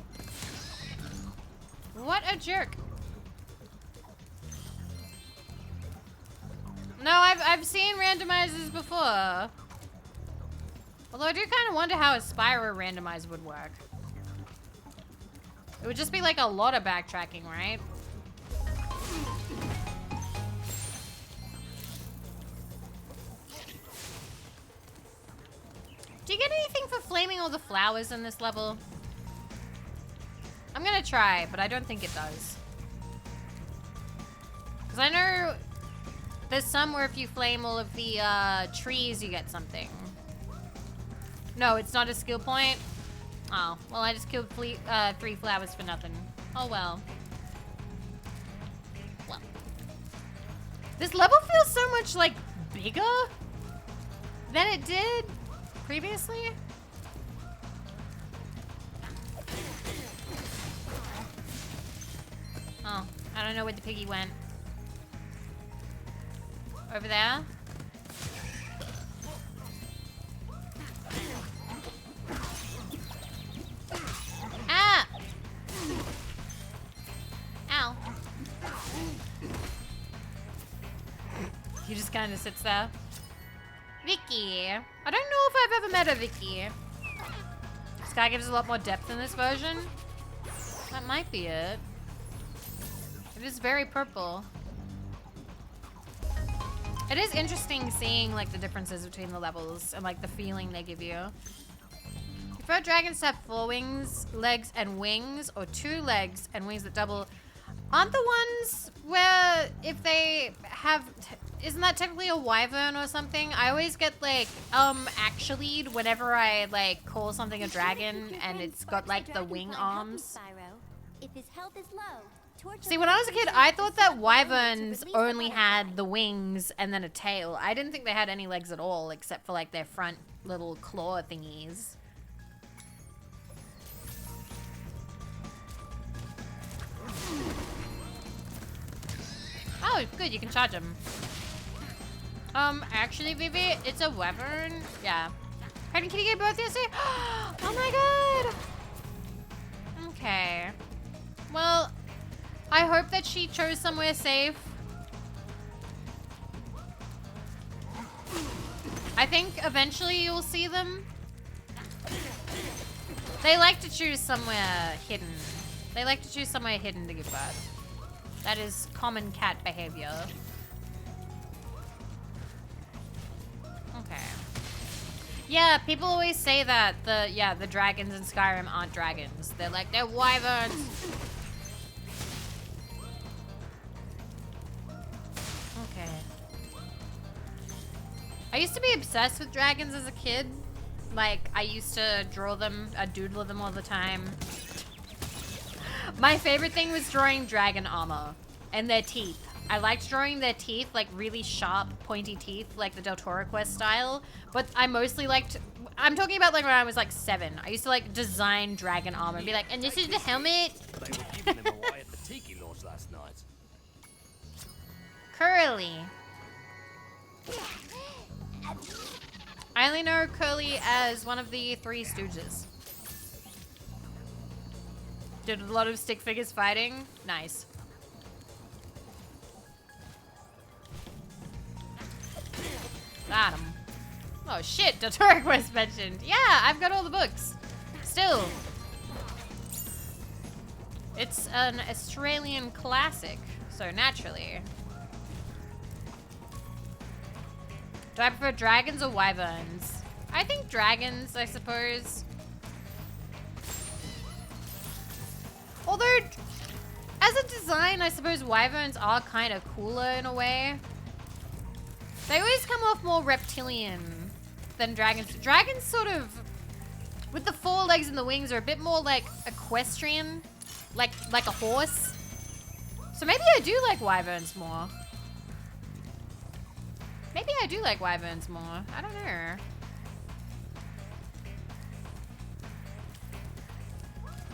What a jerk. No, I've seen randomizers before. Although I do kind of wonder how a Spyro randomizer would work. It would just be like a lot of backtracking, right? Do you get anything for flaming all the flowers in this level? I'm gonna try, but I don't think it does. Because I know there's some where if you flame all of the trees, you get something. No, it's not a skill point. Oh, well, I just killed 3 flowers for nothing. Oh, well. Well. This level feels so much, like, bigger than it did previously. Oh, I don't know where the piggy went. Over there? Ah! Ow. He just kind of sits there. Vicky. I don't know if I've ever met a Vicky. This guy gives a lot more depth in this version. That might be it. It is very purple. It is interesting seeing like the differences between the levels and like the feeling they give you. You prefer dragons to have 4 wings, legs, and wings, or 2 legs and wings that double? Aren't the ones where if they have, isn't that technically a wyvern or something? I always get like, actually whenever I like call something a dragon and it's got like the wing arms. If his health is low, See, when I was a kid, I thought that wyverns only had the wings and then a tail. I didn't think they had any legs at all, except for like their front little claw thingies. Oh, good, you can charge them. Actually, Vivi, it's a wyvern. Yeah. Can you get both yesterday? Oh my god! Okay. Well, I hope that she chose somewhere safe. I think eventually you'll see them. They like to choose somewhere hidden. They like to choose somewhere hidden to give birth. That is common cat behavior. Okay. Yeah, people always say that the dragons in Skyrim aren't dragons. They're like, they're wyverns. Okay. I used to be obsessed with dragons as a kid. Like, I used to draw them, doodle them all the time. My favorite thing was drawing dragon armor and their teeth. I liked drawing their teeth, like really sharp, pointy teeth, like the Del Toro Quest style. But I mostly liked, I'm talking about like when I was like 7. I used to like design dragon armor and be like, and this is the helmet. They were giving him away at the Tiki Lodge last night. Curly. I only know Curly as one of the 3 Stooges. Did a lot of stick figures fighting. Nice. Got him. Oh shit, Dotoric was mentioned. Yeah, I've got all the books. Still. It's an Australian classic, so naturally. Do I prefer dragons or wyverns? I think dragons, I suppose. Although, as a design, I suppose wyverns are kind of cooler in a way. They always come off more reptilian than dragons. Dragons sort of, with the 4 legs and the wings, are a bit more like equestrian, like a horse. So maybe I do like wyverns more. Maybe I do like wyverns more. I don't know.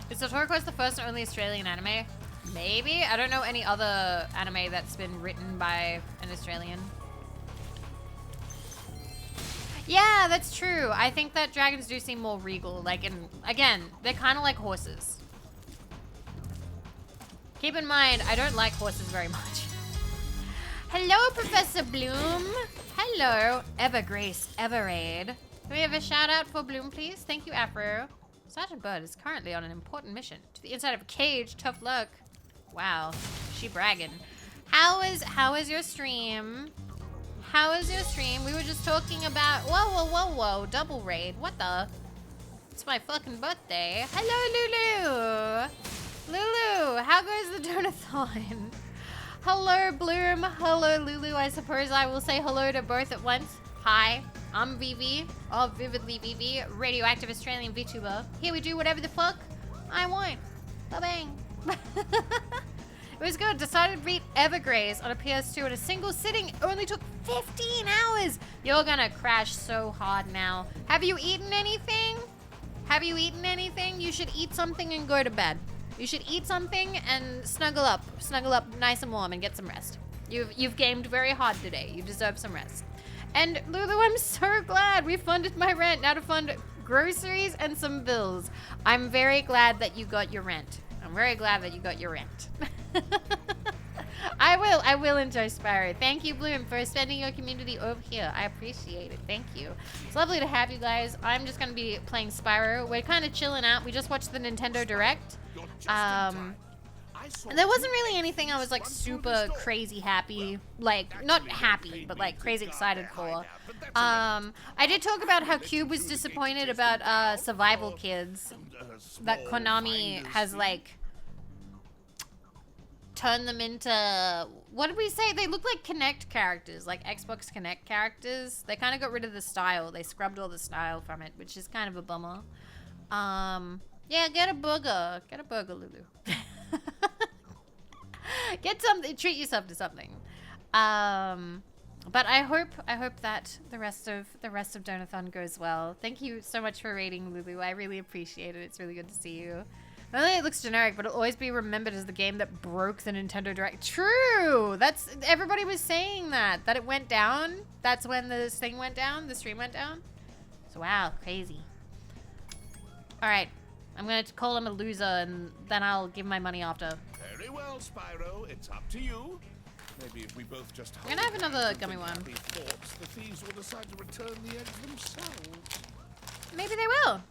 Is Dotoric Quest the first and only Australian anime? Maybe. I don't know any other anime that's been written by an Australian. Yeah, that's true. I think that dragons do seem more regal. Like, again, they're kind of like horses. Keep in mind, I don't like horses very much. Hello, Professor Bloom. Hello, Evergrace Everade. Can we have a shout out for Bloom, please? Thank you, Afro. Sergeant Bird is currently on an important mission to the inside of a cage. Tough luck. Wow, she bragging. How is your stream? How is your stream? We were just talking about. Whoa! Double raid. What the? It's my fucking birthday. Hello, Lulu. Lulu, how goes the donathon? Hello, Bloom. Hello, Lulu. I suppose I will say hello to both at once. Hi, I'm Vivi, of Vividly Vivi, radioactive Australian VTuber. Here we do whatever the fuck I want. Ba-bang. It was good. Decided to beat Evergrace on a PS2 in a single sitting. It only took 15 hours. You're gonna crash so hard now. Have you eaten anything? Have you eaten anything? You should eat something and go to bed. You should eat something and snuggle up nice and warm and get some rest. You've gamed very hard today. You deserve some rest. And Lulu, I'm so glad we funded my rent. Now to fund groceries and some bills. I'm very glad that you got your rent. I'm very glad that you got your rent. I will enjoy Spyro. Thank you, Bloom, for spending your community over here. I appreciate it. Thank you. It's lovely to have you guys. I'm just going to be playing Spyro. We're kind of chilling out. We just watched the Nintendo Direct. And there wasn't really anything I was like super crazy happy, like not happy, but like crazy excited for. I did talk about how Cube was disappointed about Survival Kids, that Konami has like turned them into, what did we say? They look like Kinect characters, like Xbox Kinect characters. They kind of got rid of the style. They scrubbed all the style from it, which is kind of a bummer. Yeah, get a burger. Get a burger, Lulu. Get something, treat yourself to something. But I hope that the rest of Donathon goes well. Thank you so much for rating, Lulu. I really appreciate it. It's really good to see you. Not only it looks generic, but it'll always be remembered as the game that broke the Nintendo Direct. True! That's, everybody was saying that it went down. That's when the thing went down, the stream went down. So wow, crazy. All right, I'm gonna call him a loser and then I'll give my money after. Very well, Spyro. It's up to you. Maybe if we both just I'm gonna have another gummy one. Thoughts, the thieves will decide to return the eggs themselves. Maybe they will.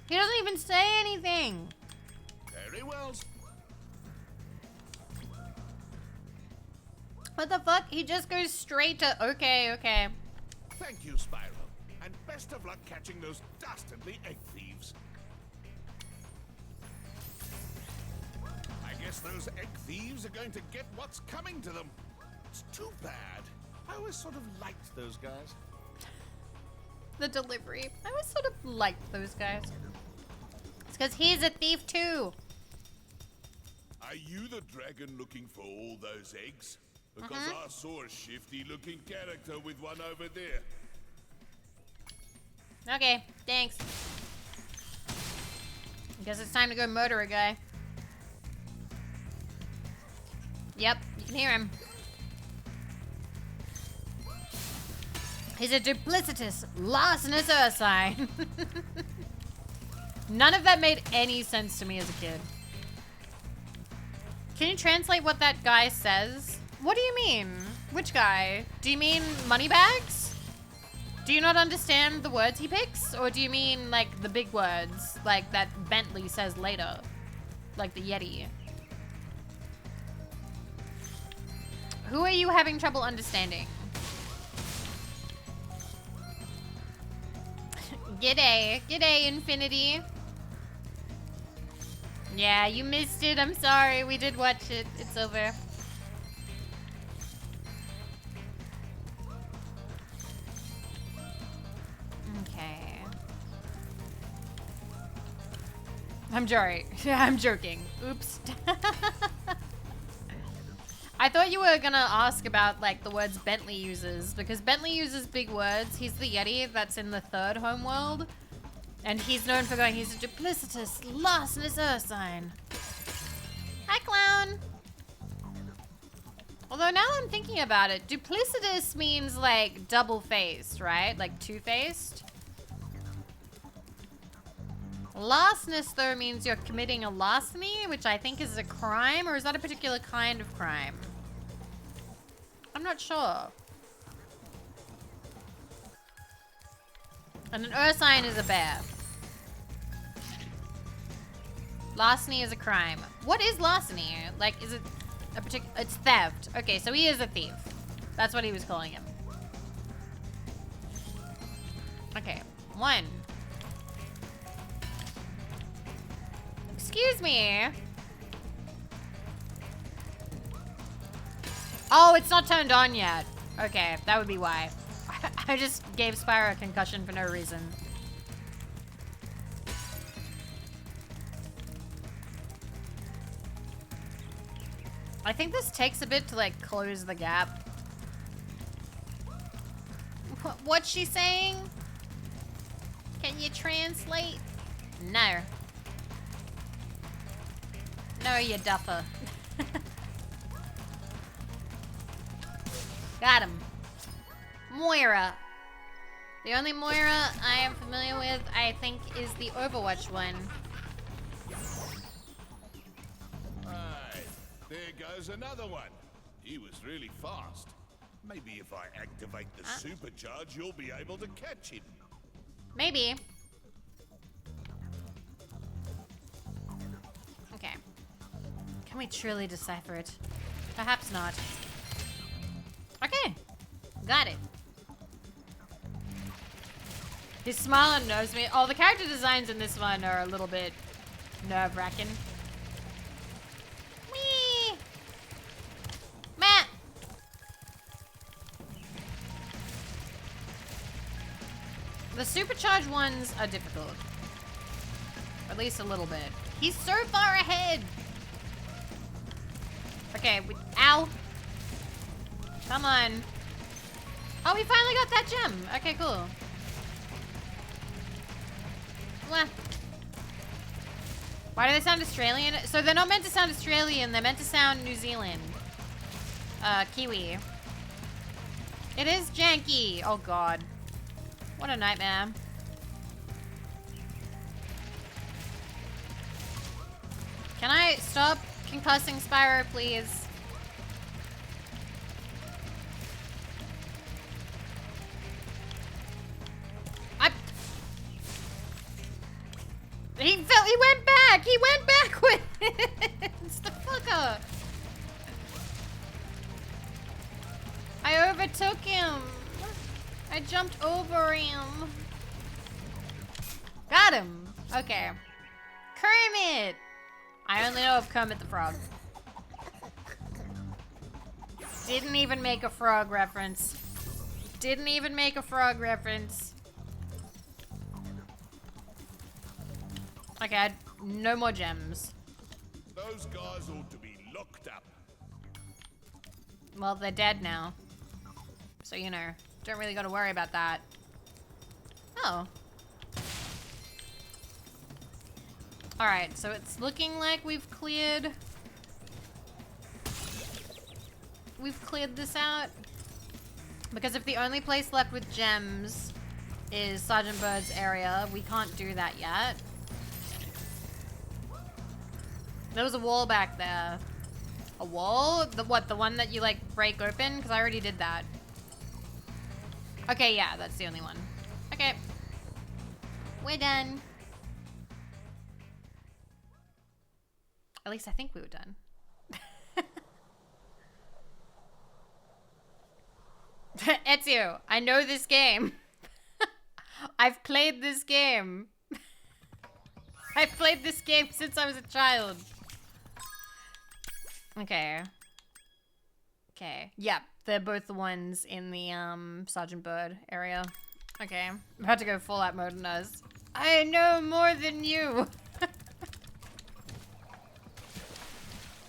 He doesn't even say anything. Very well. What the fuck? He just goes straight to okay. Thank you, Spyro. And best of luck catching those dastardly egg thieves. I guess those egg thieves are going to get what's coming to them. It's too bad. I always sort of liked those guys. The delivery. I always sort of liked those guys. It's because he's a thief too. Are you the dragon looking for all those eggs? Because I saw a shifty-looking character with one over there. Okay, thanks. I guess it's time to go murder a guy. Yep, you can hear him. He's a duplicitous, larcenous Ursine. None of that made any sense to me as a kid. Can you translate what that guy says? What do you mean? Which guy? Do you mean Moneybags? Do you not understand the words he picks? Or do you mean like the big words, like that Bentley says later? Like the Yeti? Who are you having trouble understanding? G'day. G'day, Infinity. Yeah, you missed it. I'm sorry. We did watch it. It's over. Okay. I'm sorry. I'm joking. Oops. I thought you were gonna ask about like the words Bentley uses, because Bentley uses big words. He's the Yeti that's in the third homeworld. And he's known for going, he's a duplicitous, lostness earth sign. Hi, clown. Although now that I'm thinking about it, duplicitous means like double-faced, right? Like two-faced. Lostness, though, means you're committing a larceny, which I think is a crime, or is that a particular kind of crime? I'm not sure. And an Ursine is a bear. Larceny is a crime. What is larceny? Like, is it a particular... It's theft. Okay, so he is a thief. That's what he was calling him. Okay, 1. Excuse me. Oh, it's not turned on yet. Okay, that would be why. I just gave Spyro a concussion for no reason. I think this takes a bit to like close the gap. What's she saying? Can you translate? No. No, you duffer. Got him. Moira. The only Moira I am familiar with, I think, is the Overwatch one. Right, there goes another one. He was really fast. Maybe if I activate the supercharge, you'll be able to catch him. Maybe. Okay. Can we truly decipher it? Perhaps not. Okay. Got it. His smile unnerves me. Oh, the character designs in this one are a little bit nerve-wracking. Whee! Matt! The supercharged ones are difficult. At least a little bit. He's so far ahead! Okay, ow! Come on. Oh, we finally got that gem. Okay, cool. Mwah. Why do they sound Australian? So they're not meant to sound Australian, they're meant to sound New Zealand. Kiwi. It is janky. Oh god. What a nightmare. Can I stop concussing Spyro, please? He went back! He went backwards! The fucker! I overtook him! I jumped over him! Got him! Okay. Kermit! I only know of Kermit the Frog. Didn't even make a frog reference. Didn't even make a frog reference. Okay, no more gems. Those guys ought to be locked up. Well, they're dead now. So, you know, don't really gotta worry about that. Oh. Alright, so it's looking like we've cleared this out. Because if the only place left with gems is Sergeant Bird's area, we can't do that yet. There was a wall back there. A wall? The what? The one that you like break open? Because I already did that. Okay, yeah, that's the only one. Okay. We're done. At least I think we were done. Ezio, I know this game. I've played this game. I've played this game since I was a child. Okay. Okay. Yep, they're both the ones in the Sergeant Bird area. Okay. I'm about to go full out mode on us. I know more than you.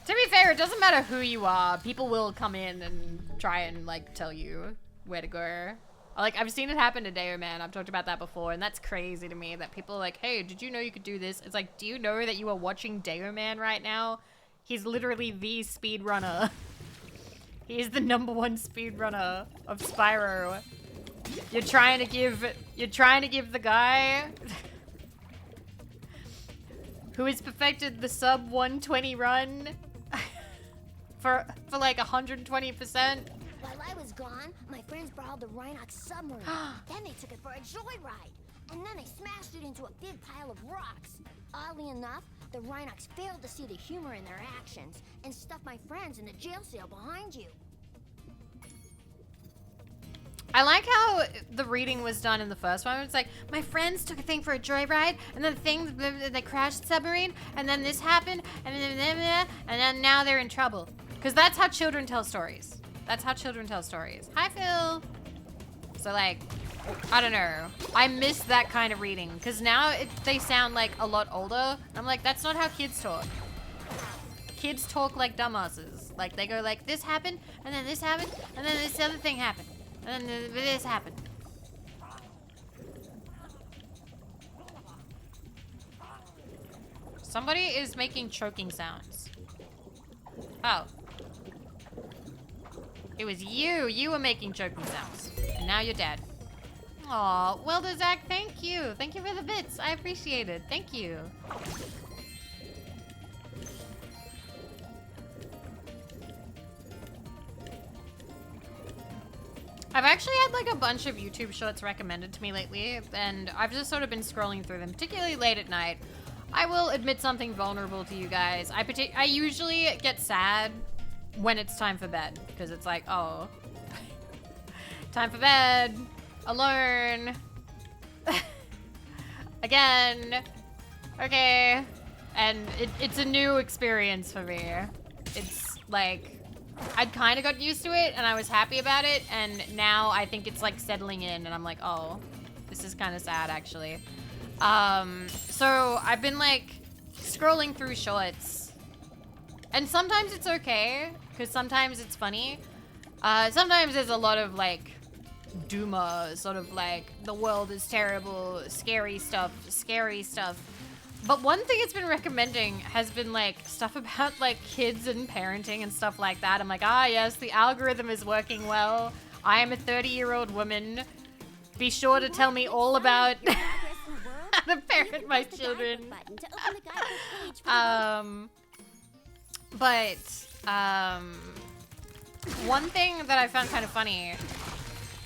To be fair, it doesn't matter who you are. People will come in and try and like tell you where to go. Like, I've seen it happen to Deo Man. I've talked about that before, and that's crazy to me that people are like, hey, did you know you could do this? It's like, do you know that you are watching Deo Man right now? He's literally the speedrunner. He is the #1 speedrunner of Spyro. You're trying to give the guy who has perfected the sub 120 run for like 120%. While I was gone, my friends borrowed the Rhinox submarine. Then they took it for a joyride. And then they smashed it into a big pile of rocks. Oddly enough, the Rhinox failed to see the humor in their actions and stuffed my friends in the jail cell behind you. I like how the reading was done in the first one. It's like, my friends took a thing for a joyride, and then the thing, they crashed the submarine, and then this happened, and then now they're in trouble. Because that's how children tell stories. That's how children tell stories. Hi, Phil. So, like, I don't know. I miss that kind of reading. Because now they sound, like, a lot older. I'm like, that's not how kids talk. Kids talk like dumbasses. Like, they go like, this happened, and then this happened, and then this other thing happened. And then this happened. Somebody is making choking sounds. Oh. It was you. You were making choking sounds. And now you're dead. Aw, well, Zach, thank you. Thank you for the bits. I appreciate it. Thank you. I've actually had like a bunch of YouTube shorts recommended to me lately, and I've just sort of been scrolling through them, particularly late at night. I will admit something vulnerable to you guys. I usually get sad when it's time for bed, because it's like, oh, time for bed, alone, again, okay, and it's a new experience for me. It's like, I'd kind of got used to it, and I was happy about it, and now I think it's like settling in, and I'm like, oh, this is kind of sad, actually. So I've been like scrolling through shorts, and sometimes it's okay, because sometimes it's funny. Sometimes there's a lot of like doomer, sort of like the world is terrible, scary stuff. But one thing it's been recommending has been like stuff about like kids and parenting and stuff like that. I'm like, ah, yes, the algorithm is working well. I am a 30-year-old woman. Be sure to tell me all about how to parent my children. One thing that I found kind of funny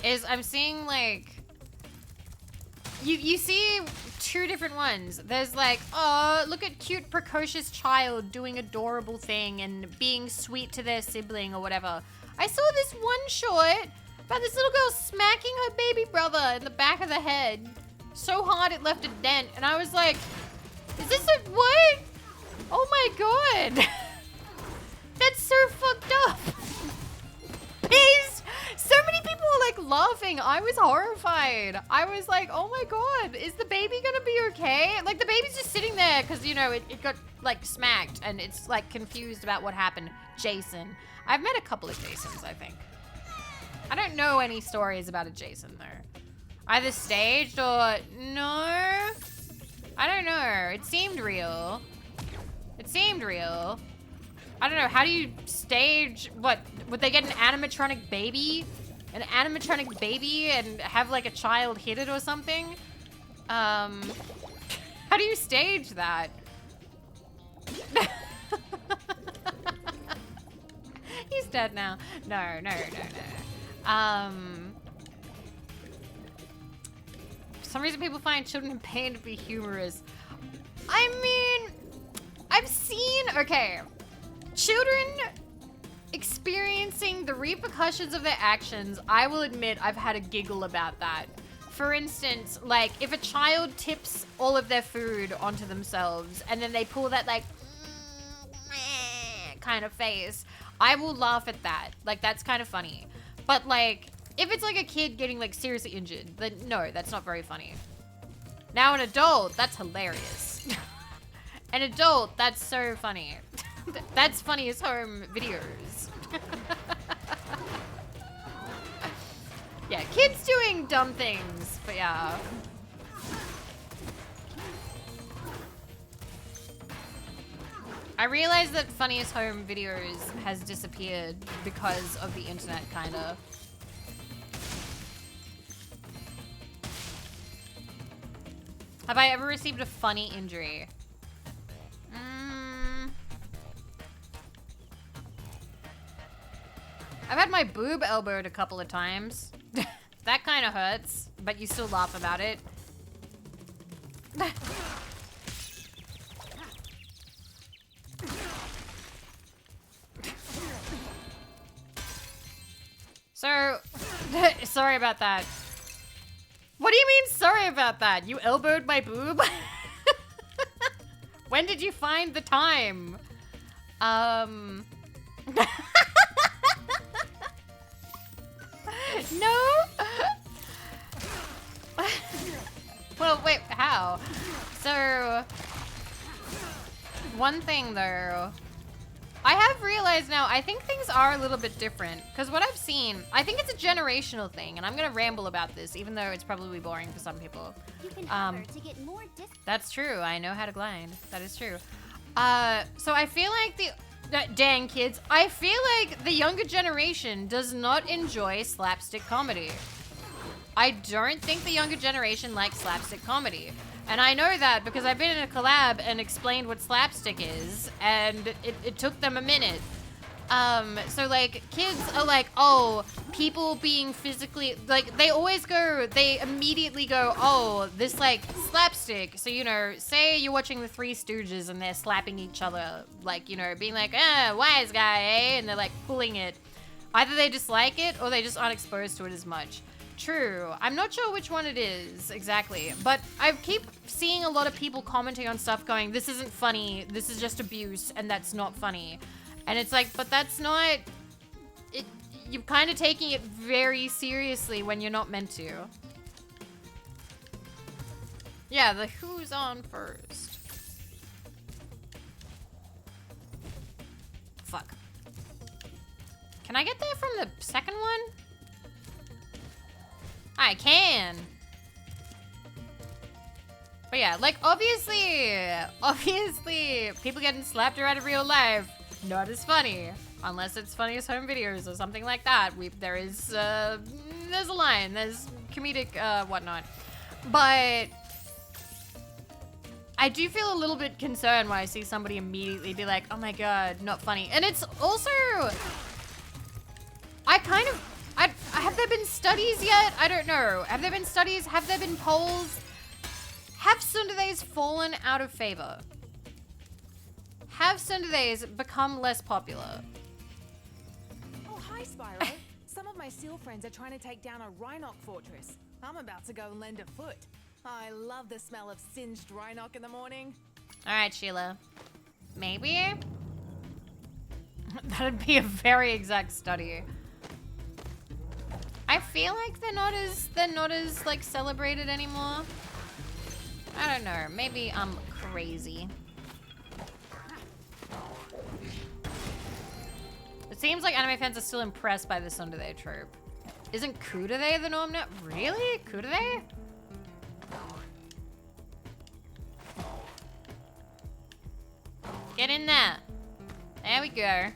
is I'm seeing like, you see two different ones. There's like, oh, look at cute, precocious child doing adorable thing and being sweet to their sibling or whatever. I saw this one short about this little girl smacking her baby brother in the back of the head so hard it left a dent, and I was like, is this a what? Oh my god. That's so fucked up. Please. So many people were like laughing. I was horrified. I was like, oh my god, is the baby gonna be okay? Like the baby's just sitting there because, you know, it got like smacked and it's like confused about what happened. Jason. I've met a couple of Jasons, I think. I don't know any stories about a Jason though. Either staged or no. I don't know. It seemed real. It seemed real. I don't know, how do you stage, what, would they get an animatronic baby? An animatronic baby and have like a child hit it or something? How do you stage that? at now. No. For some reason, people find children in pain to be humorous. I mean, I've seen, okay, children experiencing the repercussions of their actions. I will admit I've had a giggle about that. For instance, like if a child tips all of their food onto themselves and then they pull that like kind of face, I will laugh at that. Like that's kind of funny. But like if it's like a kid getting like seriously injured, then no, that's not very funny. Now an adult, that's hilarious. An adult, that's so funny. That's funny as home videos. Yeah, kids doing dumb things, but yeah. I realized that funniest home videos has disappeared because of the internet, kinda. Have I ever received a funny injury? I've had my boob elbowed a couple of times. That kind of hurts, but you still laugh about it. So, sorry about that. What do you mean sorry about that? You elbowed my boob? When did you find the time? No? Well, wait, how? So, one thing though, I have realized now, I think things are a little bit different. Because what I've seen, I think it's a generational thing, and I'm going to ramble about this, even though it's probably boring for some people. You can hover to get more That's true, I know how to glide. That is true. So I feel like dang kids, I feel like the younger generation does not enjoy slapstick comedy. I don't think the younger generation likes slapstick comedy. And I know that because I've been in a collab and explained what slapstick is, and it took them a minute. So like kids are like, oh, people being physically, like they immediately go, oh, this like slapstick. So, you know, say you're watching the Three Stooges and they're slapping each other, like, you know, being like, wise guy, eh? And they're like pulling it. Either they dislike it or they just aren't exposed to it as much. True. I'm not sure which one it is exactly, but I keep seeing a lot of people commenting on stuff going, this isn't funny, this is just abuse, and that's not funny. And it's like, but that's not, you're kind of taking it very seriously when you're not meant to. Yeah, the who's on first. Fuck. Can I get there from the second one? I can. But yeah, like obviously, people getting slapped around in real life, not as funny. Unless it's funniest home videos or something like that. There's a line, there's comedic whatnot. But I do feel a little bit concerned when I see somebody immediately be like, oh my god, not funny. And it's also, have there been studies yet? I don't know. Have there been studies? Have there been polls? Have tsunderes fallen out of favor? Have tsunderes become less popular? Oh, hi, Spyro. Some of my seal friends are trying to take down a Rhinoc fortress. I'm about to go lend a foot. I love the smell of singed Rhinoc in the morning. All right, Sheila. Maybe? That'd be a very exact study. I feel like they're not as like celebrated anymore. I don't know. Maybe I'm crazy. It seems like anime fans are still impressed by the tsundere trope. Isn't kudere the norm now? Really? Kudere? Get in there. There we go. I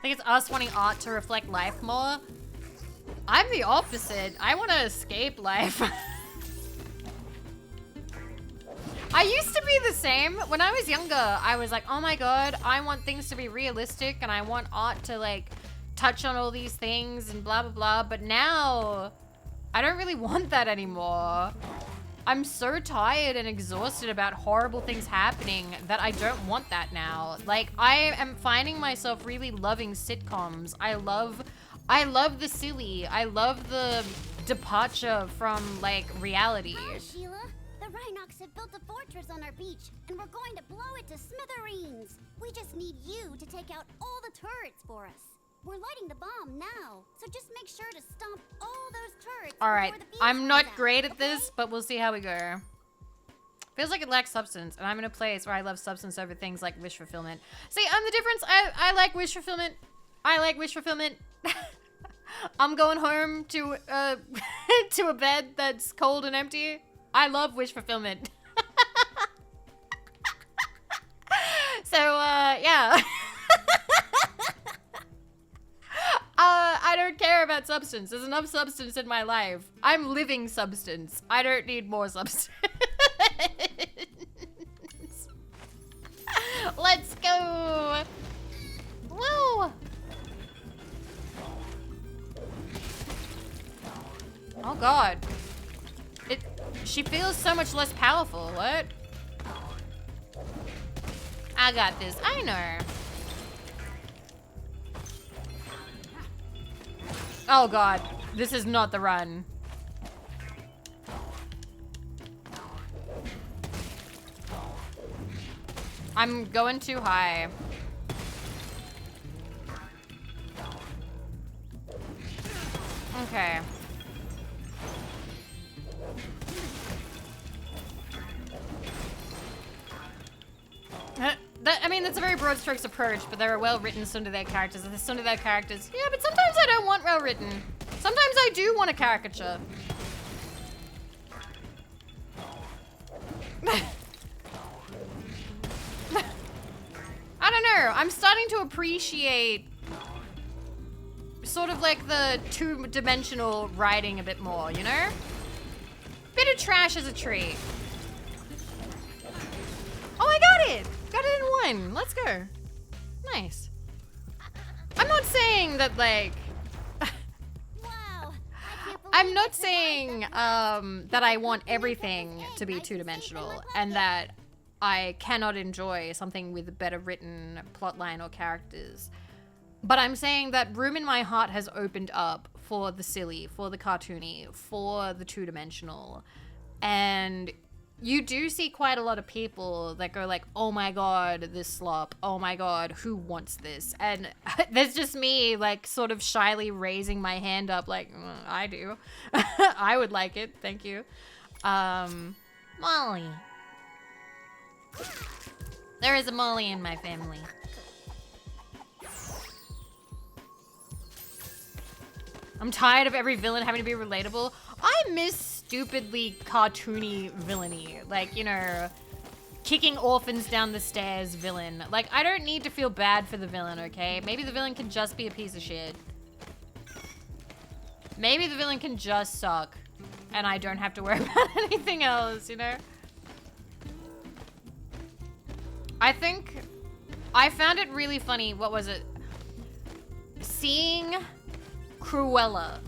think it's us wanting art to reflect life more. I'm the opposite. I want to escape life. I used to be the same. When I was younger, I was like, oh my god, I want things to be realistic and I want art to like touch on all these things and blah blah blah. But now, I don't really want that anymore. I'm so tired and exhausted about horrible things happening that I don't want that now. Like, I am finding myself really loving sitcoms. I love the silly. I love the departure from like reality. Hi, Sheila. The Rhinox have built a fortress on our beach, and we're going to blow it to smithereens. We just need you to take out all the turrets for us. We're lighting the bomb now, so just make sure to stomp all those turrets. All right, before the beach I'm not runs out, great at okay? this, but we'll see how we go. Feels like it lacks substance, and I'm in a place where I love substance over things like wish fulfillment. See, I'm the difference. I like wish fulfillment. I like wish fulfillment. I'm going home to to a bed that's cold and empty. I love wish fulfillment. So, yeah. I don't care about substance. There's enough substance in my life. I'm living substance. I don't need more substance. Let's go. Woo. Oh god. She feels so much less powerful. What? I got this. I know. Oh god. This is not the run. I'm going too high. Okay. I mean, that's a very broad strokes approach, but there are well-written tsundere characters, and the tsundere characters... Yeah, but sometimes I don't want well-written. Sometimes I do want a caricature. I don't know. I'm starting to appreciate sort of like the two-dimensional writing a bit more, you know? Bit of trash as a treat. Oh, I got it! Got it in one. Let's go. Nice. I'm not saying that, like... I'm not saying that I want everything to be two-dimensional and that I cannot enjoy something with a better written plotline or characters. But I'm saying that room in my heart has opened up for the silly, for the cartoony, for the two-dimensional. And you do see quite a lot of people that go like, oh my god, this slop. Oh my god, who wants this? And there's just me like sort of shyly raising my hand up like, I do. I would like it, thank you. Molly. There is a Molly in my family. I'm tired of every villain having to be relatable. I miss stupidly cartoony villainy. Like, you know, kicking orphans down the stairs villain. Like, I don't need to feel bad for the villain, okay? Maybe the villain can just be a piece of shit. Maybe the villain can just suck. And I don't have to worry about anything else, you know? I think I found it really funny. What was it? Seeing Cruella.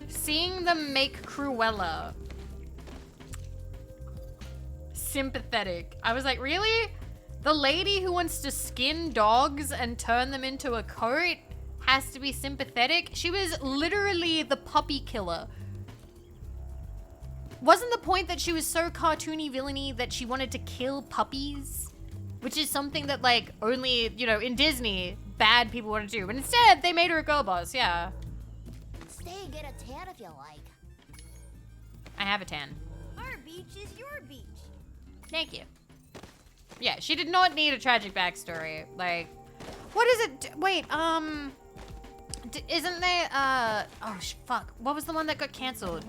Seeing them make Cruella sympathetic. I was like, really? The lady who wants to skin dogs and turn them into a coat has to be sympathetic? She was literally the puppy killer. Wasn't the point that she was so cartoony villainy that she wanted to kill puppies? Which is something that, like, only, you know, in Disney, bad people want to do. But instead, they made her a girl boss, yeah. Stay and get a tan if you like. I have a tan. Our beach is your beach. Thank you. Yeah, she did not need a tragic backstory. Like, what is it? Wait, isn't there, oh, fuck. What was the one that got canceled?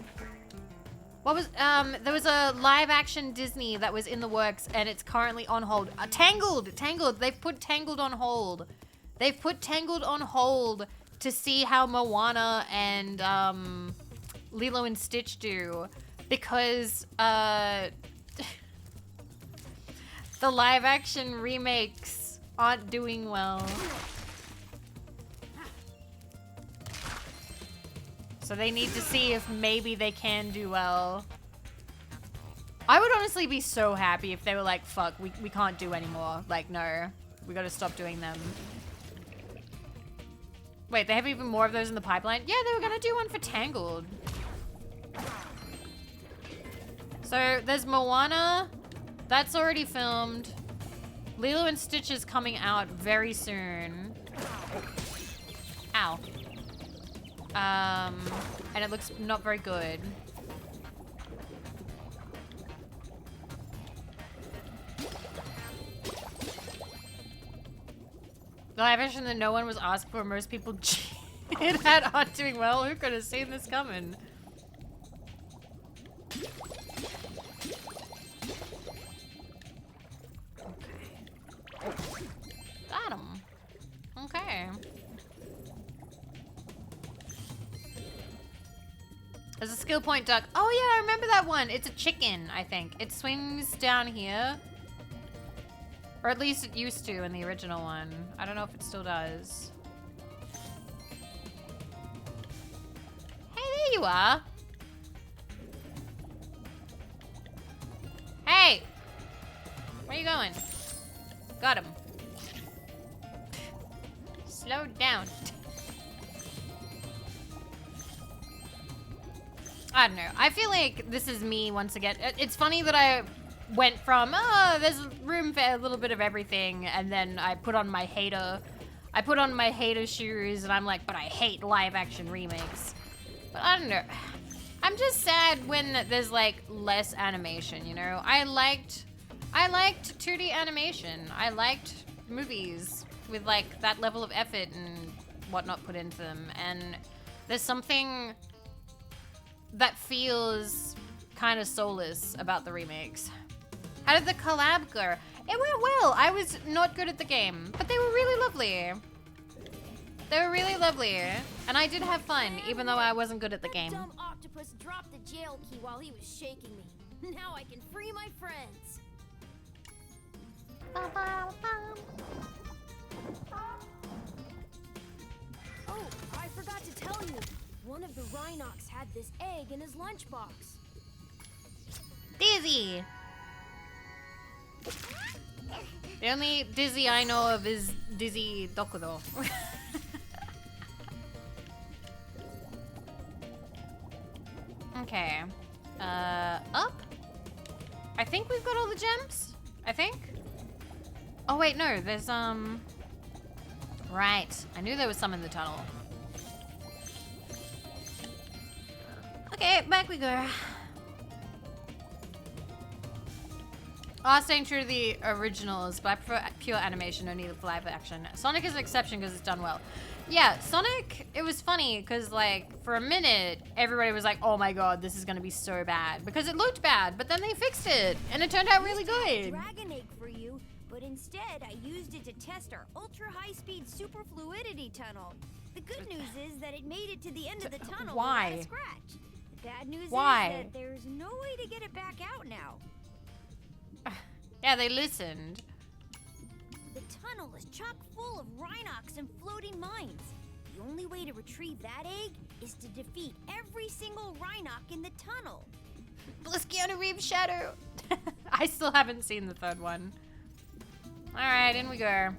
What was, there was a live-action Disney that was in the works, and it's currently on hold. Tangled! Tangled! They've put Tangled on hold. They've put Tangled on hold to see how Moana and, Lilo and Stitch do. Because, The live action remakes aren't doing well. So they need to see if maybe they can do well. I would honestly be so happy if they were like, fuck, we can't do anymore. Like, no, we gotta stop doing them. Wait, they have even more of those in the pipeline? Yeah, they were gonna do one for Tangled. So there's Moana. That's already filmed. Lilo and Stitch is coming out very soon. Ow. And it looks not very good. The live action that no one was asked for, most people cheated at aren't doing well. Who could have seen this coming? Got him. Okay. There's a skill point duck. Oh yeah, I remember that one. It's a chicken, I think. It swings down here. Or at least it used to in the original one. I don't know if it still does. Hey, there you are. Hey! Where are you going? Got him. Slow down. I don't know. I feel like this is me once again. It's funny that I went from, oh, there's room for a little bit of everything, and then I put on my hater shoes, and I'm like, but I hate live action remakes. But I don't know. I'm just sad when there's like less animation, you know? I liked 2D animation. I liked movies with like that level of effort and whatnot put into them, and there's something that feels kind of soulless about the remakes. How did the collab go? It went well. I was not good at the game, but they were really lovely. They were really lovely, and I did have fun, even though I wasn't good at the game. Dumb octopus dropped the jail key while he was shaking me. Now I can free my friends. Oh, I forgot to tell you. One of the Rhinocs had this egg in his lunchbox. Dizzy! The only Dizzy I know of is Dizzy Dokudo. Okay. Up? I think we've got all the gems. I think. Oh wait, no, there's right. I knew there was some in the tunnel. Okay, back we go. Staying true to the originals, but I prefer pure animation, no need for live action. Sonic is an exception because it's done well. Yeah, Sonic, it was funny because like for a minute, everybody was like, oh my god, this is gonna be so bad. Because it looked bad, but then they fixed it and it turned out really good. Dragon egg for you, but instead I used it to test our ultra high-speed super fluidity tunnel. The good news is that it made it to the end of the tunnel without a scratch. The bad news is that there's no way to get it back out now. Yeah, they listened. The tunnel is chock full of Rhinocs and floating mines. The only way to retrieve that egg is to defeat every single Rhinoc in the tunnel. Plus Keanu Reeves' shadow. I still haven't seen the third one. Alright, in we go.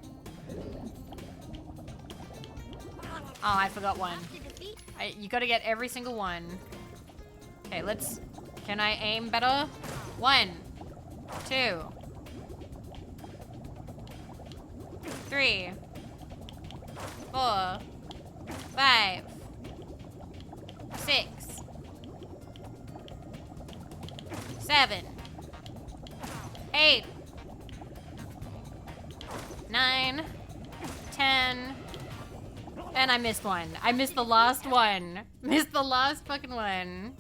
Oh, I forgot one. You gotta get every single one. Okay, let's... Can I aim better? 1, 2, 3, 4, 5, 6, 7, 8, 9, 10, and I missed one. I missed the last one. Missed the last fucking one.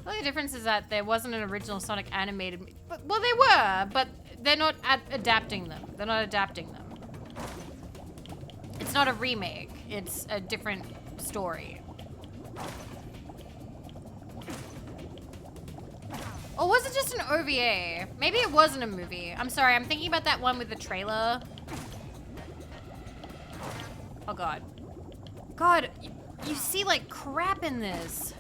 The only difference is that there wasn't an original Sonic animated... Well, they were, but they're not adapting them. They're not adapting them. It's not a remake. It's a different story. Or was it just an OVA? Maybe it wasn't a movie. I'm sorry, I'm thinking about that one with the trailer. Oh god. God, you see like crap in this.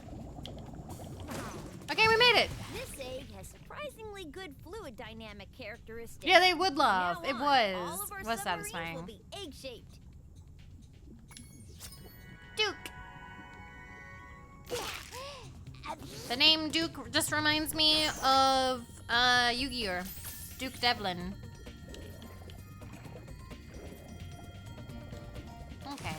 Okay, we made it. This egg has surprisingly good fluid dynamic characteristics. Yeah, they would laugh. From It now on, all was. of our It was submarines satisfying. will be egg-shaped. Duke. The name Duke just reminds me of Yu-Gi-Oh! Duke Devlin. Okay.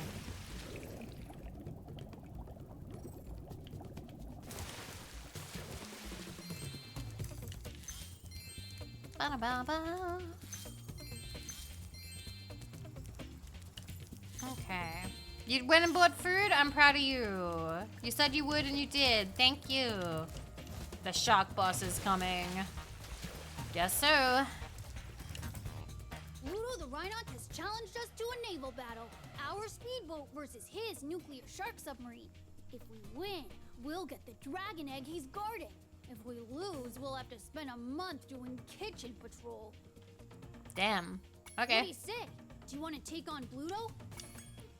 Ba-da-ba-ba. Okay. You went and bought food? I'm proud of you. You said you would and you did. Thank you. The shark boss is coming. Guess so. Ludo the Rhinoc has challenged us to a naval battle. Our speedboat versus his nuclear shark submarine. If we win, we'll get the dragon egg he's guarding. If we lose, we'll have to spend a month doing kitchen patrol. Damn. What Okay. do you say? Do you want to take on Bluto?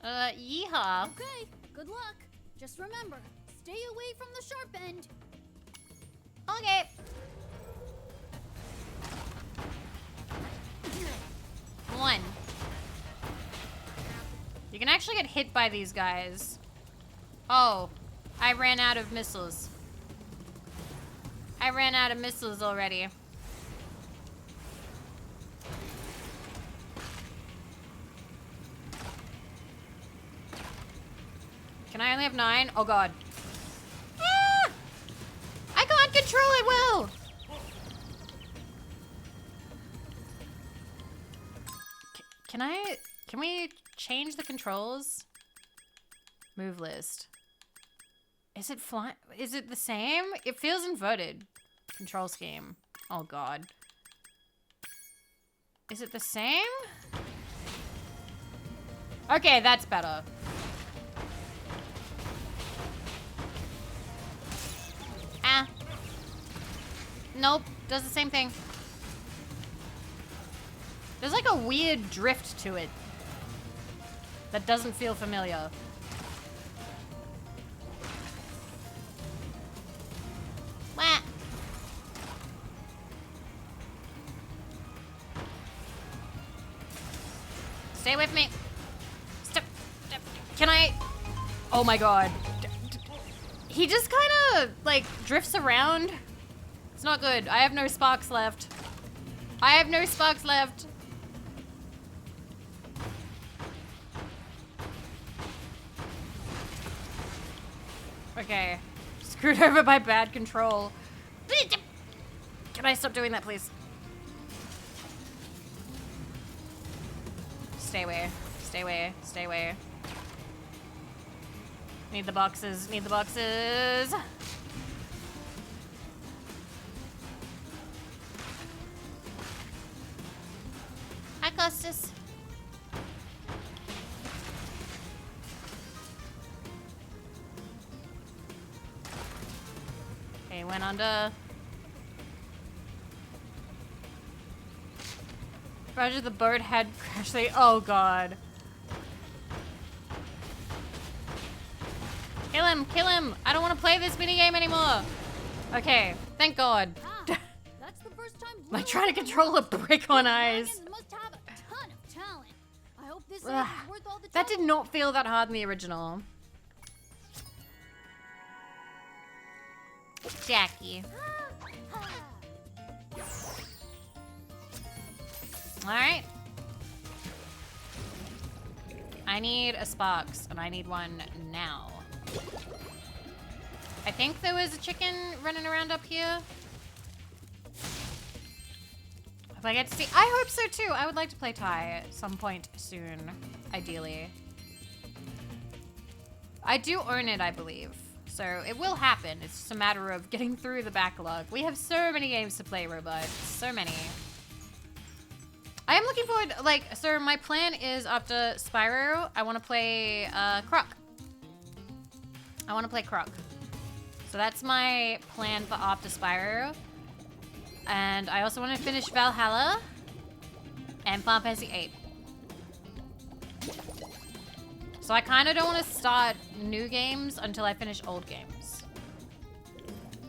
Yeehaw. Okay, good luck. Just remember, stay away from the sharp end. Okay. One. You can actually get hit by these guys. Oh, I ran out of missiles. I ran out of missiles already. Can I only have 9? Oh god. Ah! I can't control it well! Can we change the controls? Move list. Is it is it the same? It feels inverted. Control scheme. Oh god. Is it the same? Okay, that's better. Ah. Nope, does the same thing. There's like a weird drift to it that doesn't feel familiar. Wah. Stay with me. Stop. Can I? Oh my god. He just kind of like drifts around. It's not good. I have no sparks left. I have no sparks left. Okay. Screwed over by bad control. Can I stop doing that, please? Stay away. Stay away. Stay away. Need the boxes. Need the boxes. Hi, Costas. Okay, went under. Roger, the boat had crashed. Oh god. Kill him, kill him. I don't want to play this minigame anymore. Okay, thank god. That's the first time Like trying to control a brick on ice. must have a ton of talent. I hope this egg Ugh. is worth all the That did not feel that hard in the original. Jackie. Alright. I need a Sparks, and I need one now. I think there was a chicken running around up here. If I get to see, I hope so too. I would like to play Thai at some point soon, ideally. I do own it, I believe. So it will happen. It's just a matter of getting through the backlog. We have so many games to play, Robot. So many. I am looking forward, like, so my plan is after Spyro, I want to play Croc. I want to play Croc. So that's my plan for after Spyro. And I also want to finish Valhalla and Final Fantasy VIII. So I kind of don't want to start new games until I finish old games.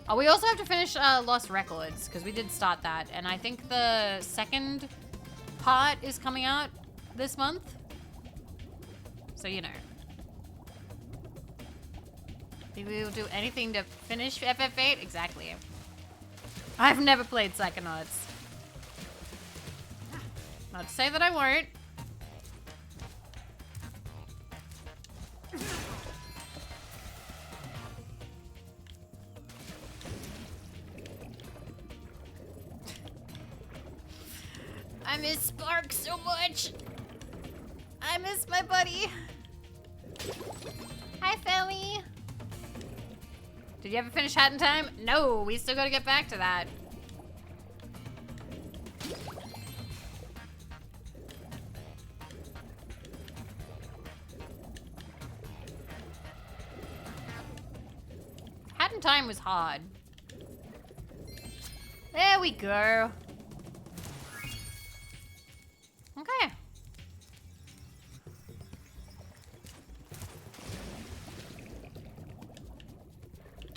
Oh, we also have to finish Lost Records, because we did start that. And I think the second part is coming out this month. So, you know. Think we will do anything to finish FF8? Exactly. I've never played Psychonauts. Not to say that I won't. I miss Spark so much. I miss my buddy. Hi, Philly. Did you ever finish Hat in Time? No, we still gotta get back to that. Hat in Time was hard. There we go. Okay.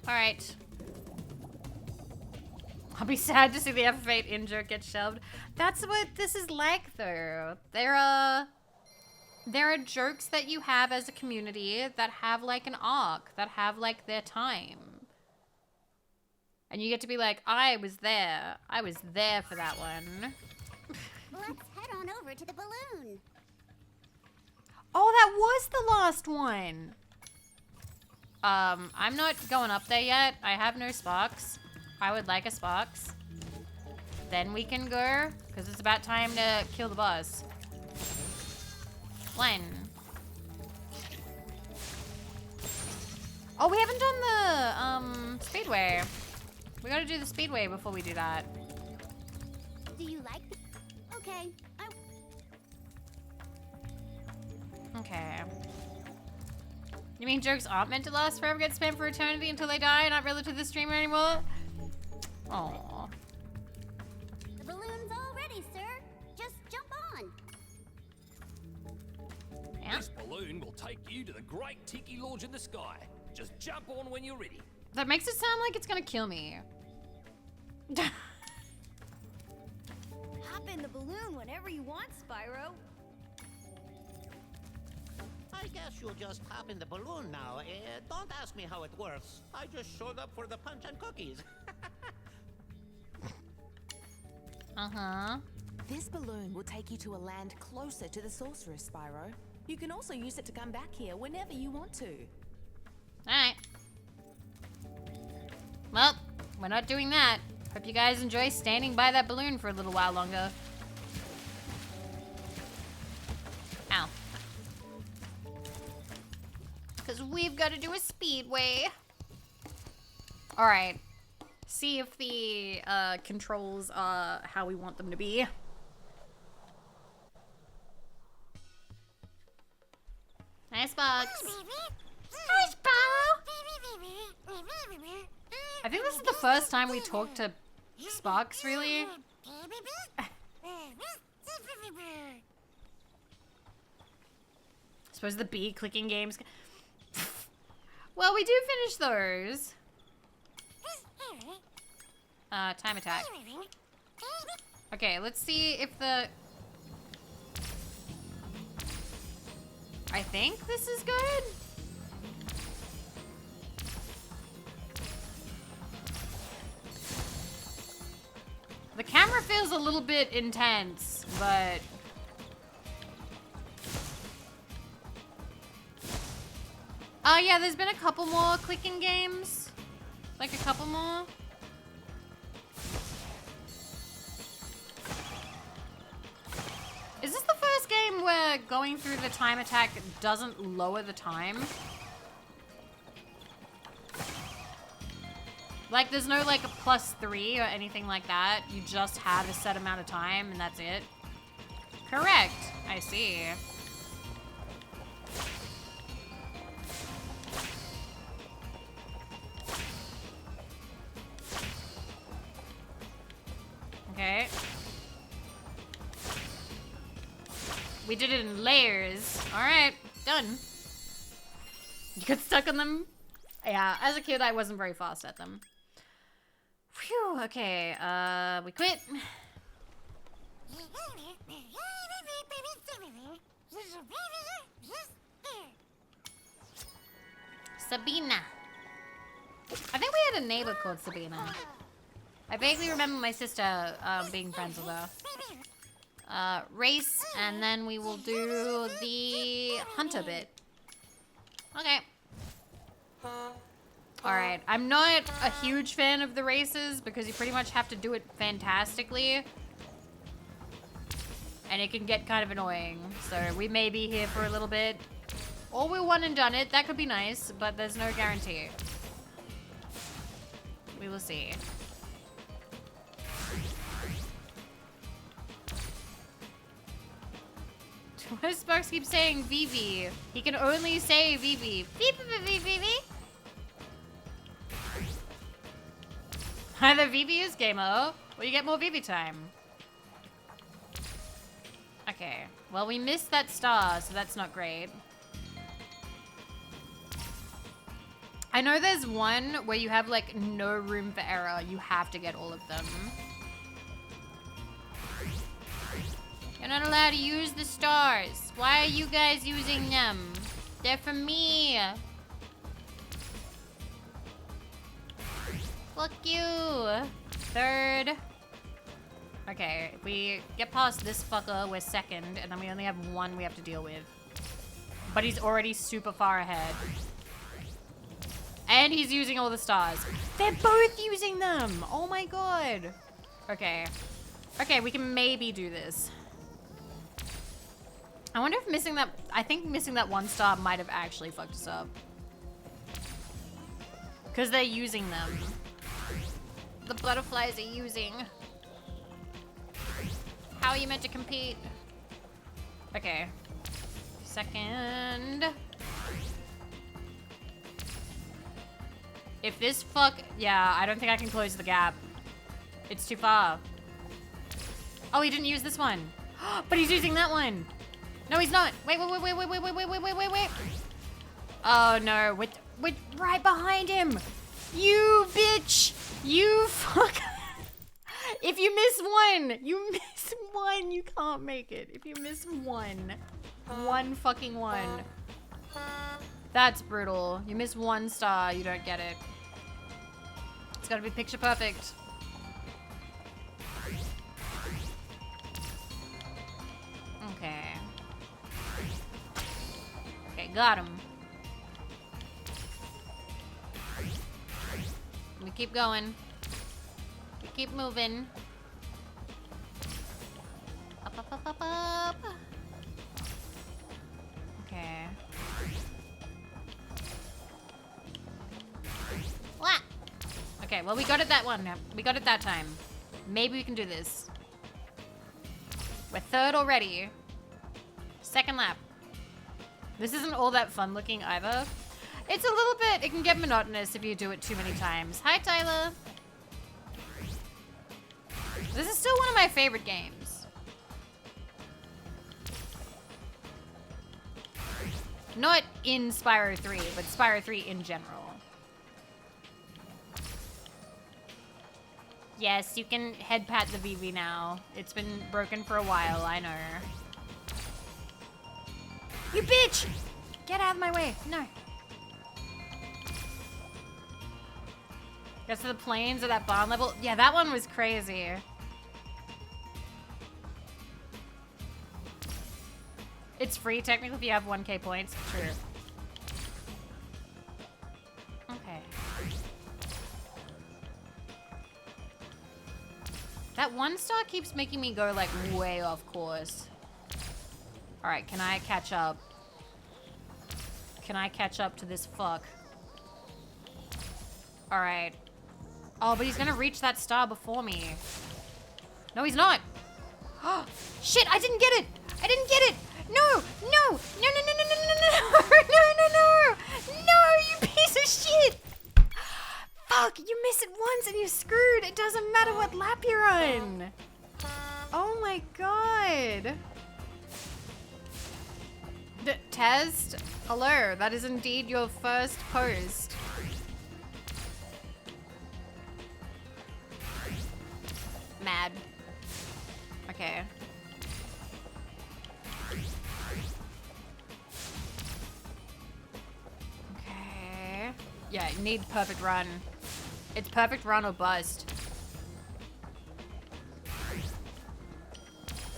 All right. I'll be sad to see the FF8 in-joke get shelved. That's what this is like, though. There are jokes that you have as a community that have, like, an arc, that have, like, their time. And you get to be like, I was there. I was there for that one. Let's head on over to the balloon. Oh, that was the last one. I'm not going up there yet. I have no sparks. I would like a sparks. Then we can go, because it's about time to kill the boss. When? Oh, we haven't done the, speedway. We gotta do the speedway before we do that. Do you like it? Okay. Okay. You mean jokes aren't meant to last forever, get spammed for eternity until they die, not relevant to the streamer anymore? Aww. The balloon's all ready, sir. Just jump on. Yeah. This balloon will take you to the great Tiki Lodge in the sky. Just jump on when you're ready. That makes it sound like it's gonna kill me. Hop in the balloon whenever you want, Spyro. I guess you'll just hop in the balloon now. Don't ask me how it works. I just showed up for the punch and cookies. Uh-huh. This balloon will take you to a land closer to the sorceress, Spyro. You can also use it to come back here whenever you want to. Alright. Well, we're not doing that. Hope you guys enjoy standing by that balloon for a little while longer. Ow. Because we've got to do a speedway. Alright. See if the controls are how we want them to be. Nice box. Hi, Spyro. I think this is the first time we talked to Sparks, really. Suppose the bee clicking games. Well, we do finish those. Time attack. Okay, let's see if the... I think this is good. The camera feels a little bit intense, but... yeah, there's been a couple more clicking games. Like a couple more. Is this the first game where going through the time attack doesn't lower the time? Like, there's no, like, a +3 or anything like that. You just have a set amount of time, and that's it. Correct. I see. We did it in layers. All right, done. You got stuck on them? Yeah, as a kid, I wasn't very fast at them. Phew, okay, we quit. Sabina. I think we had a neighbor called Sabina. I vaguely remember my sister being friends with her. Race, and then we will do the hunter bit. Okay. Alright, I'm not a huge fan of the races because you pretty much have to do it fantastically. And it can get kind of annoying. So we may be here for a little bit. Or we'll one and done it. That could be nice, but there's no guarantee. We will see. Why does Sparks keep saying Vivi? He can only say Vivi. Vivi. Either Vivi is gamer, or you get more Vivi time. Okay. Well, we missed that star, so that's not great. I know there's one where you have, like, no room for error. You have to get all of them. You're not allowed to use the stars. Why are you guys using them? They're for me. Fuck you. Third. Okay, if we get past this fucker, we're second, and then we only have one we have to deal with. But he's already super far ahead. And he's using all the stars. They're both using them! Oh my god. Okay. Okay, we can maybe do this. I wonder if missing that... I think missing that one star might have actually fucked us up. Because they're using them. The butterflies are using. How are you meant to compete? Okay. Second. If this fuck... Yeah, I don't think I can close the gap. It's too far. Oh, he didn't use this one. But he's using that one. No, he's not. Wait. Oh, no. We're right behind him. You bitch. You fuck. If you miss one, you can't make it. If you miss one fucking one. That's brutal. You miss one star, you don't get it. It's gotta be picture perfect. Okay. Okay, got him. We keep going. We keep moving. Up. Okay. What? Okay, well, we got it that one. We got it that time. Maybe we can do this. We're third already. Second lap. This isn't all that fun looking either. It's a little bit, it can get monotonous if you do it too many times. Hi, Tyler. This is still one of my favorite games. Not in Spyro 3, but Spyro 3 in general. Yes, you can head pat the Vivi now. It's been broken for a while, I know. You bitch! Get out of my way. No. Guess the planes or that barn level. Yeah, that one was crazy. It's free technically if you have 1K points. True. Okay. That one star keeps making me go like way off course. All right, can I catch up? Can I catch up to this fuck? All right. Oh, but he's gonna reach that star before me. No, he's not. Oh, shit, I didn't get it. I didn't get it. No. No, you piece of shit. Fuck, you miss it once and you're screwed. It doesn't matter what lap you're on. Oh my god. Test? Hello, that is indeed your first post. Mad. Okay. Okay. Yeah, you need perfect run. It's perfect run or bust.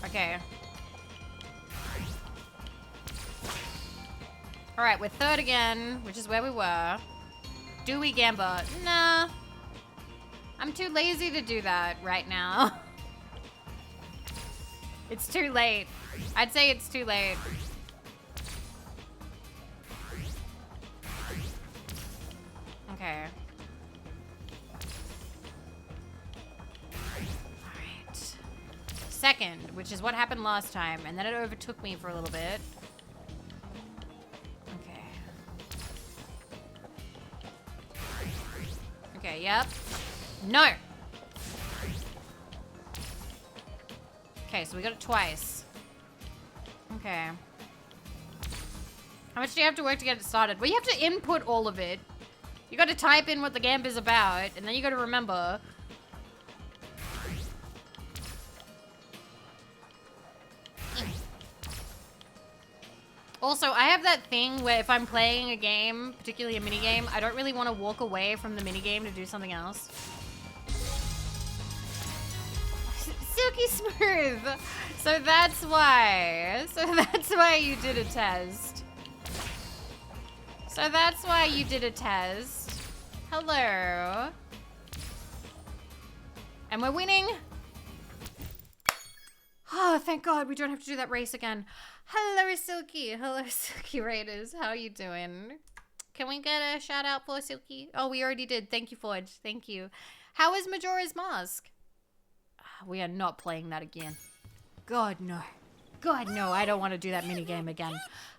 Okay. Alright, we're third again, which is where we were. Do we gamba? Nah. I'm too lazy to do that right now. It's too late. I'd say it's too late. Okay. Alright. Second, which is what happened last time, and then it overtook me for a little bit. Okay, yep. No! Okay, so we got it twice. Okay. How much do you have to work to get it started? Well, you have to input all of it. You gotta type in what the game is about, and then you gotta remember. Also, I have that thing where if I'm playing a game, particularly a minigame, I don't really want to walk away from the minigame to do something else. Silky smooth! So that's why. So that's why you did a test. So that's why you did a test. Hello. And we're winning. Oh, thank God we don't have to do that race again. Hello, Silky. Hello, Silky Raiders. How are you doing? Can we get a shout out for Silky? Oh, we already did. Thank you, Forge. Thank you. How is Majora's Mask? We are not playing that again. God, no. God, no. I don't want to do that minigame again.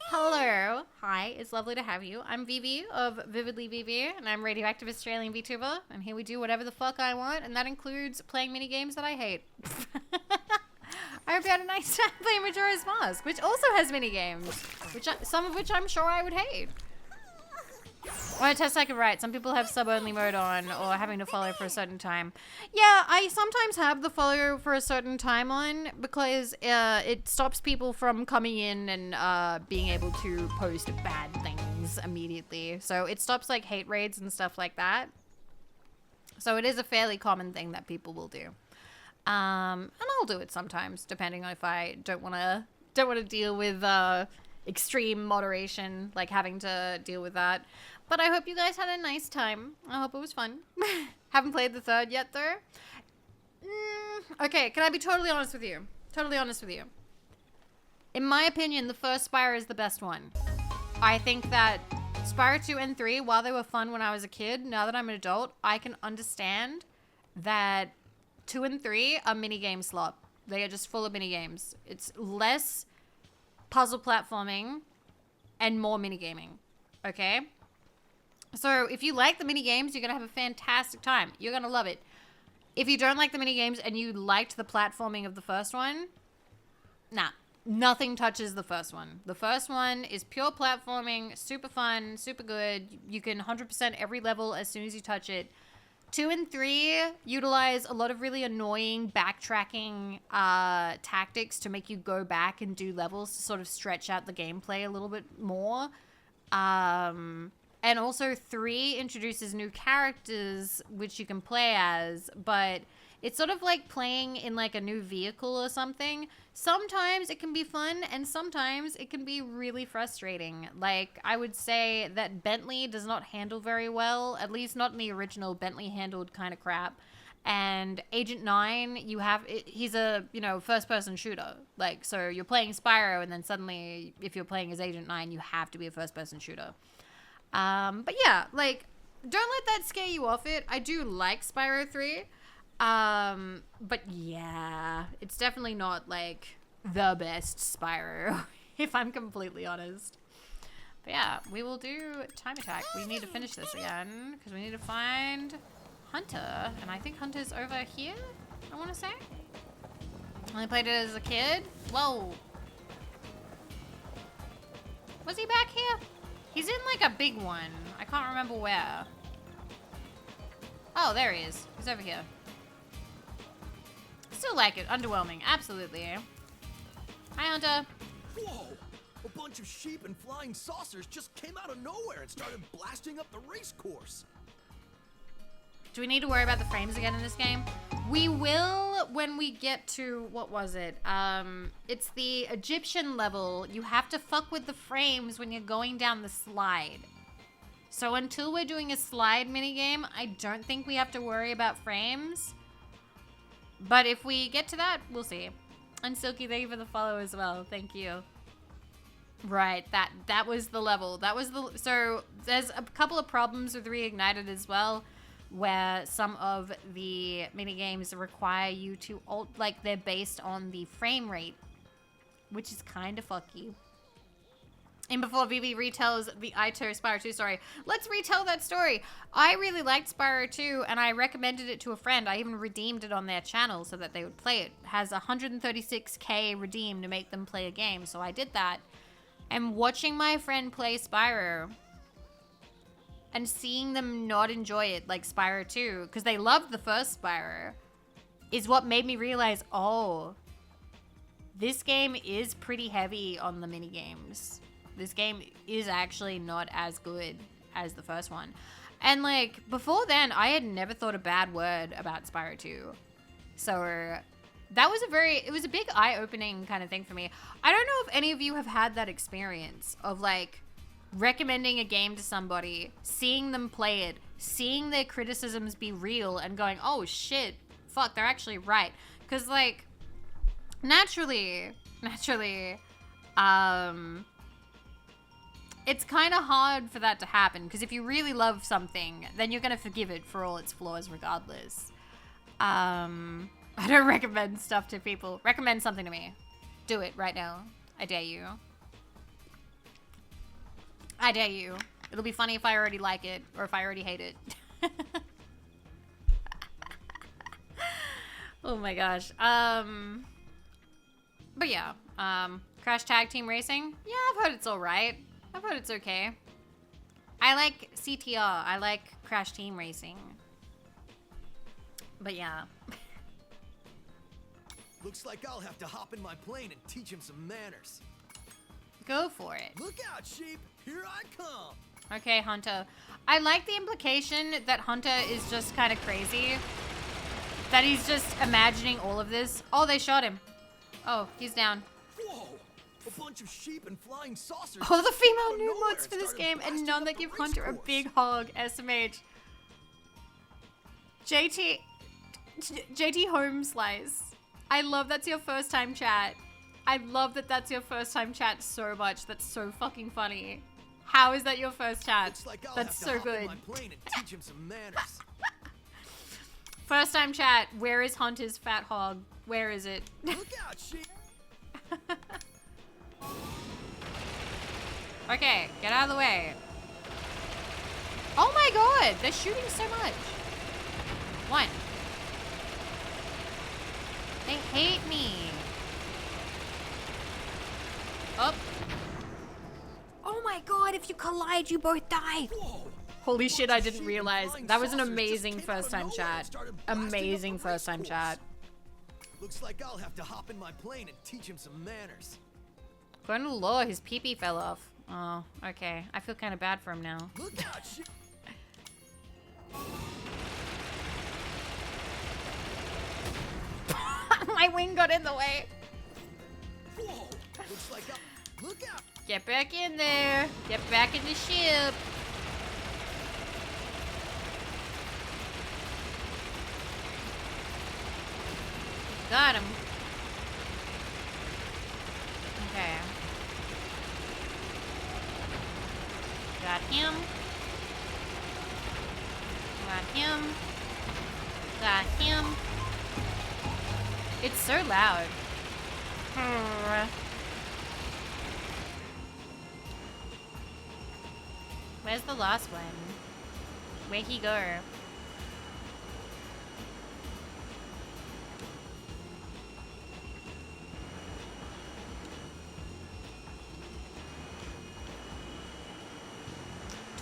Hello. Hi. It's lovely to have you. I'm Vivi of Vividly Vivi, and I'm radioactive Australian VTuber. And here we do whatever the fuck I want, and that includes playing minigames that I hate. I hope you had a nice time playing Majora's Mask, which also has minigames, some of which I'm sure I would hate. On a test I could write, some people have sub-only mode on or having to follow for a certain time. Yeah, I sometimes have the follow for a certain time on because it stops people from coming in and being able to post bad things immediately. So it stops like hate raids and stuff like that. So it is a fairly common thing that people will do. And I'll do it sometimes, depending on if I don't want to deal with extreme moderation, like having to deal with that. But I hope you guys had a nice time. I hope it was fun. Haven't played the third yet, though. Okay, can I be totally honest with you? Totally honest with you. In my opinion, the first Spyro is the best one. I think that Spyro 2 and 3, while they were fun when I was a kid, now that I'm an adult, I can understand that 2 and 3 are minigame slop. They are just full of minigames. It's less puzzle platforming and more minigaming. Okay? So if you like the minigames, you're going to have a fantastic time. You're going to love it. If you don't like the minigames and you liked the platforming of the first one, nah. Nothing touches the first one. The first one is pure platforming, super fun, super good. You can 100% every level as soon as you touch it. 2 and 3 utilize a lot of really annoying backtracking tactics to make you go back and do levels to sort of stretch out the gameplay a little bit more. And also 3 introduces new characters which you can play as, but it's sort of like playing in like a new vehicle or something. Sometimes it can be fun and sometimes it can be really frustrating. Like I would say that Bentley does not handle very well, at least not in the original. Bentley handled kind of crap. And Agent 9, he's a, first person shooter. Like, so you're playing Spyro and then suddenly if you're playing as Agent 9, you have to be a first person shooter. But yeah, like, don't let that scare you off it. I do like Spyro 3. But yeah, it's definitely not like the best Spyro, if I'm completely honest. But yeah, we will do time attack. We need to finish this again because we need to find Hunter, and I think Hunter's over here, I want to say. I played it as a kid. Whoa. Was he back here? He's in like a big one. I can't remember where. Oh, there he is. He's over here. Still like it. Underwhelming. Absolutely. Hi, Hunter. Whoa! A bunch of sheep and flying saucers just came out of nowhere and started blasting up the race course. Do we need to worry about the frames again in this game? We will when we get to, what was it? It's the Egyptian level. You have to fuck with the frames when you're going down the slide. So until we're doing a slide minigame, I don't think we have to worry about frames. But if we get to that, we'll see. And Silky, thank you for the follow as well. Thank you. Right, that was the level. That was the, so there's a couple of problems with Reignited as well, where some of the minigames require you to like they're based on the frame rate, which is kind of fucky. And before Vivi retells the Ito Spyro 2 story, let's retell that story. I really liked Spyro 2 and I recommended it to a friend. I even redeemed it on their channel so that they would play it. It has 136k redeemed to make them play a game, so I did that. And watching my friend play Spyro and seeing them not enjoy it like Spyro 2, because they loved the first Spyro, is what made me realize, oh, this game is pretty heavy on the minigames. This game is actually not as good as the first one. And like, before then, I had never thought a bad word about Spyro 2. So that was it was a big eye-opening kind of thing for me. I don't know if any of you have had that experience of like recommending a game to somebody, seeing them play it, seeing their criticisms be real and going, oh shit, fuck, they're actually right. Because like, naturally, it's kind of hard for that to happen, because if you really love something, then you're going to forgive it for all its flaws regardless. I don't recommend stuff to people. Recommend something to me. Do it right now. I dare you. I dare you. It'll be funny if I already like it, or if I already hate it. Oh my gosh. But yeah. Crash Tag Team Racing? Yeah, I've heard it's alright. I've heard it's okay. I like CTR. I like Crash Team Racing. But yeah. Looks like I'll have to hop in my plane and teach him some manners. Go for it. Look out, sheep! Here I come! Okay, Hunter. I like the implication that Hunter is just kind of crazy. That he's just imagining all of this. Oh, they shot him. Oh, he's down. Whoa! A bunch of sheep and flying saucers. All the female new mods for this game, and none that give Hunter a big hog. SMH. JT Home Slice. I love that's your first time chat. I love that that's your first time chat so much. That's so fucking funny. How is that your first chat? That's so good. First time chat. Where is Hunter's fat hog? Where is it? Look out, sheep. Okay, get out of the way. Oh my god, they're shooting so much. One. They hate me. Up. Oh my god, if you collide, you both die. Whoa. Holy shit, I didn't realize. That was an amazing first time chat. Amazing first time chat. Looks like I'll have to hop in my plane and teach him some manners. According to law, his pee-pee fell off. Oh, okay. I feel kind of bad for him now. Look out, shit. My wing got in the way. Whoa. Looks like look out. Get back in there. Get back in the ship. Got him. Okay. Got him. Got him. Got him. It's so loud. Where's the last one? Where'd he go?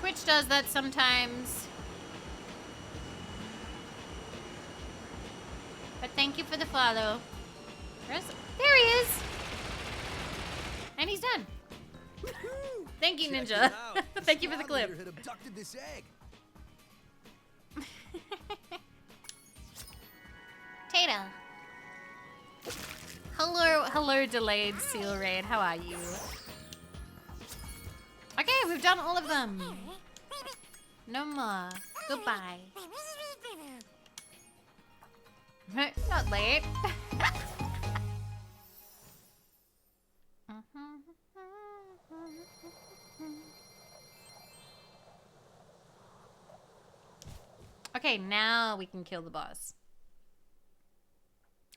Twitch does that sometimes. But thank you for the follow. There he is. And he's done. Thank you, Ninja. Thank you for the clip. Had abducted this egg. Tata. Hello, delayed seal raid. How are you? Okay, we've done all of them. No more. Goodbye. Not late. Okay, now we can kill the boss.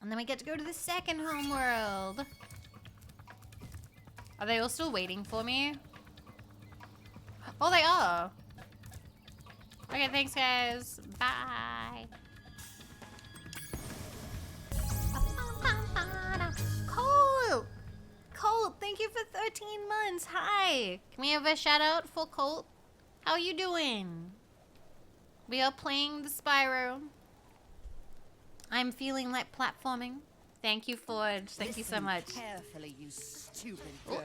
And then we get to go to the second homeworld. Are they all still waiting for me? Oh, they are. Okay, thanks, guys. Bye. Colt! Colt, thank you for 13 months. Hi. Can we have a shout out for Colt? How are you doing? We are playing the Spyro. I'm feeling like platforming. Thank you, Forge. Thank you so much. Carefully, you stupid girl.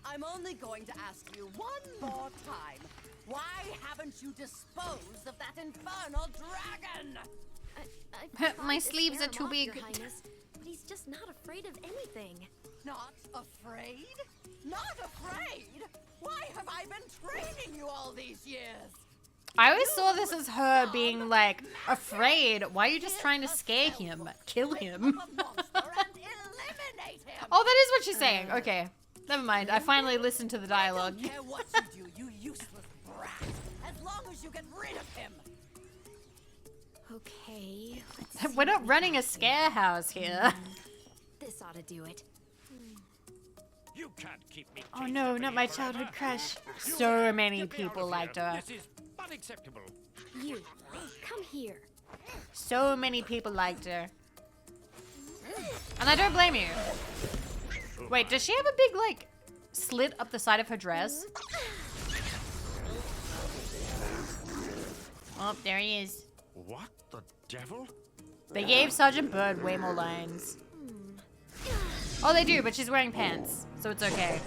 I'm only going to ask you one more time. Why haven't you disposed of that infernal dragon? My sleeves are too big. Your Highness, but he's just not afraid of anything. Not afraid? Not afraid? Why have I been training you all these years? I always saw this as her being like afraid. Why are you just trying to scare him? Kill him. Oh, that is what she's saying. Okay. Never mind. I finally listened to the dialogue. I don't care what you do, you useless brat. As long as you get rid of him. Okay. We're not running a scare house here. This ought to do it. You can't keep me. Oh no, not my childhood crush. So many people liked her. This is unacceptable. You, come here. So many people liked her. And I don't blame you. Wait, does she have a big, like, slit up the side of her dress? Oh, there he is. What the devil? They gave Sergeant Bird way more lines. Oh, they do, but she's wearing pants, so it's okay.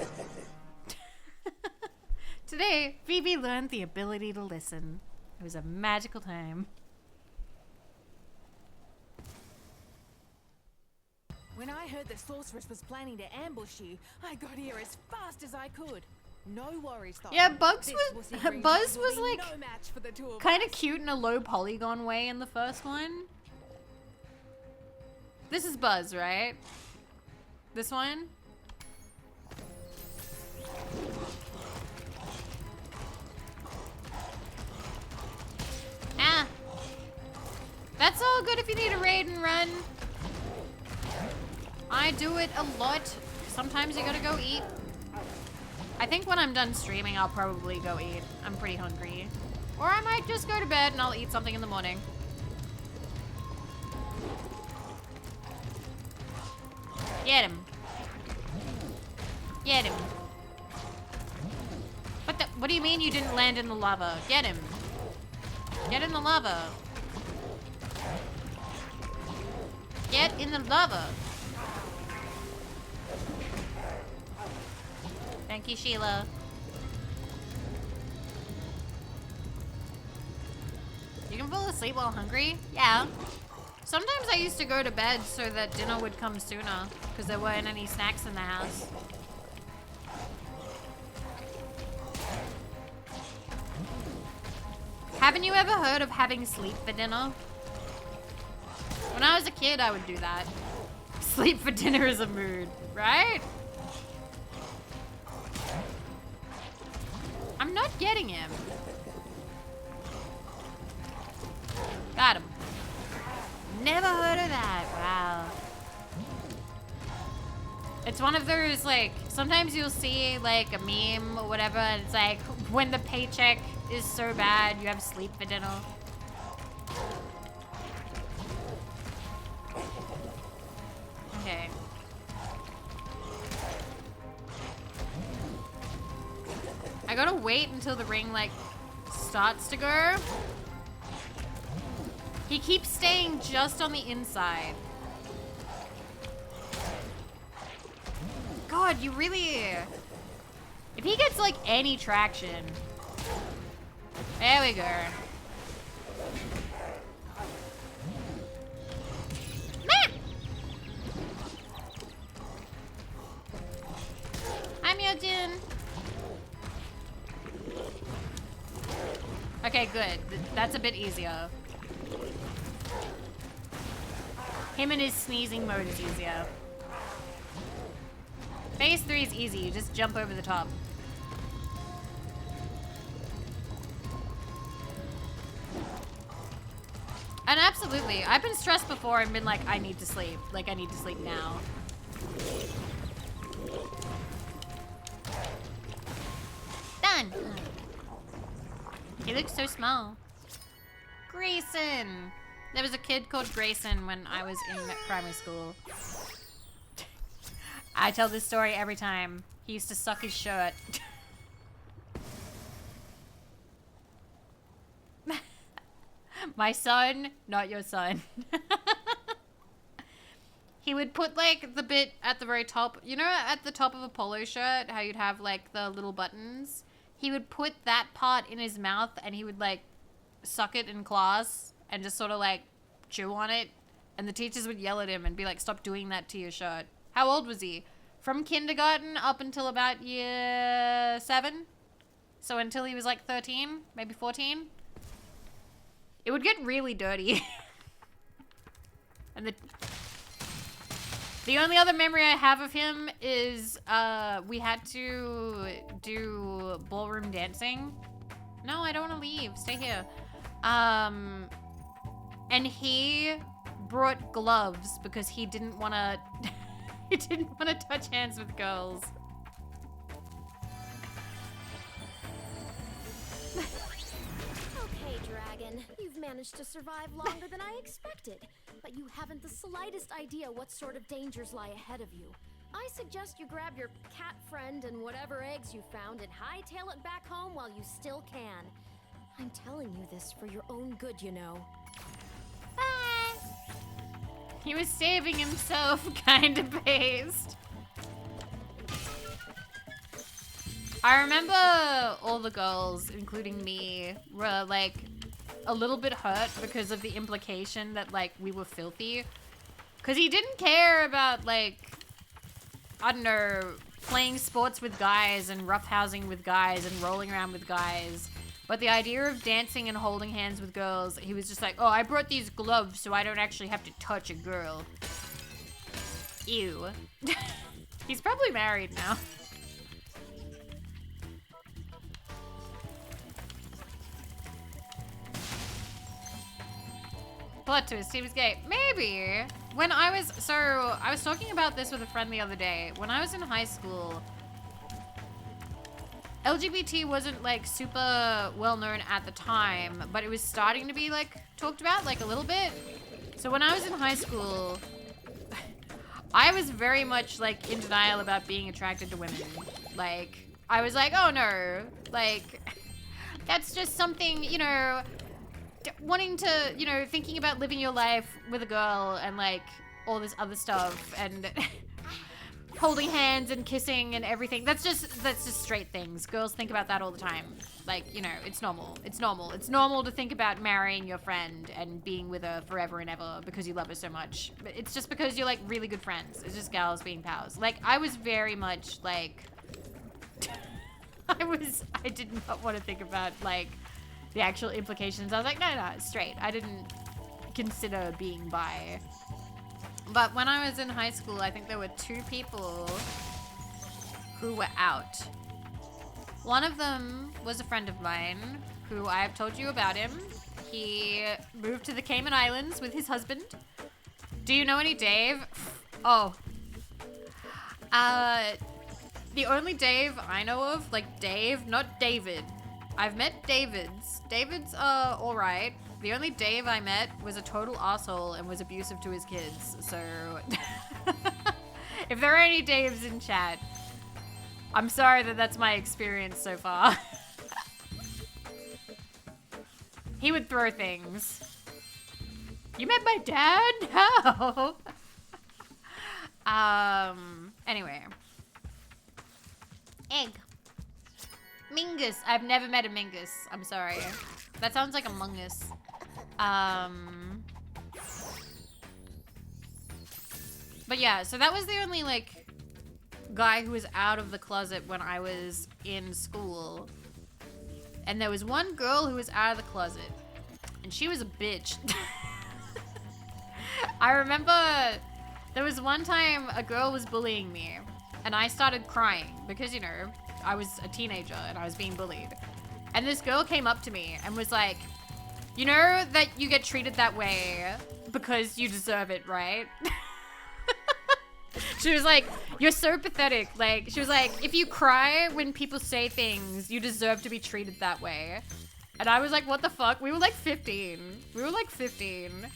Today, Vivi learned the ability to listen. It was a magical time. When I heard the sorceress was planning to ambush you, I got here as fast as I could. No worries though. Yeah, Buzz This was wussy green Buzz will was be like no match for the two of kind of us. cute in a low polygon way in the first one. This is Buzz, right? This one? Ah. That's all good if you need a raid and run. I do it a lot. Sometimes you gotta go eat. I think when I'm done streaming, I'll probably go eat. I'm pretty hungry. Or I might just go to bed and I'll eat something in the morning. Get him. Get him. What do you mean you didn't land in the lava? Get him. Get in the lava. Get in the lava. Thank you, Sheila. You can fall asleep while hungry? Yeah. Sometimes I used to go to bed so that dinner would come sooner because there weren't any snacks in the house. Haven't you ever heard of having sleep for dinner? When I was a kid, I would do that. Sleep for dinner is a mood, right? I'm not getting him. Got him. Never heard of that. Wow. It's one of those, like, sometimes you'll see, like, a meme or whatever, and it's like, when the paycheck is so bad, you have sleep for dinner. Okay. I gotta wait until the ring, like, starts to go, he keeps staying just on the inside. God, you really... If he gets, like, any traction... There we go. Hi, Mewtwo. Okay, good. That's a bit easier. Him and his sneezing mode is easier. Phase 3 is easy. You just jump over the top. And absolutely, I've been stressed before and been like, I need to sleep. Like, I need to sleep now. Done. He looks so small. Grayson. There was a kid called Grayson when I was in primary school. I tell this story every time. He used to suck his shirt. My son, not your son. He would put like the bit at the very top, you know, at the top of a polo shirt, how you'd have like the little buttons. He would put that part in his mouth and he would like suck it in class and just sort of like chew on it. And the teachers would yell at him and be like, stop doing that to your shirt. How old was he? From kindergarten up until about year 7. So until he was like 13, maybe 14. It would get really dirty. And the only other memory I have of him is we had to do ballroom dancing. No, I don't want to leave. Stay here. And he brought gloves because he didn't want to he didn't want to touch hands with girls. Okay, Dragon. You've managed to survive longer than I expected, but you haven't the slightest idea what sort of dangers lie ahead of you. I suggest you grab your cat friend and whatever eggs you found and hightail it back home while you still can. I'm telling you this for your own good, you know. Bye. He was saving himself, kind of based. I remember all the girls, including me, were like a little bit hurt because of the implication that like we were filthy. Cause he didn't care about like, I don't know, playing sports with guys and roughhousing with guys and rolling around with guys. But the idea of dancing and holding hands with girls, he was just like, oh, I brought these gloves so I don't actually have to touch a girl. Ew. He's probably married now. Plot twist, he was gay. Maybe. When I was talking about this with a friend the other day. When I was in high school, LGBT wasn't like super well known at the time, but it was starting to be like talked about like a little bit. So when I was in high school, I was very much like in denial about being attracted to women. Like, I was like, oh no, like, that's just something, you know, wanting to, you know, thinking about living your life with a girl and like all this other stuff and holding hands and kissing and everything. That's just straight things. Girls think about that all the time. Like, you know, it's normal. It's normal. It's normal to think about marrying your friend and being with her forever and ever because you love her so much. But it's just because you're like really good friends. It's just gals being pals. Like, I was very much like, I did not want to think about like the actual implications. I was like, no, it's straight. I didn't consider being bi. But when I was in high school, I think there were 2 people who were out. One of them was a friend of mine who I have told you about him. He moved to the Cayman Islands with his husband. Do you know any Dave? Oh. The only Dave I know of, like Dave, not David. I've met Davids. Davids are alright. The only Dave I met was a total asshole and was abusive to his kids. So, if there are any Daves in chat, I'm sorry that that's my experience so far. He would throw things. You met my dad? No. Anyway. Egg. Mingus. I've never met a Mingus. I'm sorry. That sounds like Among Us. But yeah, so that was the only, like, guy who was out of the closet when I was in school. And there was one girl who was out of the closet. And she was a bitch. I remember there was one time a girl was bullying me. And I started crying because, you know, I was a teenager and I was being bullied. And this girl came up to me and was like, you know that you get treated that way because you deserve it, right? She was like, you're so pathetic. Like, she was like, if you cry when people say things, you deserve to be treated that way. And I was like, what the fuck? We were like 15. We were like 15.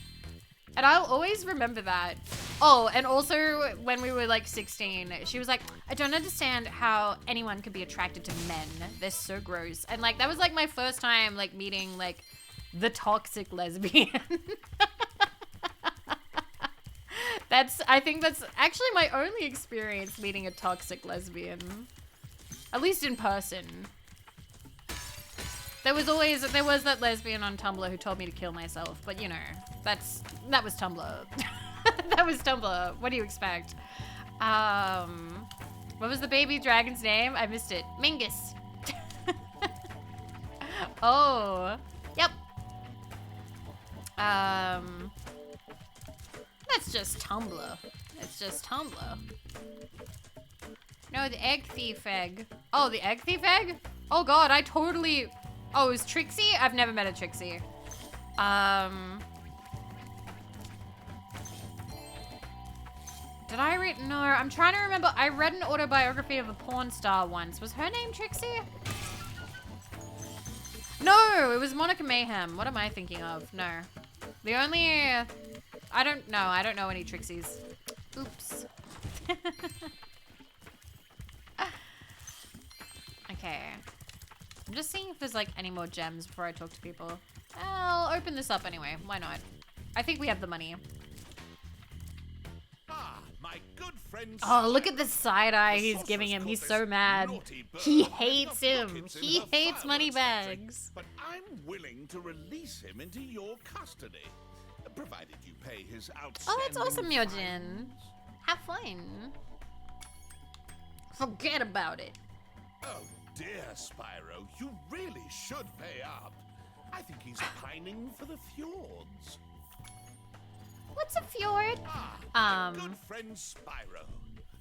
And I'll always remember that. Oh, and also when we were like 16, she was like, I don't understand how anyone could be attracted to men. They're so gross. And like, that was like my first time like meeting like the toxic lesbian. I think that's actually my only experience meeting a toxic lesbian. At least in person. There was that lesbian on Tumblr who told me to kill myself, but you know, that was Tumblr. That was Tumblr. What do you expect? What was the baby dragon's name? I missed it. Mingus. Oh, yep. That's just Tumblr. It's just Tumblr. No, the egg thief egg. Oh, the egg thief egg? Oh god, I totally... Oh, it was Trixie? I've never met a Trixie. Did I read? No, I'm trying to remember. I read an autobiography of a porn star once. Was her name Trixie? No, it was Monica Mayhem. What am I thinking of? No. The only... I don't know any Trixies. Oops. Okay. I'm just seeing if there's like any more gems before I talk to people. I'll open this up anyway. Why not? I think we have the money. My good friend. Oh, look at the side eye he's giving him. He's so mad. He hates him. He hates Moneybags. But I'm willing to release him into your custody, provided you pay his outstanding. Oh, that's awesome, Myojin. Have fun. Forget about it. Oh dear, Spyro, you really should pay up. I think he's pining for the fjords. What's a fjord? My good friend Spyro.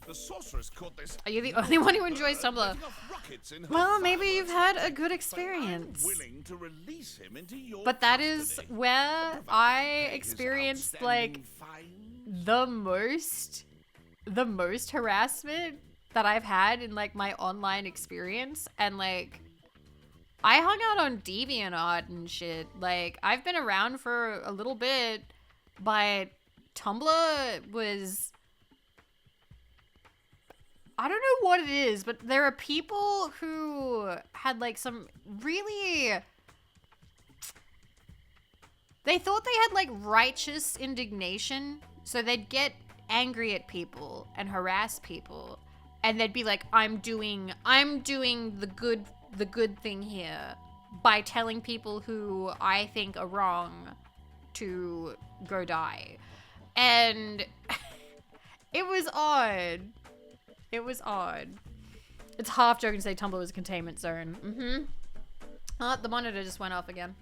The sorceress caught this. Are you the only one who enjoys Tumblr? Well, maybe you've had a good experience. Willing to release him into your But that is where I experienced like the most harassment that I've had in like my online experience. And like I hung out on DeviantArt and shit. Like I've been around for a little bit, but Tumblr was, I don't know what it is, but there are people who had like some really, they thought they had like righteous indignation. So they'd get angry at people and harass people. And they'd be like, I'm doing the good thing here by telling people who I think are wrong to go die. And it was odd. It was odd. It's half joking to say Tumblr was a containment zone. Oh, the monitor just went off again.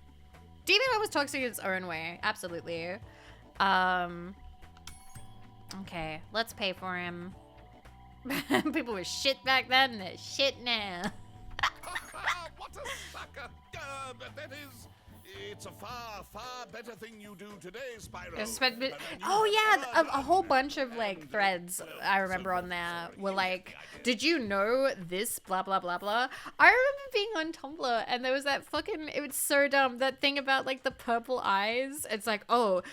DeviantArt was toxic in its own way. Absolutely. Okay, let's pay for him. People were shit back then, they're shit now. What a sucker! That is, it's a far, far better thing you do today, Spyro. Oh yeah, a whole bunch of like threads I remember on there were like, did you know this blah blah blah blah. I remember being on Tumblr and there was that fucking, it was so dumb, that thing about like the purple eyes. It's like, oh,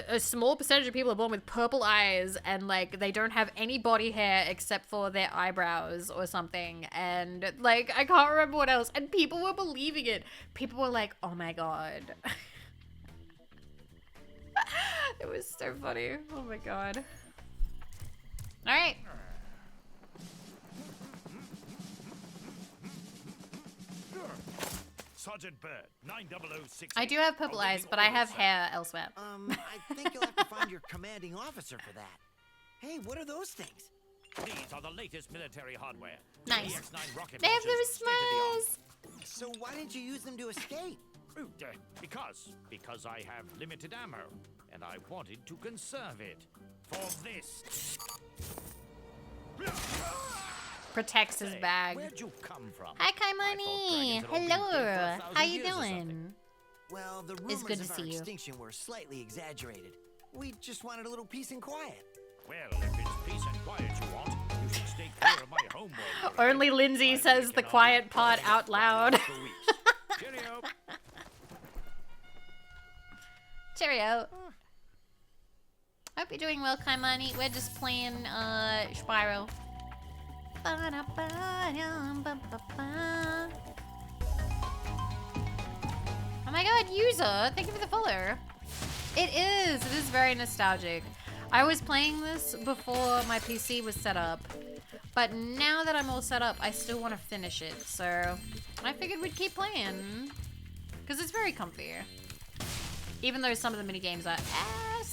a small percentage of people are born with purple eyes and like they don't have any body hair except for their eyebrows or something, and like I can't remember what else, and people were believing it. People were like, oh my god. It was so funny. Oh my god. All right. Sergeant Bird, 9006. I do have purple eyes, but I have hair elsewhere. I think you'll have to find your commanding officer for that. Hey, what are those things? These are the latest military hardware. Nice. The X9 rocket They have launchers, those smiles. So why didn't you use them to escape? Because I have limited ammo, and I wanted to conserve it for this. Protects his bag. Where'd you come from? Hi, Kaimani. Hello. How you doing? Well, the It's rumors good to of our see you. extinction were slightly exaggerated. We just wanted a little peace and quiet. Well, if it's peace and quiet you want, you should stay clear of my home world. Only Lindsay says the quiet part out loud. Cheerio. Cheerio. Hope you're doing well, Kaimani. We're just playing Spyro. Oh my god, user! Thank you for the follow. It is very nostalgic. I was playing this before my PC was set up, but now that I'm all set up, I still want to finish it, so I figured we'd keep playing, because it's very comfy. Even though some of the mini games are ass.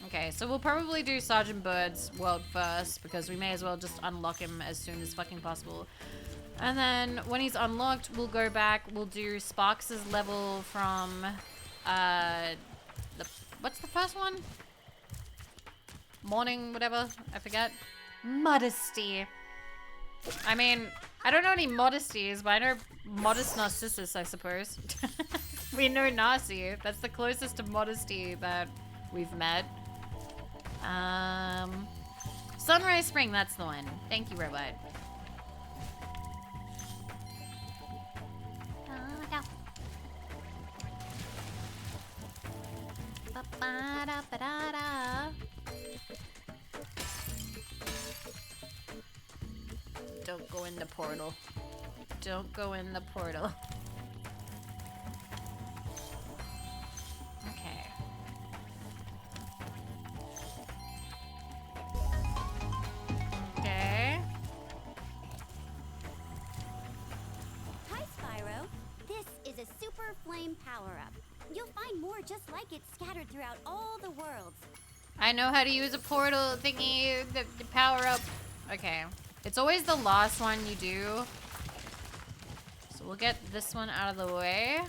Okay, so we'll probably do Sergeant Bird's world first, because we may as well just unlock him as soon as fucking possible. And then when he's unlocked, we'll go back, we'll do Sparks' level from, what's the first one? Morning, whatever, I forget. Modesty. I mean, I don't know any modesties, but I know Modest Narcissus, I suppose. We know Narcy. That's the closest to modesty that we've met. Sunrise Spring, that's the one. Thank you, Robot. Don't go in the portal. Don't go in the portal. Okay. Okay. Hi, Spyro. This is a super flame power-up. You'll find more just like it scattered throughout all the worlds. I know how to use a portal thingy, the power up. Okay. It's always the last one you do. So we'll get this one out of the way.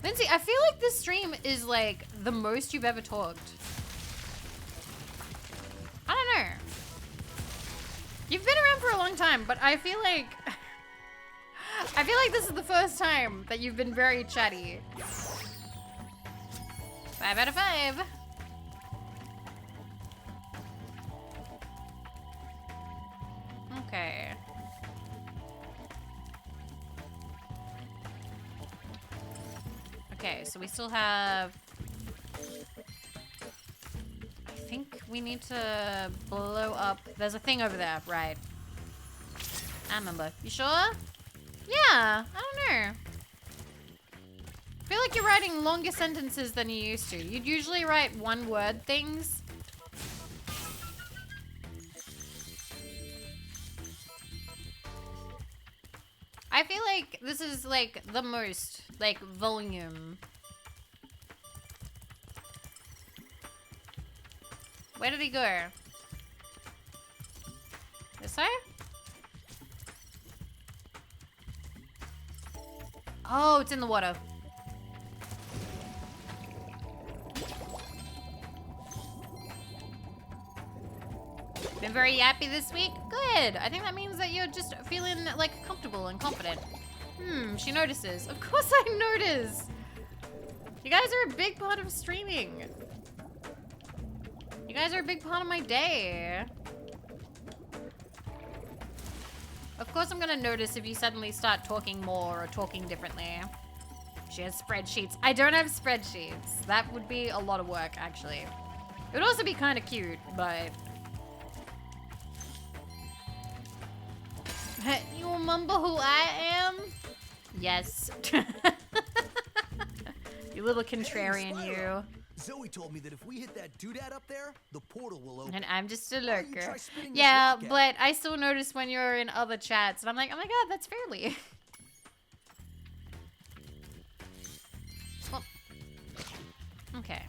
Lindsay, I feel like this stream is like the most you've ever talked. I don't know. You've been around for a long time, but I feel like this is the first time that you've been very chatty. 5 out of 5. Okay. Okay, so we still have... I think we need to blow up... There's a thing over there, right? I remember. You sure? Yeah, I don't know. I feel like you're writing longer sentences than you used to. You'd usually write one-word things. I feel like this is like the most, like, volume. Where did he go? This way? Oh, it's in the water. Been very yappy this week? Good. I think that means that you're just feeling like comfortable and confident. She notices. Of course I notice. You guys are a big part of streaming. You guys are a big part of my day. Of course I'm gonna notice if you suddenly start talking more or talking differently. She has spreadsheets. I don't have spreadsheets. That would be a lot of work, actually. It would also be kind of cute, but... You remember who I am? Yes. You little contrarian, Hey, you. Zoe told me that if we hit that doodad up there, the portal will open. And I'm just a Why don't you lurker. try spinning this Yeah, rock at but I still notice when you're in other chats, and I'm like, oh my god, that's Fairly. Oh. Okay.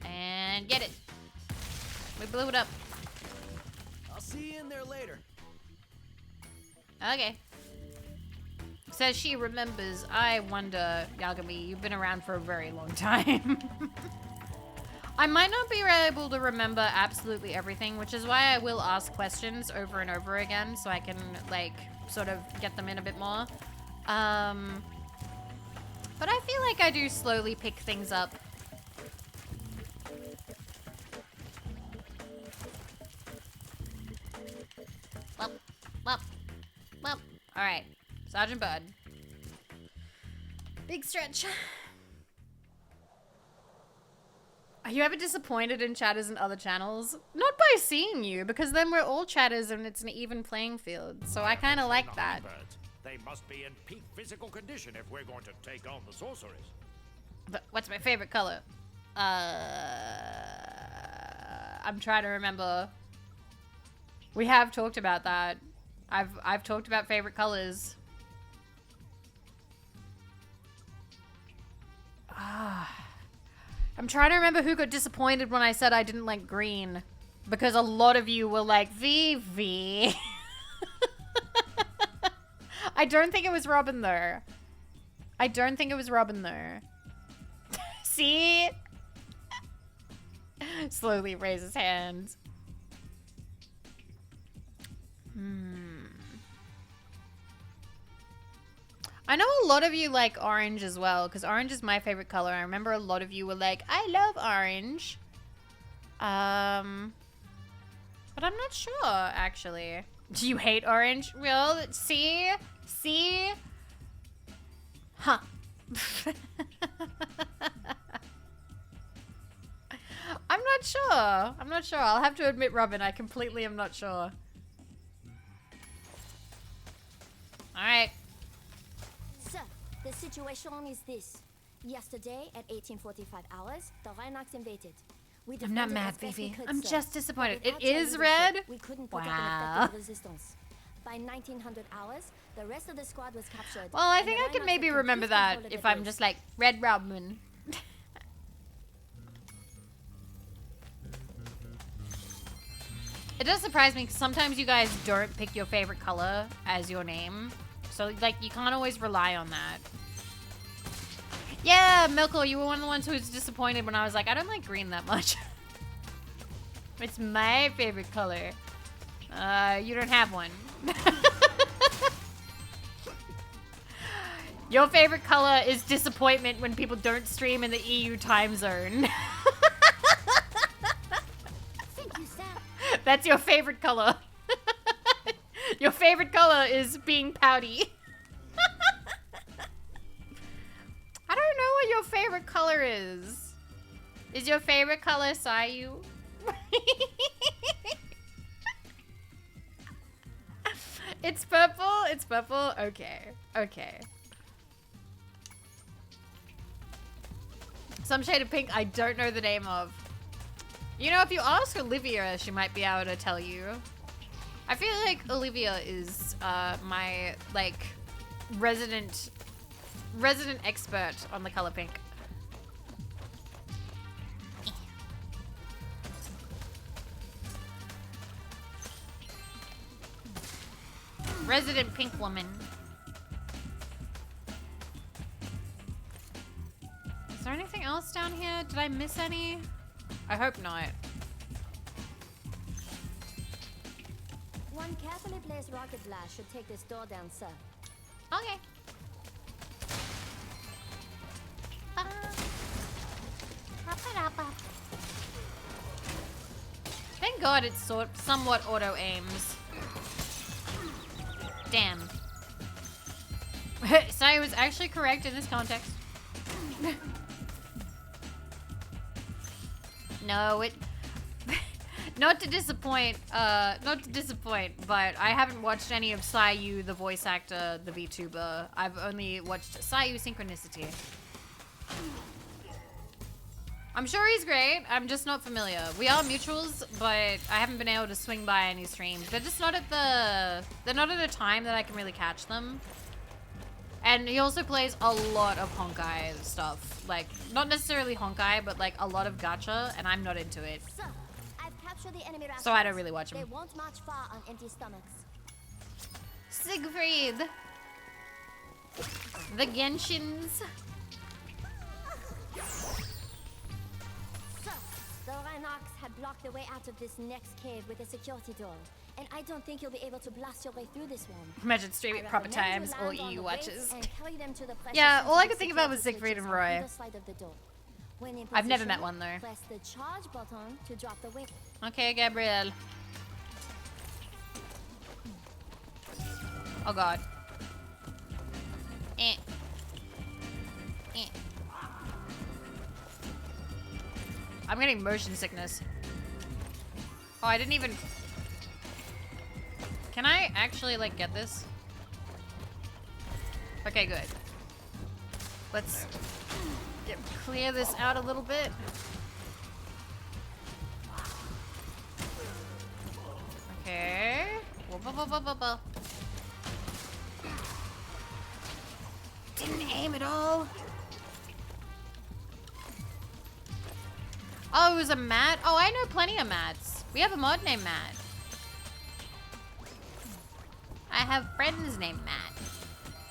And get it. We blew it up. I'll see you in there later. Okay. Says she remembers. I wonder, Yagami, you've been around for a very long time. I might not be able to remember absolutely everything, which is why I will ask questions over and over again so I can, like, sort of get them in a bit more. But I feel like I do slowly pick things up. Well. Alright. Sergeant Bud. Big stretch. Are you ever disappointed in chatters and other channels? Not by seeing you, because then we're all chatters and it's an even playing field. So I kind of like that. They must be in peak physical condition if we're going to take on the sorceress. But what's my favorite color? I'm trying to remember. We have talked about that. I've talked about favorite colors. I'm trying to remember who got disappointed when I said I didn't like green. Because a lot of you were like, Vivi. I don't think it was Robin, though. I don't think it was Robin, though. See? Slowly raise his hand. I know a lot of you like orange as well, because orange is my favorite color. I remember a lot of you were like, I love orange. But I'm not sure, actually. Do you hate orange? Well, see? See? Huh. I'm not sure. I'm not sure. I'll have to admit, Robin, I completely am not sure. Alright. So, the situation is this. Yesterday, at 1845 hours, the Rhinox invaded. We I'm not defended mad, as best we Vivi. could, I'm sir. just disappointed. But It without your is leadership, red? We couldn't put up an Wow. effective resistance. By 1900 hours, the rest of the squad was captured. Well, I and think the I can Rhinox maybe had remember complete that control of if the I'm base. just like, Red Robin. It does surprise me because sometimes you guys don't pick your favorite color as your name. So, like, you can't always rely on that. Yeah, Milko, you were one of the ones who was disappointed when I was like, I don't like green that much. It's my favorite color. You don't have one. Your favorite color is disappointment when people don't stream in the EU time zone. Thank you, sir. That's your favorite color. Your favorite color is being pouty. I don't know what your favorite color is. Is your favorite color Sayu? It's purple? It's purple? Okay. Okay. Some shade of pink I don't know the name of. You know, if you ask Olivia, she might be able to tell you. I feel like Olivia is my, like, resident expert on the color pink. Resident pink woman. Is there anything else down here? Did I miss any? I hope not. One carefully placed rocket blast should take this door down, sir. Okay. Thank God it's somewhat auto aims. Damn. So I was actually correct in this context. No, it... not to disappoint, but I haven't watched any of Sayu, the voice actor, the VTuber. I've only watched Sayu Synchronicity. I'm sure he's great. I'm just not familiar. We are mutuals, but I haven't been able to swing by any streams. They're just not at the... They're not at a time that I can really catch them. And he also plays a lot of Honkai stuff. Like, not necessarily Honkai, but like a lot of gacha, and I'm not into it. So, I've captured the enemy So I don't really watch him. They won't march far on empty stomachs. Siegfried! The Genshins. So, the Rhinox had blocked the way out of this next cave with a security door. And I don't think you'll be able to blast your way through this one. Imagine streaming proper times, all EU EU watches. Yeah, all I could think about was Siegfried and Roy. I've never met one though. Press the charge button to drop the whip. Okay, Gabrielle. Oh god. Eh. Eh. I'm getting motion sickness. Oh, I didn't even... Can I actually, like, get this? Okay, good. Let's clear this out a little bit. Okay. Whoa, whoa, whoa, whoa, whoa, whoa. Didn't aim at all. Oh, it was a Matt? Oh, I know plenty of Matts. We have a mod named Matt. I have friends named Matt.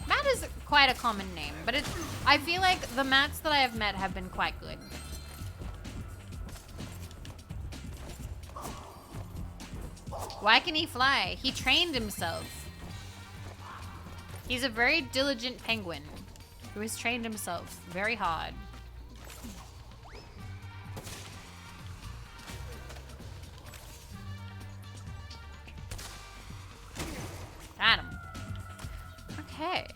Matt is quite a common name, but it's... I feel like the Matts that I have met have been quite good. Why can he fly? He trained himself. He's a very diligent penguin who has trained himself very hard. Got him. Okay.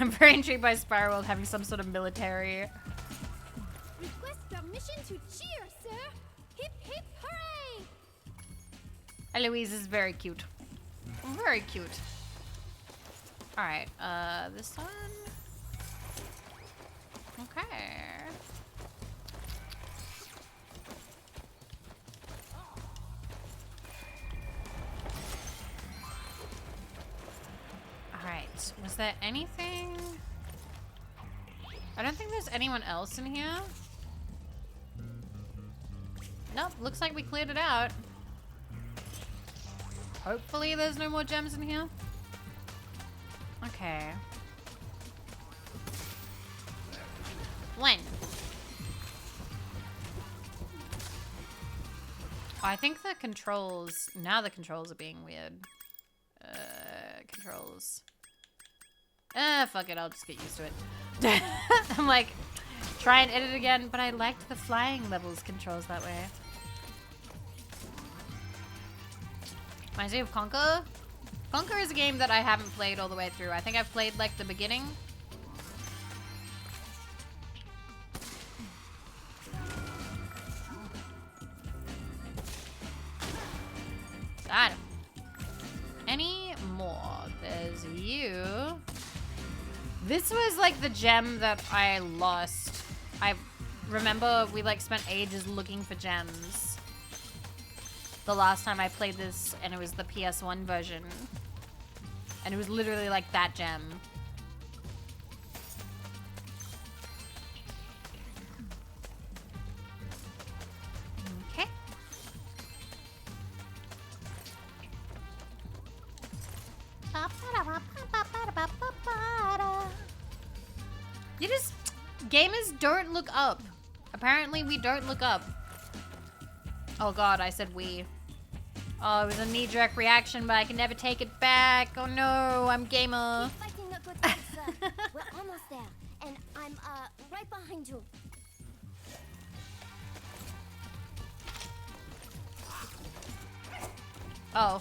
I'm very intrigued by Spyro having some sort of military. Request permission to cheer, sir. Hip hip hooray! Eloise is very cute. Very cute. Alright, this one. Okay. Alright, was there anything? I don't think there's anyone else in here. Nope, looks like we cleared it out. Hopefully there's no more gems in here. Okay. When? Oh, I think the controls... Now the controls are being weird. Controls. Fuck it, I'll just get used to it. I'm like, try and edit again, but I liked the flying levels controls that way. Reminds me of Conquer. Conquer is a game that I haven't played all the way through. I think I've played like the beginning. Got him. Any more? There's you. This was like the gem that I lost. I remember we like spent ages looking for gems. The last time I played this, and it was the PS1 version. And it was literally like that gem. Okay. You just... Gamers don't look up. Apparently we don't look up. Oh god, I said we. Oh, it was a knee-jerk reaction, but I can never take it back. Oh no, I'm gamer. Keep fighting a good fight, sir. We're almost there, and I'm right behind you. Oh.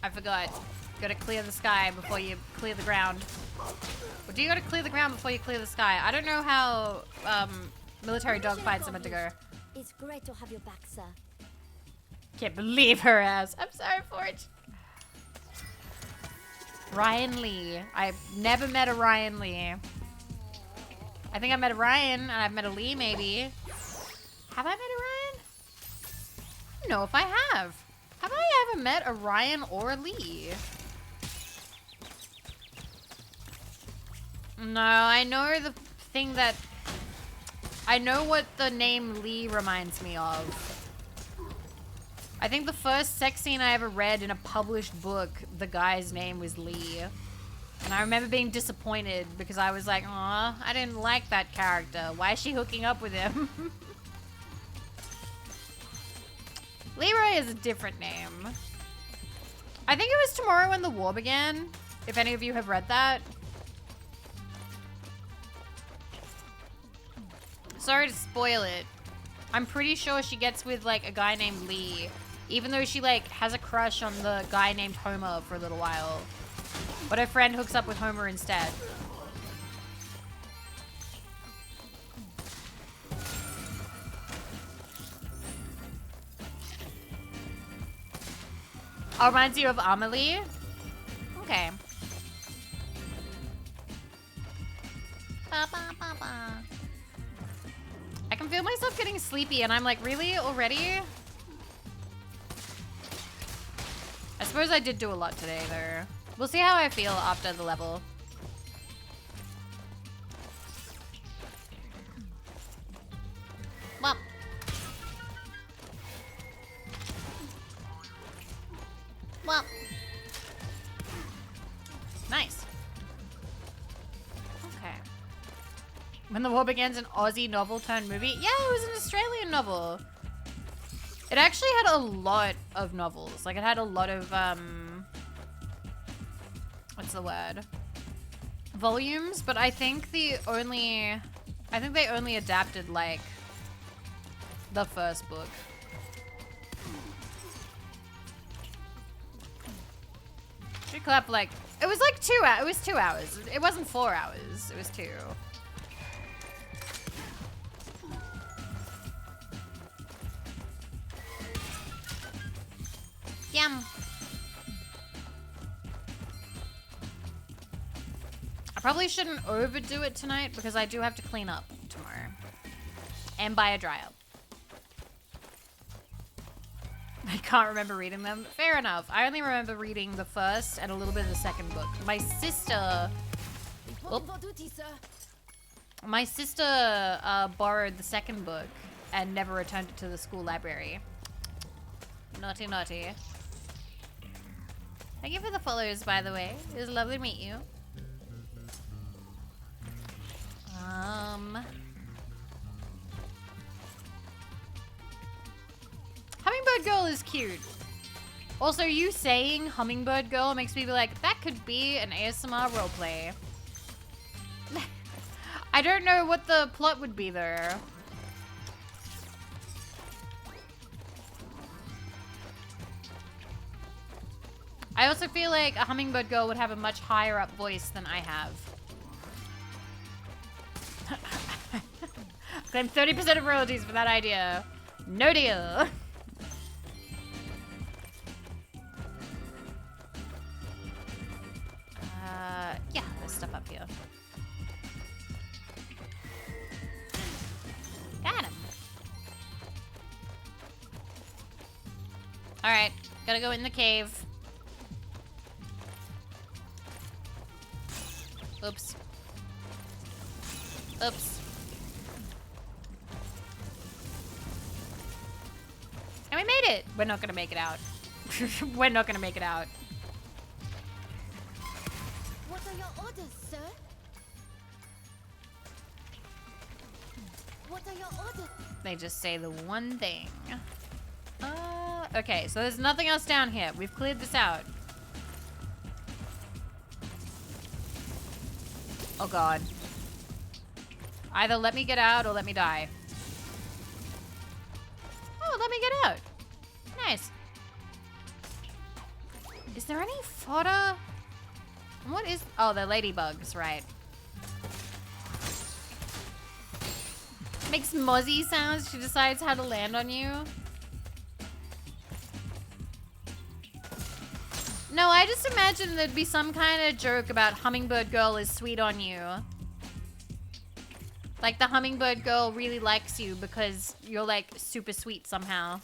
I forgot. gotta clear the sky before you clear the ground. Or do you gotta clear the ground before you clear the sky? I don't know how military dogfights are meant to go. It's great to have you back, sir. Can't believe her ass. I'm sorry for it. Ryan Lee. I've never met a Ryan Lee. I think I met a Ryan and I've met a Lee maybe. Have I met a Ryan? I don't know if I have. Have I ever met a Ryan or a Lee? No, I know the thing that... I know what the name Lee reminds me of. I think the first sex scene I ever read in a published book, the guy's name was Lee. And I remember being disappointed because I was like, aw, I didn't like that character. Why is she hooking up with him? Leroy is a different name. I think it was Tomorrow When the War Began, if any of you have read that. Sorry to spoil it. I'm pretty sure she gets with like a guy named Lee, even though she like has a crush on the guy named Homer for a little while. But her friend hooks up with Homer instead. Oh, reminds you of Amelie? Okay. Ba, ba, ba, ba. I can feel myself getting sleepy and I'm like, really? Already? I suppose I did do a lot today though. We'll see how I feel after the level. Well. Well. Nice. Okay. When the War Begins, an Aussie novel turned movie? Yeah, it was an Australian novel. It actually had a lot of novels. Like, it had a lot of, what's the word? Volumes, but I think they only adapted, like, the first book. Should clap, like, it was like 2 hours. It was 2 hours. It wasn't 4 hours. It was 2. Yum. I probably shouldn't overdo it tonight because I do have to clean up tomorrow. And buy a dryer. I can't remember reading them. Fair enough. I only remember reading the first and a little bit of the second book. My sister borrowed the second book and never returned it to the school library. Naughty, naughty. Thank you for the follows, by the way. It was lovely to meet you. Hummingbird Girl is cute. Also, you saying Hummingbird Girl makes me be like, that could be an ASMR roleplay. I don't know what the plot would be there. I also feel like a Hummingbird Girl would have a much higher up voice than I have. Claim 30% of royalties for that idea. No deal. Yeah, there's stuff up here. Got him. Alright, gotta go in the cave. Oops. Oops. And we made it! We're not gonna make it out. We're not gonna make it out. What are your orders, sir? What are your orders? They just say the one thing. Okay, so there's nothing else down here. We've cleared this out. Oh god. Either let me get out or let me die. Oh, let me get out. Nice. Is there any fodder? What is... Oh, they're ladybugs, right. Makes mozzie sounds. She decides how to land on you. No, I just imagine there'd be some kind of joke about Hummingbird Girl is sweet on you. Like the Hummingbird Girl really likes you because you're like super sweet somehow.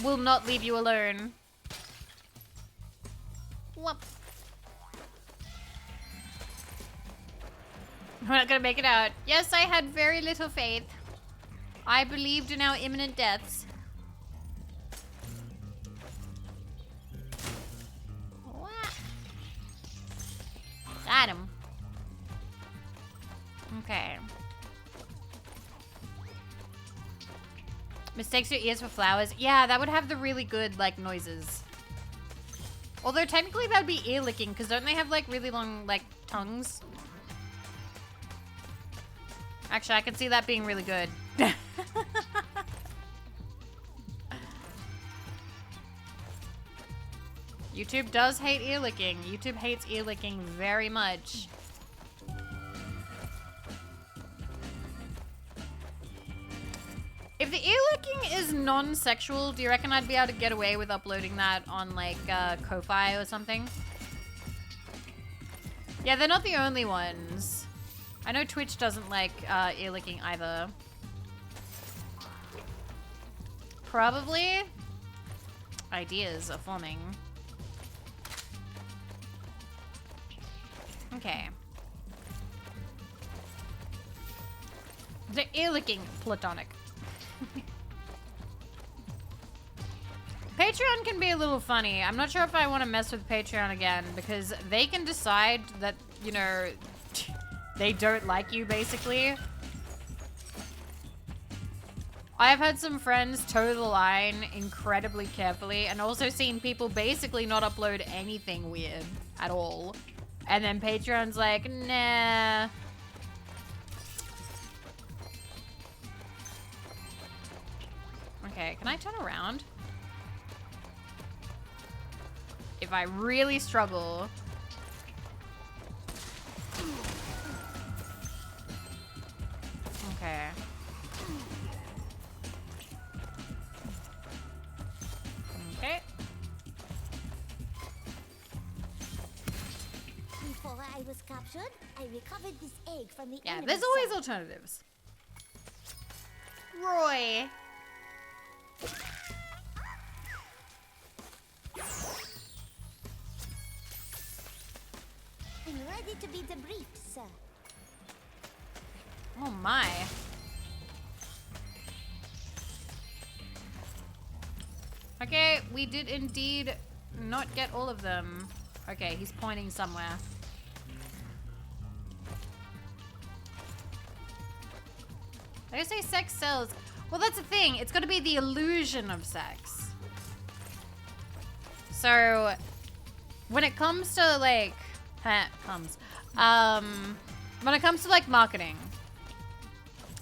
Will not leave you alone. Whoop. We're not gonna make it out. Yes, I had very little faith. I believed in our imminent deaths. What? Got him. Okay. Mistakes your ears for flowers. Yeah, that would have the really good, like, noises. Although, technically, that would be ear licking, because don't they have, like, really long, like, tongues? Actually, I can see that being really good. YouTube does hate ear licking. YouTube hates ear licking very much. If the ear licking is non-sexual, do you reckon I'd be able to get away with uploading that on, like, Ko-Fi or something? Yeah, they're not the only ones. I know Twitch doesn't like ear licking either. Probably. Ideas are forming. Okay. The ear licking platonic. Patreon can be a little funny. I'm not sure if I want to mess with Patreon again because they can decide that, you know, they don't like you, basically. I have had some friends toe the line incredibly carefully and also seen people basically not upload anything weird at all. And then Patreon's like, nah. Okay, can I turn around? If I really struggle. Okay. Okay. Before I was captured, I recovered this egg from the Yeah, enemy there's always cell. alternatives. Roy. I'm ready to be debriefed, sir. Oh my. Okay, we did indeed not get all of them. Okay, he's pointing somewhere. Did I say sex sells? Well, that's the thing. It's got to be the illusion of sex. So, when it comes to like, when it comes to like marketing,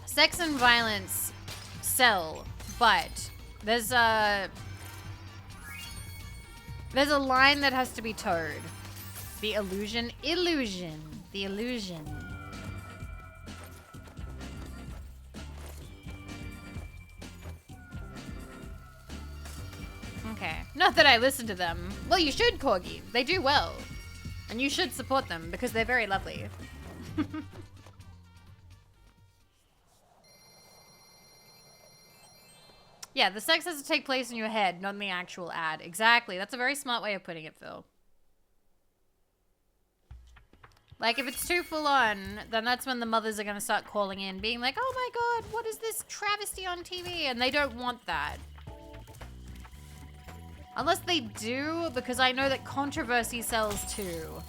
sex and violence sell, but there's a line that has to be towed. The illusion, the illusion. Okay. Not that I listen to them. Well, you should, Corgi. They do well. And you should support them because they're very lovely. Yeah, the sex has to take place in your head, not in the actual ad. Exactly. That's a very smart way of putting it, Phil. Like, if it's too full on, then that's when the mothers are going to start calling in, being like, oh my god, what is this travesty on TV? And they don't want that. Unless they do, because I know that controversy sells too.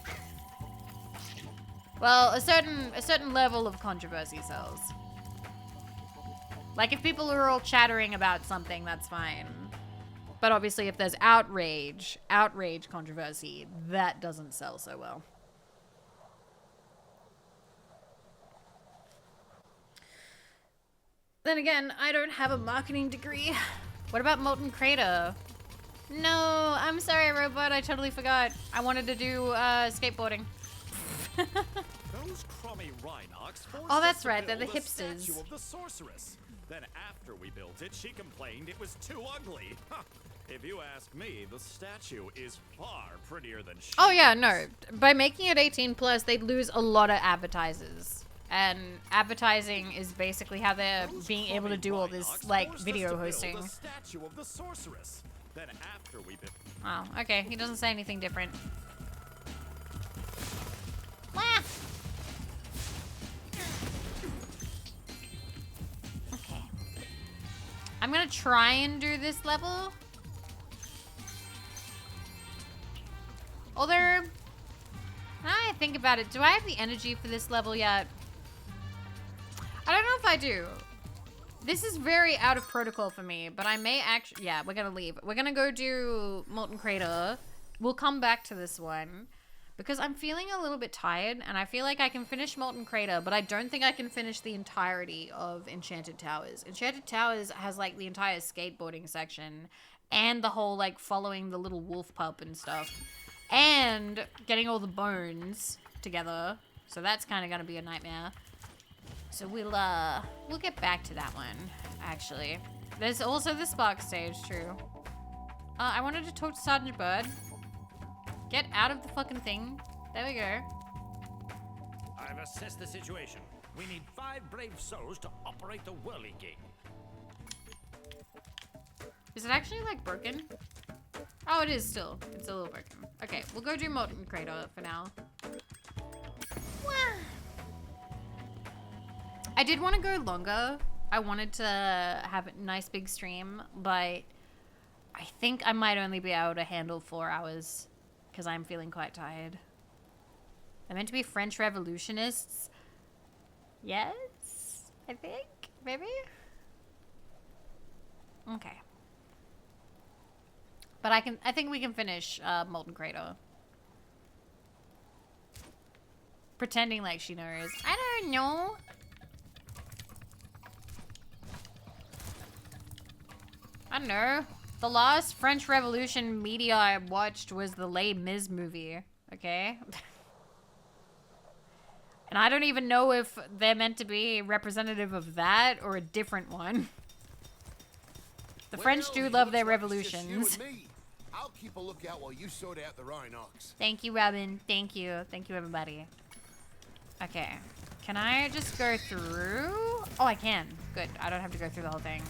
Well, a certain level of controversy sells. Like, if people are all chattering about something, that's fine. But obviously, if there's outrage controversy, that doesn't sell so well. Then again, I don't have a marketing degree. What about Molten Crater? No, I'm sorry, robot. I totally forgot. I wanted to do skateboarding. Those crummy Rhinox forced Oh, that's us to right. They're the build a hipsters. statue of the sorceress. Then after we built it, she complained it was too ugly. If you ask me, the statue is far prettier than she Oh yeah, is. no. By making it 18 plus, they'd lose a lot of advertisers. And advertising is basically how they're being able to do all this like Forced us video to build hosting. a statue of the sorceress. Then after we built Oh, okay. He doesn't say anything different. Wah! Okay. I'm gonna try and do this level. Although, now I think about it, do I have the energy for this level yet? I don't know if I do. This is very out of protocol for me, but I may actually... Yeah, we're gonna leave. We're gonna go do Molten Crater. We'll come back to this one. Because I'm feeling a little bit tired, and I feel like I can finish Molten Crater, but I don't think I can finish the entirety of Enchanted Towers. Enchanted Towers has, like, the entire skateboarding section, and the whole, like, following the little wolf pup and stuff. And getting all the bones together. So that's kind of gonna be a nightmare. So we'll get back to that one, actually. There's also the Spark stage, too. I wanted to talk to Sergeant Bird. Get out of the fucking thing. There we go. I've assessed the situation. We need 5 brave souls to operate the whirly gate. Is it actually, like, broken? Oh, it is still. It's a little broken. Okay, we'll go do Molten Crater for now. Wah. I did want to go longer. I wanted to have a nice big stream, but I think I might only be able to handle 4 hours because I'm feeling quite tired. They're meant to be French revolutionists. Yes, I think, maybe. Okay. But I think we can finish Molten Crater. Pretending like she knows. I don't know. I don't know. The last French Revolution media I watched was the Les Mis movie. Okay? And I don't even know if they're meant to be representative of that or a different one. The French do love their revolutions. I'll keep a lookout while you sort out the Rhinox. Thank you, Robin. Thank you. Thank you, everybody. Okay. Can I just go through? Oh, I can. Good. I don't have to go through the whole thing.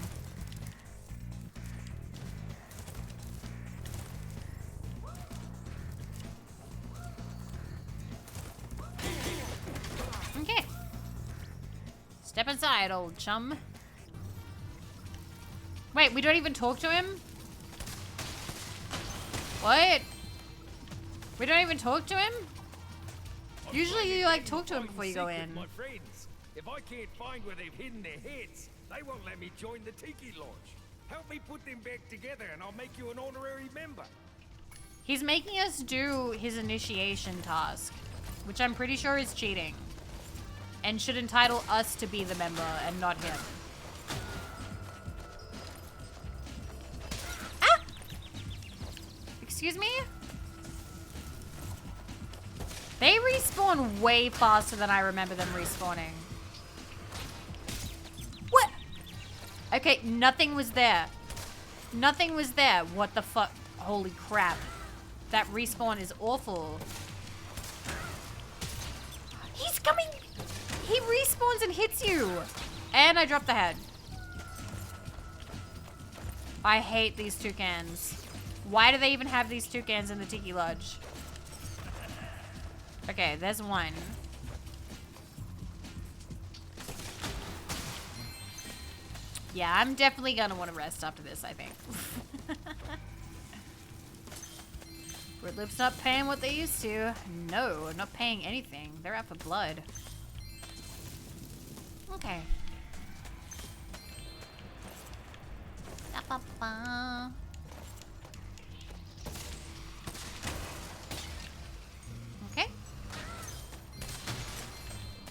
Okay. Step inside, old chum. Wait, we don't even talk to him? What? We don't even talk to him? Usually you like talk to him before you go in. My friends, if I can't find where they've hidden their heads, they won't let me join the Tiki Lodge. Help me put them back together and I'll make you an honorary member. He's making us do his initiation task, which I'm pretty sure is cheating. And should entitle us to be the member and not him. Ah! Excuse me? They respawn way faster than I remember them respawning. What? Okay, nothing was there. Nothing was there. What the fuck? Holy crap. That respawn is awful. He's coming. He respawns and hits you. And I dropped the head. I hate these toucans. Why do they even have these toucans in the Tiki Lodge? Okay, there's one. Yeah, I'm definitely gonna want to rest after this, I think. Fruit Loop's not paying what they used to. No, not paying anything. They're out for blood. Okay. Ba-ba-ba. Okay.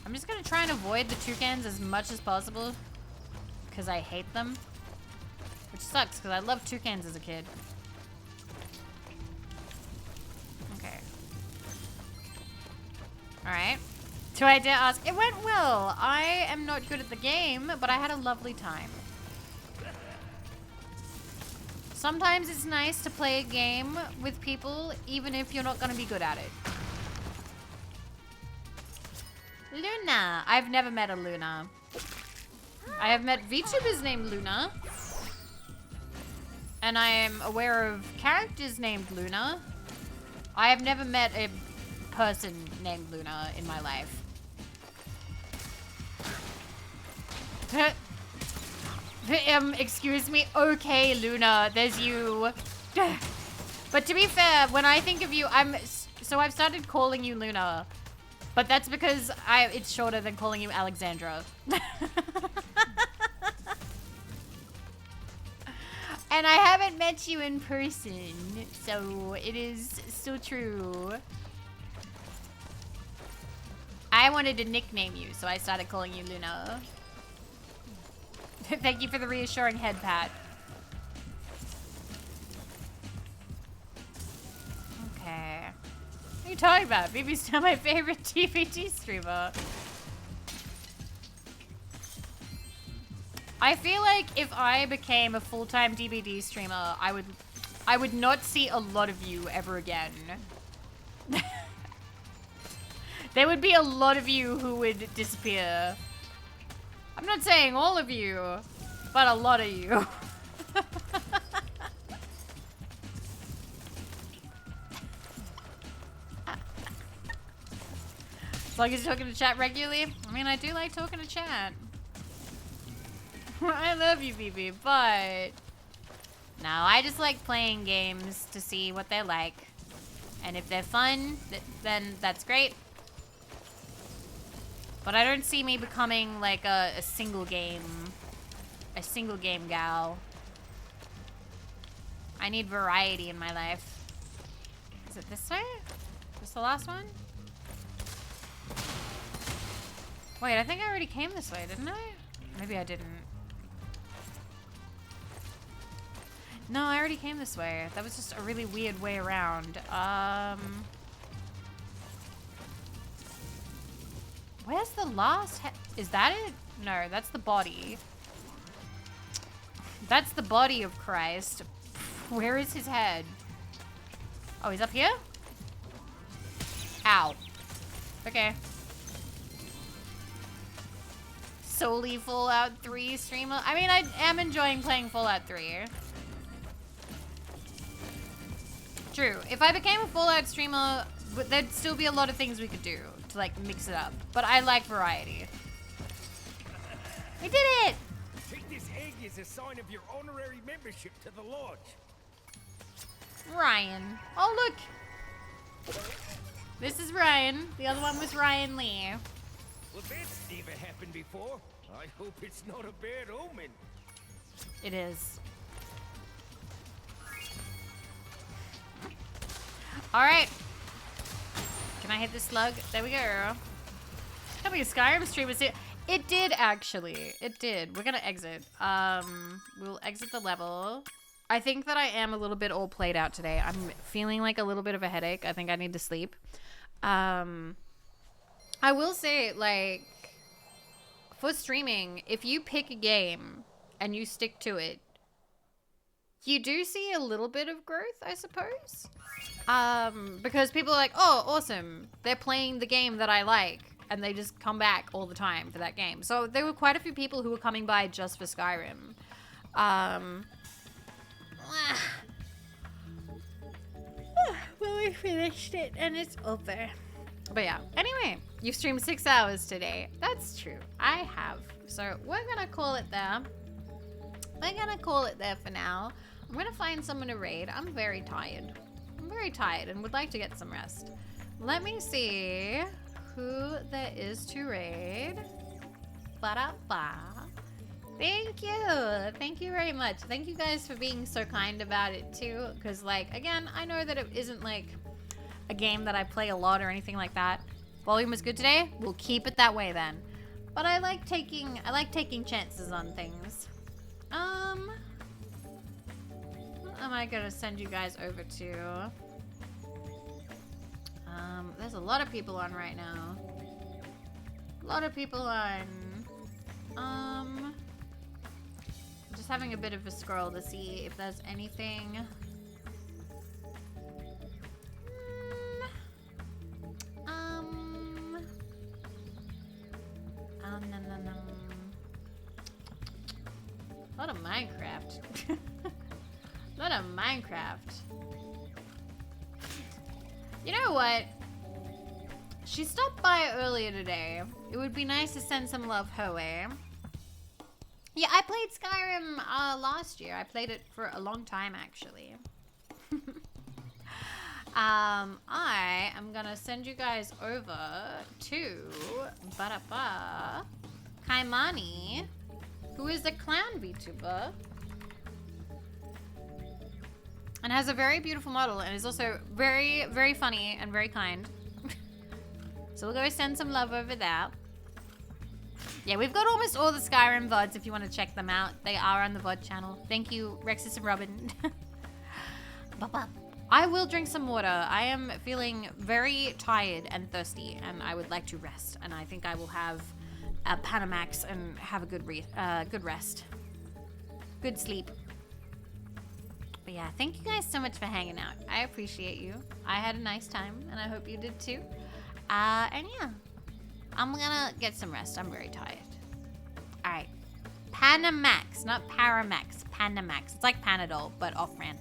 I'm just gonna try and avoid the toucans as much as possible because I hate them. Which sucks, because I loved toucans as a kid. Okay. Alright. Do I dare ask? It went well. I am not good at the game, but I had a lovely time. Sometimes it's nice to play a game with people, even if you're not going to be good at it. Luna. I've never met a Luna. I have met VTubers named Luna. And I am aware of characters named Luna. I have never met a person named Luna in my life. Excuse me. Okay, Luna, there's you. But to be fair, when I think of you, so I've started calling you Luna. But that's because it's shorter than calling you Alexandra. And I haven't met you in person, so it is still true. I wanted to nickname you, so I started calling you Luna. Thank you for the reassuring head pat. Okay. What are you talking about? Vivi's still my favorite TVT streamer. I feel like if I became a full-time DBD streamer, I would not see a lot of you ever again. There would be a lot of you who would disappear. I'm not saying all of you, but a lot of you. As long as you're talking to chat regularly. I mean, I do like talking to chat. I love you, Vivi, but no, I just like playing games to see what they're like. And if they're fun, then that's great. But I don't see me becoming like a single game gal. I need variety in my life. Is it this way? Is this the last one? Wait, I think I already came this way, didn't I? Maybe I didn't. No, I already came this way. That was just a really weird way around. Where's the last is that it? No, that's the body. That's the body of Christ. Where is his head? Oh, he's up here? Ow. Okay. Solely Fallout 3 streamer. I mean, I am enjoying playing Fallout 3. True. If I became a Fallout streamer, there'd still be a lot of things we could do to like mix it up. But I like variety. We did it! Take this egg as a sign of your honorary membership to the lodge. Ryan. Oh, look. This is Ryan. The other one was Ryan Lee. Well, that's never happened before. I hope it's not a bad omen. It is. Alright. Can I hit this slug? There we go. Having a Skyrim stream is it. It did actually. It did. We're gonna exit. We'll exit the level. I think that I am a little bit all played out today. I'm feeling like a little bit of a headache. I think I need to sleep. I will say, like, for streaming, if you pick a game and you stick to it, you do see a little bit of growth, I suppose. Because people are like, oh, awesome. They're playing the game that I like. And they just come back all the time for that game. So there were quite a few people who were coming by just for Skyrim. Well, we finished it and it's over. But yeah, anyway, you've streamed 6 hours today. That's true. I have. So we're gonna call it there. We're gonna call it there for now. I'm gonna find someone to raid. I'm very tired. I'm very tired and would like to get some rest. Let me see who there is to raid. Ba-da-ba. Thank you. Thank you very much. Thank you guys for being so kind about it too. Because, like, again, I know that it isn't like a game that I play a lot or anything like that. Volume was good today. We'll keep it that way then. But I like taking chances on things. I gonna send you guys over to? There's a lot of people on right now. A lot of people on. Just having a bit of a scroll to see if there's anything. A lot of Minecraft. A lot of Minecraft. You know what? She stopped by earlier today. It would be nice to send some love her way. Yeah, I played Skyrim last year. I played it for a long time, actually. I am gonna send you guys over to Kaimani, who is a clown VTuber and has a very beautiful model and is also very, very funny and very kind. So we'll go send some love over there. Yeah, we've got almost all the Skyrim VODs if you want to check them out. They are on the VOD channel. Thank you, Rexus and Robin. I will drink some water. I am feeling very tired and thirsty, and I would like to rest. And I think I will have a Panamax and have a good rest. Good sleep. But yeah, thank you guys so much for hanging out. I appreciate you. I had a nice time, and I hope you did too. And yeah, I'm gonna get some rest. I'm very tired. All right, Panamax, not Paramax. Panamax. It's like Panadol, but off-brand.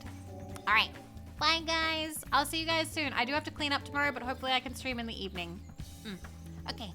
All right, bye guys. I'll see you guys soon. I do have to clean up tomorrow, but hopefully I can stream in the evening. Okay,